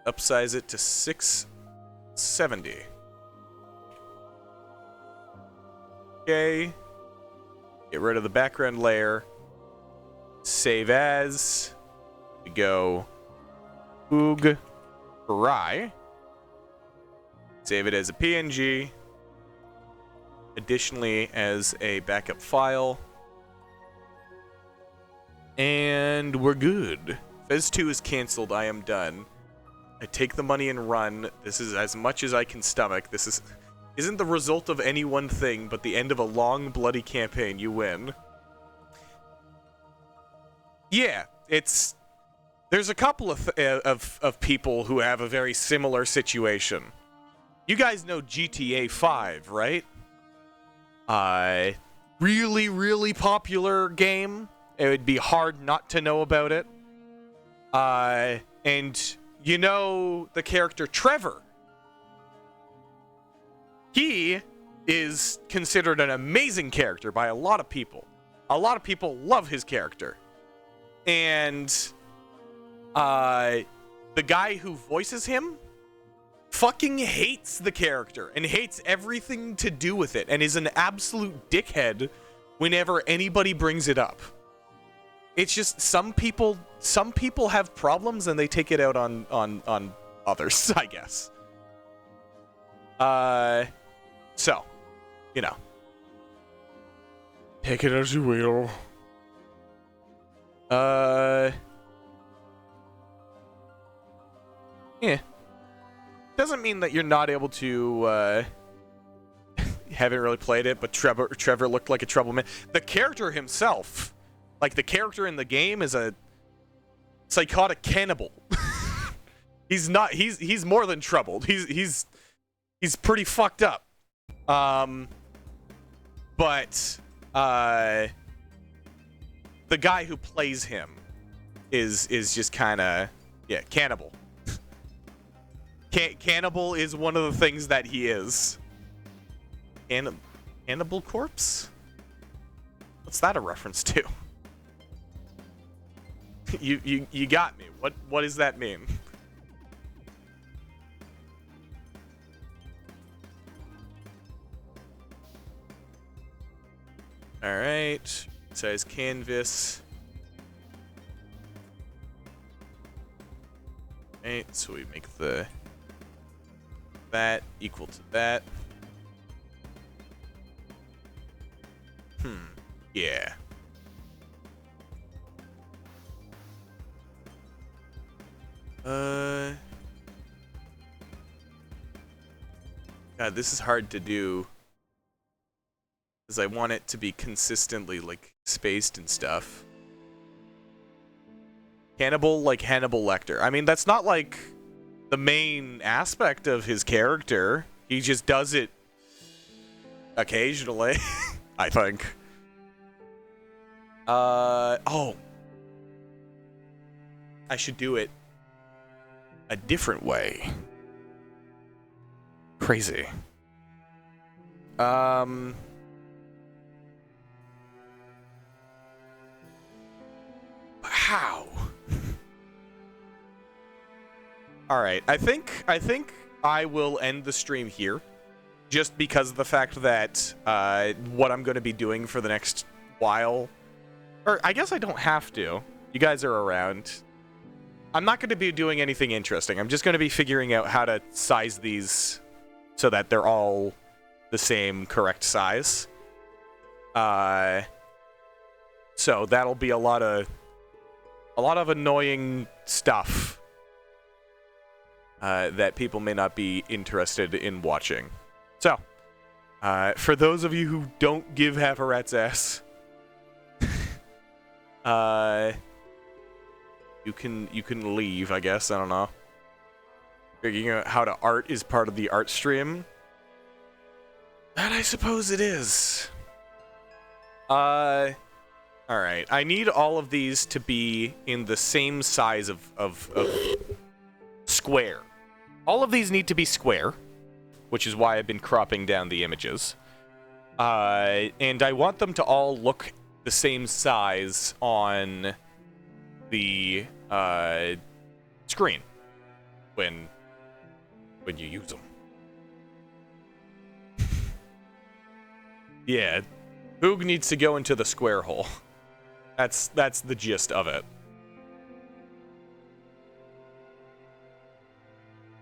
upsize it to 670. Okay. Get rid of the background layer. Save as. We go Hoog Rye. Save it as a PNG. Additionally, as a backup file. And we're good. Fez 2 is canceled. I am done. I take the money and run. This is as much as I can stomach. This isn't the result of any one thing, but the end of a long, bloody campaign. You win. Yeah, there's a couple of people who have a very similar situation. You guys know GTA 5, right? Really, really popular game. It would be hard not to know about it. And you know the character Trevor. He is considered an amazing character by a lot of people. A lot of people love his character. And the guy who voices him fucking hates the character and hates everything to do with it and is an absolute dickhead whenever anybody brings it up. It's just some people have problems and they take it out on others, I guess. So, you know. Take it as you will. Yeah. Doesn't mean that you're not able to, haven't really played it, but Trevor looked like a troubleman. The character himself, like the character in the game, is a psychotic cannibal. He's more than troubled. He's pretty fucked up. But the guy who plays him is just kind of, yeah, cannibal. Cannibal is one of the things that he is. Cannibal corpse? What's that a reference to? You got me. What does that mean? All right. Size canvas. Okay, so we make that equal to that. Yeah. God, this is hard to do. Because I want it to be consistently, like, spaced and stuff. Cannibal, like Hannibal Lecter. I mean, that's not, like, the main aspect of his character. He just does it occasionally, I think. Oh. I should do it a different way. Crazy. How? All right. I think I will end the stream here, just because of the fact that what I'm going to be doing for the next while, or I guess I don't have to. You guys are around. I'm not going to be doing anything interesting. I'm just going to be figuring out how to size these so that they're all the same correct size. So that'll be a lot of annoying stuff that people may not be interested in watching. So, for those of you who don't give half a rat's ass, You can leave, I guess. I don't know. Figuring out how to art is part of the art stream. That I suppose it is. Alright. I need all of these to be in the same size of square. All of these need to be square, which is why I've been cropping down the images. And I want them to all look the same size on the screen when you use them. Yeah, Hoog needs to go into the square hole. That's the gist of it.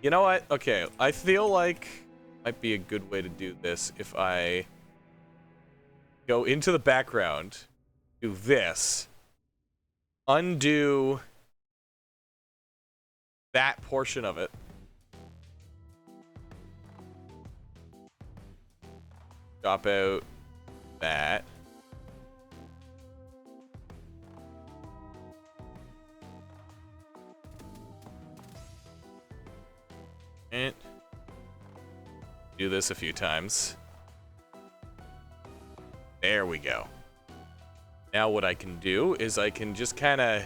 You know what? Okay, I feel like might be a good way to do this if I go into the background, do this, undo that portion of it, chop out that, and do this a few times. There we go. Now what I can do is I can just kind of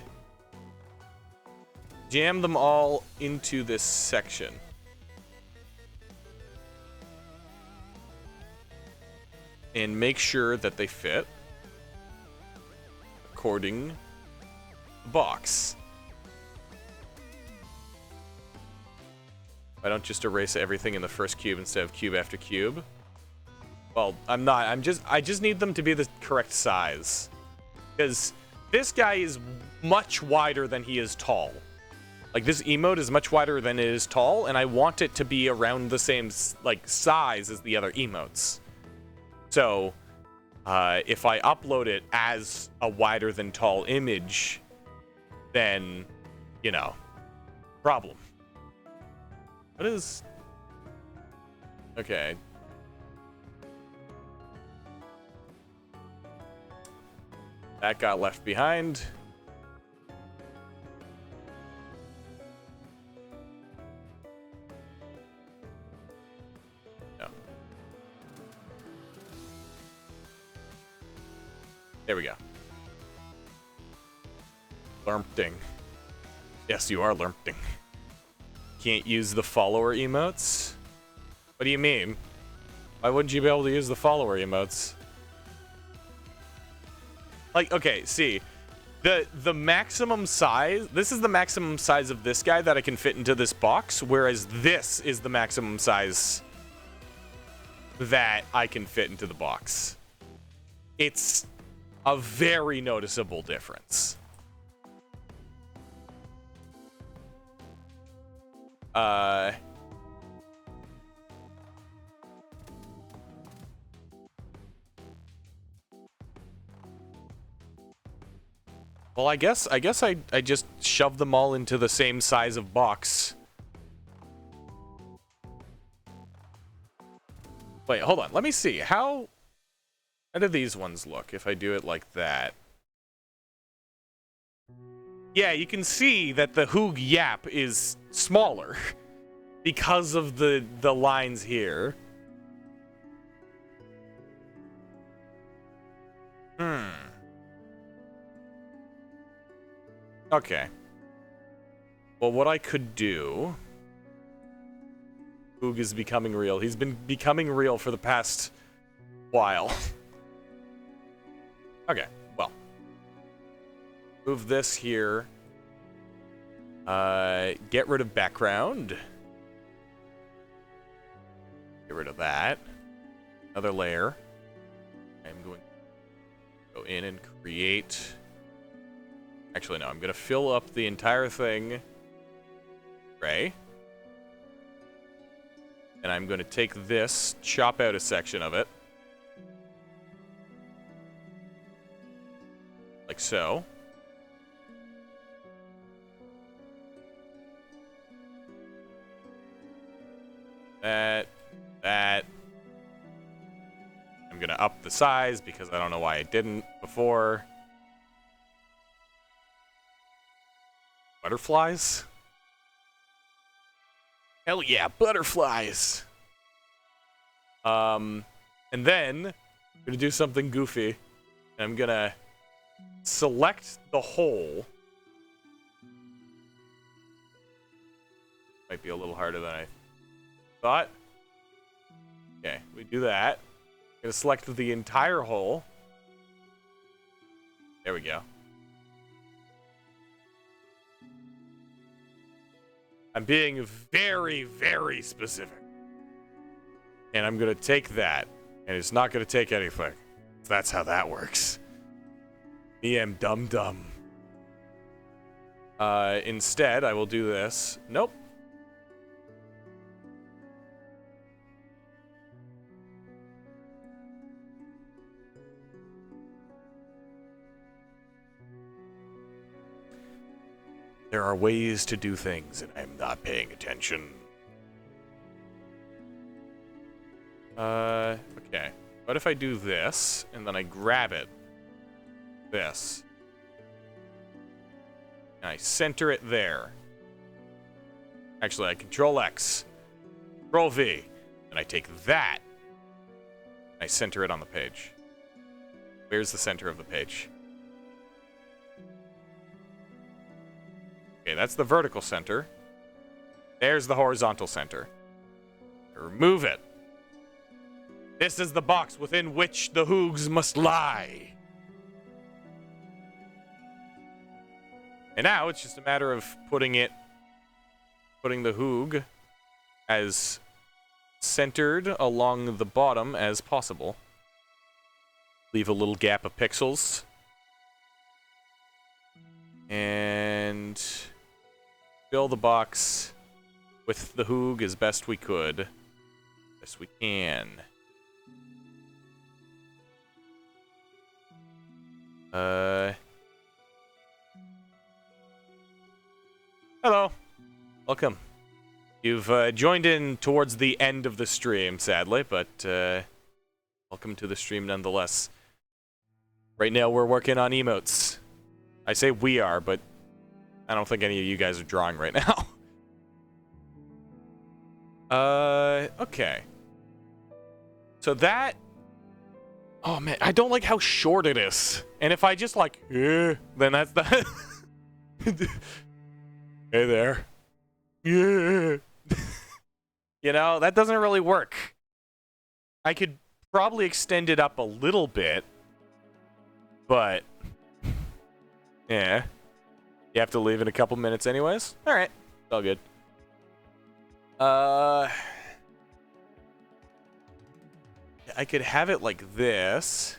jam them all into this section. And make sure that they fit according to the box. I don't just erase everything in the first cube instead of cube after cube. Well, I'm not. I just need them to be the correct size. Because this guy is much wider than he is tall. Like, this emote is much wider than it is tall, and I want it to be around the same, like, size as the other emotes. So, if I upload it as a wider than tall image, then, you know, problem. What is... Okay. That got left behind. No. There we go. Lurmpting. Yes, you are lurmpting. Can't use the follower emotes? What do you mean? Why wouldn't you be able to use the follower emotes? Like, okay, see, the maximum size, this is the maximum size of this guy that I can fit into this box, whereas this is the maximum size that I can fit into the box. It's a very noticeable difference. Well, I guess I just shoved them all into the same size of box. Wait, hold on. Let me see. How do these ones look if I do it like that? Yeah, you can see that the Hoog Yap is smaller because of the lines here. Okay. Well, what I could do... Hoog is becoming real. He's been becoming real for the past while. Okay, well. Move this here. Get rid of background. Get rid of that. Another layer. I'm going to go in and create... Actually, no, I'm going to fill up the entire thing gray. And I'm going to take this, chop out a section of it. Like so. That. I'm going to up the size because I don't know why I didn't before. Butterflies? Hell yeah, butterflies! And then, I'm gonna do something goofy. And I'm gonna select the hole. Might be a little harder than I thought. Okay, we do that. I'm gonna select the entire hole. There we go. I'm being very, very specific. And I'm gonna take that. And it's not gonna take anything. That's how that works. Me am dumb. Instead, I will do this. Nope. There are ways to do things, and I'm not paying attention. Okay. What if I do this, and then I grab it? This. And I center it there. Actually, I Control X. Control V. And I take that. I center it on the page. Where's the center of the page? Okay, that's the vertical center. There's the horizontal center. Remove it. This is the box within which the Hoogs must lie. And now it's just a matter of putting the Hoog as centered along the bottom as possible. Leave a little gap of pixels. And fill the box with the Hoog as best we could. Best we can. Hello. Welcome. You've joined in towards the end of the stream, sadly, but welcome to the stream nonetheless. Right now we're working on emotes. I say we are, but I don't think any of you guys are drawing right now. Okay. So that... Oh, man, I don't like how short it is. And if I just, like, then that's the... Hey there. Yeah. You know, that doesn't really work. I could probably extend it up a little bit, but... Yeah. You have to leave in a couple minutes anyways? Alright. It's all good. I could have it like this.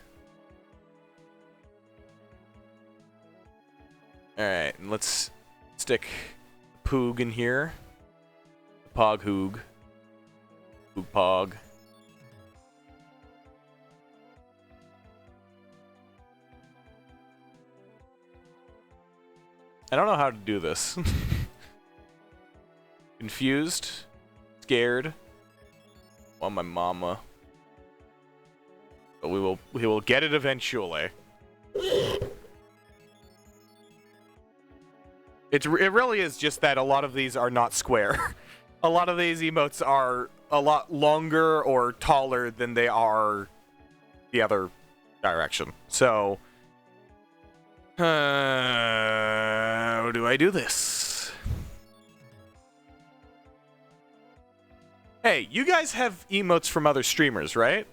Alright, and let's stick Poog in here. Pog Hoog. Hoog Pog. I don't know how to do this. Confused. Scared. Want my mama. But we will get it eventually. It really is just that a lot of these are not square. A lot of these emotes are a lot longer or taller than they are the other direction. So, how do I do this? Hey, you guys have emotes from other streamers, right?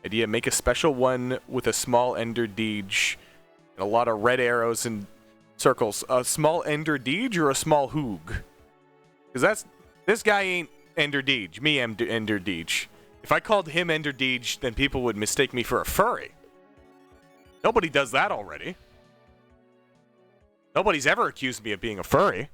Idea, make a special one with a small Ender Deej and a lot of red arrows and circles. A small Ender Deej or a small Hoog? Because this guy ain't Ender Deej. Me am Ender Deej. If I called him Ender Deej, then people would mistake me for a furry. Nobody does that already. Nobody's ever accused me of being a furry.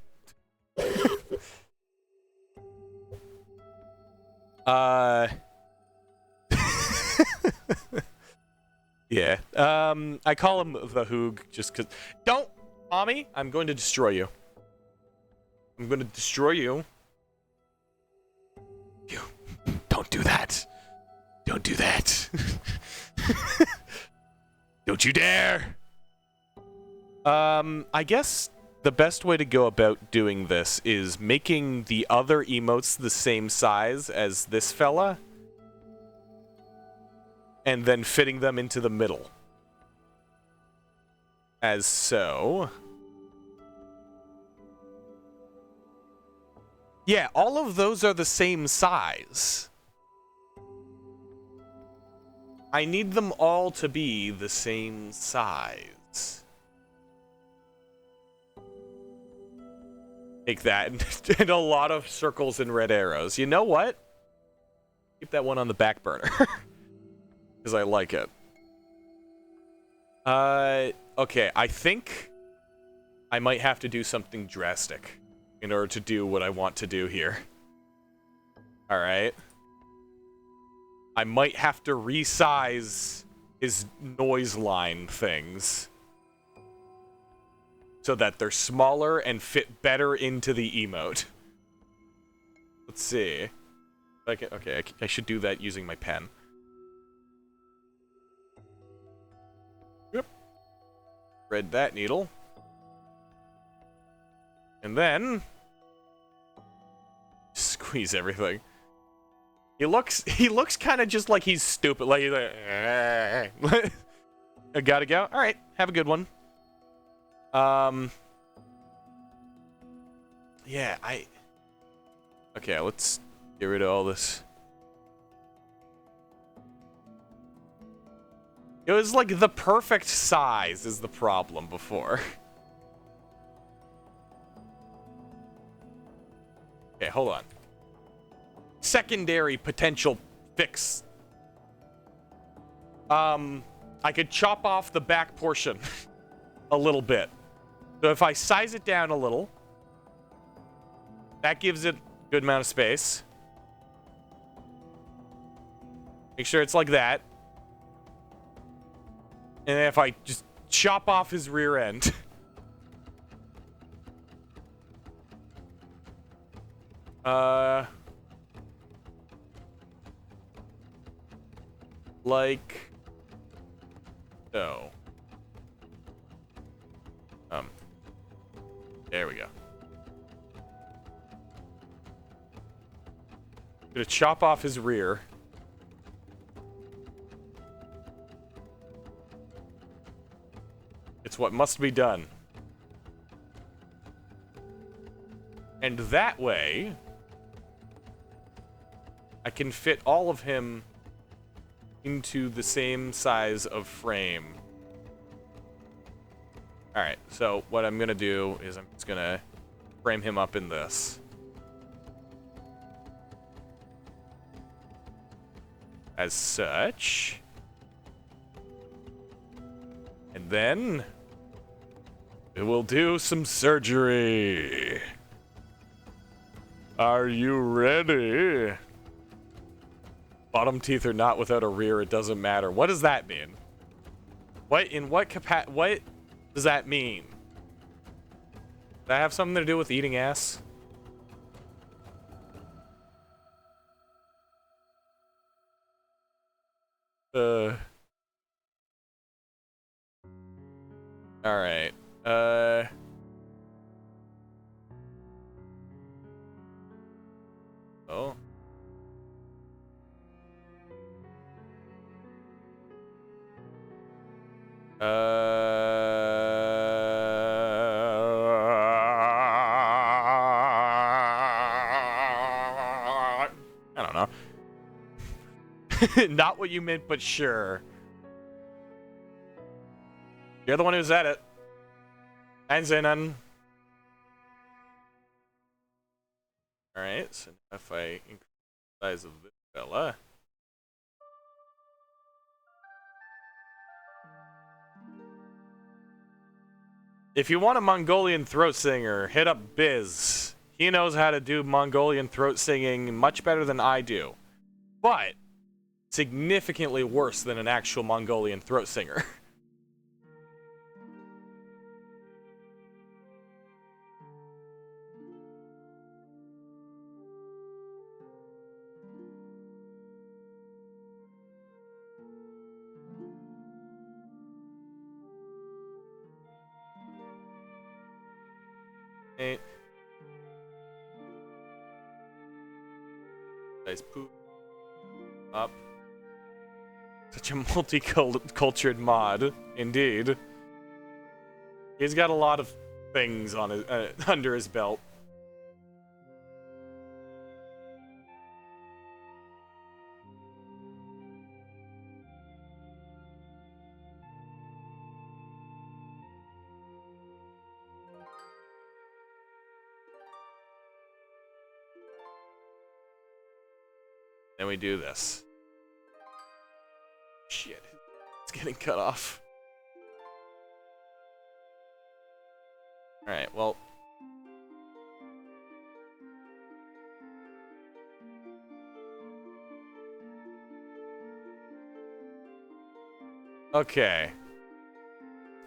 Yeah. I call him the Hoog just because... Don't! Tommy, I'm going to destroy you. I'm going to destroy you. You. Don't do that. Don't do that. Don't you dare! I guess the best way to go about doing this is making the other emotes the same size as this fella, and then fitting them into the middle. As so. Yeah, all of those are the same size. I need them all to be the same size. Take that and a lot of circles and red arrows. You know what? Keep that one on the back burner. Because I like it. Okay, I think I might have to do something drastic in order to do what I want to do here. Alright. I might have to resize his noise line things so that they're smaller and fit better into the emote. Let's see. Okay, I should do that using my pen. Yep. Thread that needle. And then squeeze everything. He looks kind of just like he's stupid. Like he's like, I gotta go. All right, have a good one. Yeah, okay, let's get rid of all this. It was like the perfect size is the problem before. Okay, hold on. Secondary potential fix. I could chop off the back portion a little bit. So if I size it down a little, that gives it a good amount of space. Make sure it's like that. And then if I just chop off his rear end. Like so. There we go. Gonna chop off his rear. It's what must be done. And that way, I can fit all of him into the same size of frame. Alright, so what I'm gonna do is I'm just gonna frame him up in this. As such. And then we will do some surgery. Are you ready? Bottom teeth are not without a rear, it doesn't matter. What does that mean? What does that mean? Does that have something to do with eating ass? Alright. Oh. I don't know. Not what you meant, but sure. You're the one who said it. I didn't say nothing. Alright, so if I increase the size of this fella. If you want a Mongolian throat singer, hit up Biz. He knows how to do Mongolian throat singing much better than I do. But significantly worse than an actual Mongolian throat singer. Eight. Guys, poop. Up. Such a multi-cultured mod, indeed. He's got a lot of things on his under his belt. Then we do this. Shit. It's getting cut off. Alright, well. Okay.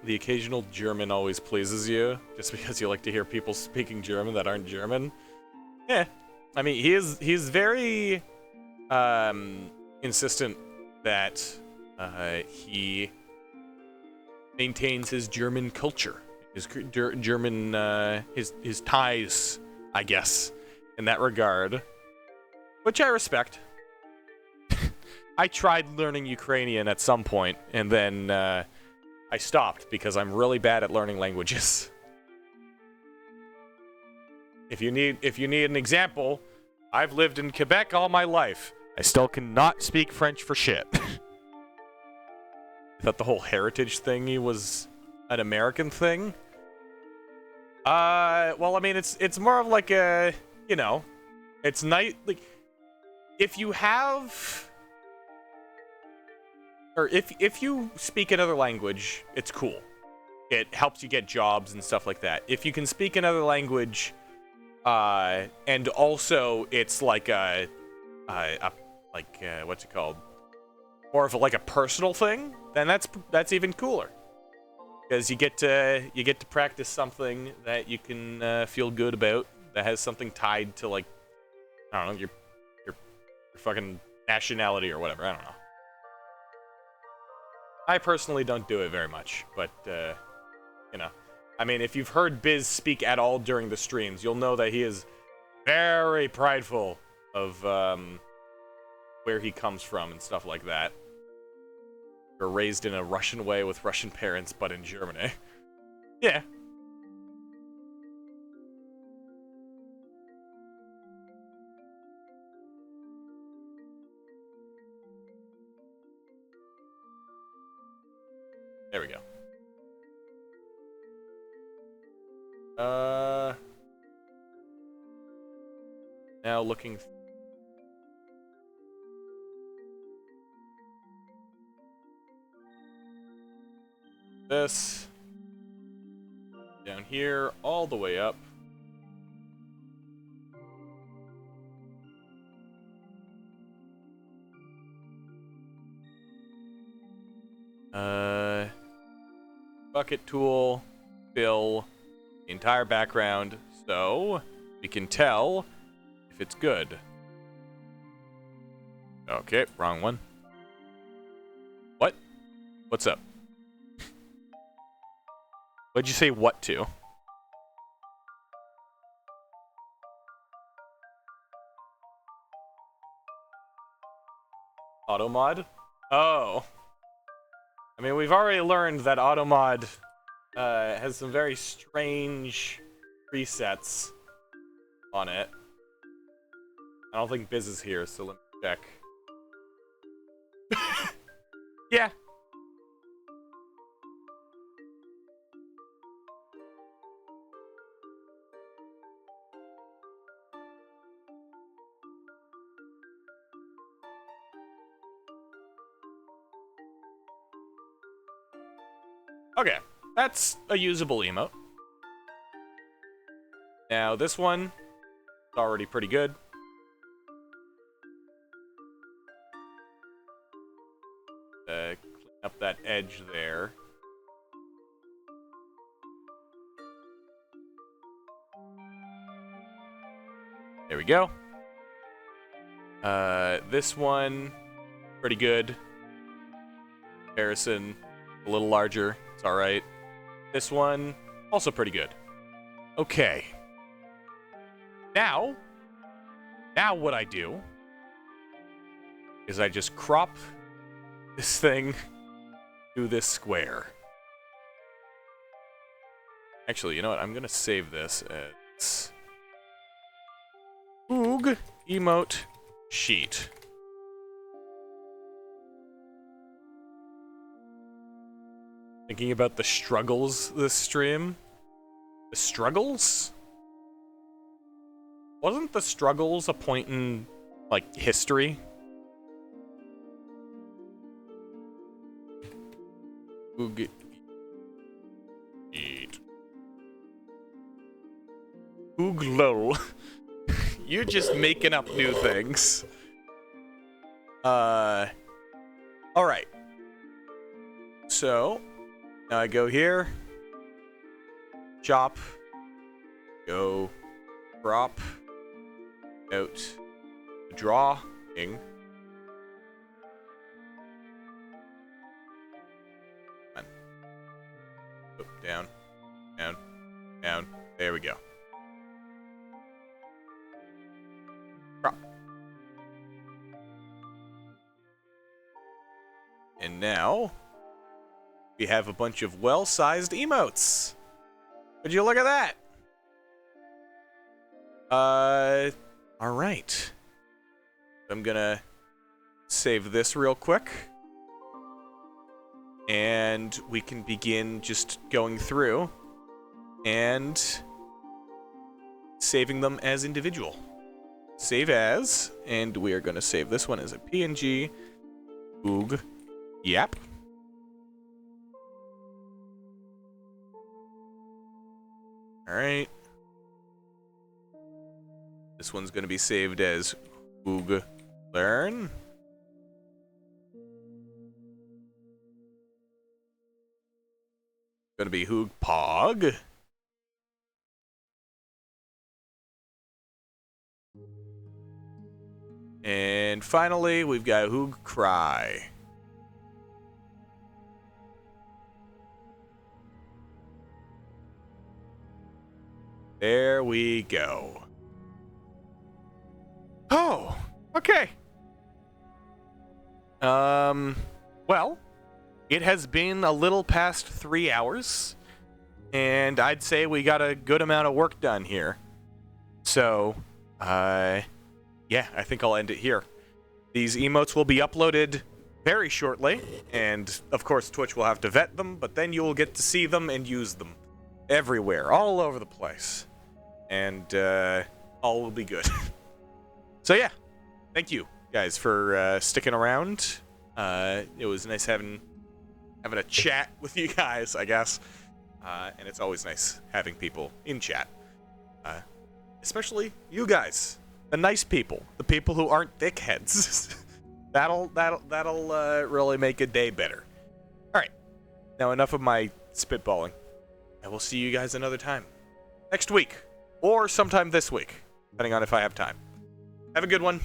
The occasional German always pleases you, just because you like to hear people speaking German that aren't German. Yeah. I mean, he's very insistent that he maintains his German culture, his German his ties, I guess, in that regard, which I respect. I tried learning Ukrainian at some point, and then I stopped because I'm really bad at learning languages. If you need an example, I've lived in Quebec all my life. I still cannot speak French for shit. I thought the whole heritage thingy was an American thing. Well, I mean, it's more of like a, you know, it's nice. Like, if you have, or if you speak another language, it's cool. It helps you get jobs and stuff like that. If you can speak another language, and also it's like what's it called? More of like a personal thing, then that's even cooler. Because you get to practice something that you can feel good about, that has something tied to, like, I don't know, your fucking nationality or whatever. I don't know. I personally don't do it very much, but you know, I mean, if you've heard Biz speak at all during the streams, you'll know that he is very prideful of where he comes from and stuff like that. You're raised in a Russian way with Russian parents, but in Germany. Yeah. There we go. Now looking. This. Down here, all the way up. Bucket tool, fill the entire background, so we can tell if it's good. Okay, wrong one. What? What's up? What'd you say what to? Automod? Oh. I mean, we've already learned that Automod has some very strange presets on it. I don't think Biz is here, so let me check. Yeah. Okay, that's a usable emote. Now this one is already pretty good. Clean up that edge there. There we go. This one, pretty good. Comparison, a little larger. It's alright. This one, also pretty good. Okay. Now what I do is I just crop this thing to this square. Actually, you know what? I'm gonna save this as Hoog emote sheet. Thinking about the struggles this stream. The struggles? Wasn't the struggles a point in, like, history? Hoog eat. Hoog lol. You're just making up new things. Alright. So, now I go here. Chop. Go. Crop. Out. Drawing. Come on. Up, down. Down. Down. There we go. Crop. And now we have a bunch of well-sized emotes. Would you look at that? All right. I'm gonna save this real quick. And we can begin just going through and saving them as individual. Save as, and we are gonna save this one as a PNG. Hoog. Yep. Alright. This one's going to be saved as Hoog Learn. Going to be Hoog Pog. And finally, we've got Hoog Cry. There we go. Oh, okay. Well, it has been a little past 3 hours, and I'd say we got a good amount of work done here. So, yeah, I think I'll end it here. These emotes will be uploaded very shortly, and of course Twitch will have to vet them, but then you will get to see them and use them everywhere, all over the place. And all will be good. So yeah, thank you guys for sticking around. It was nice having a chat with you guys, I guess. And it's always nice having people in chat, especially you guys, the nice people, the people who aren't dickheads. that'll really make a day better. All right, now enough of my spitballing. I will see you guys another time next week. Or sometime this week, depending on if I have time. Have a good one.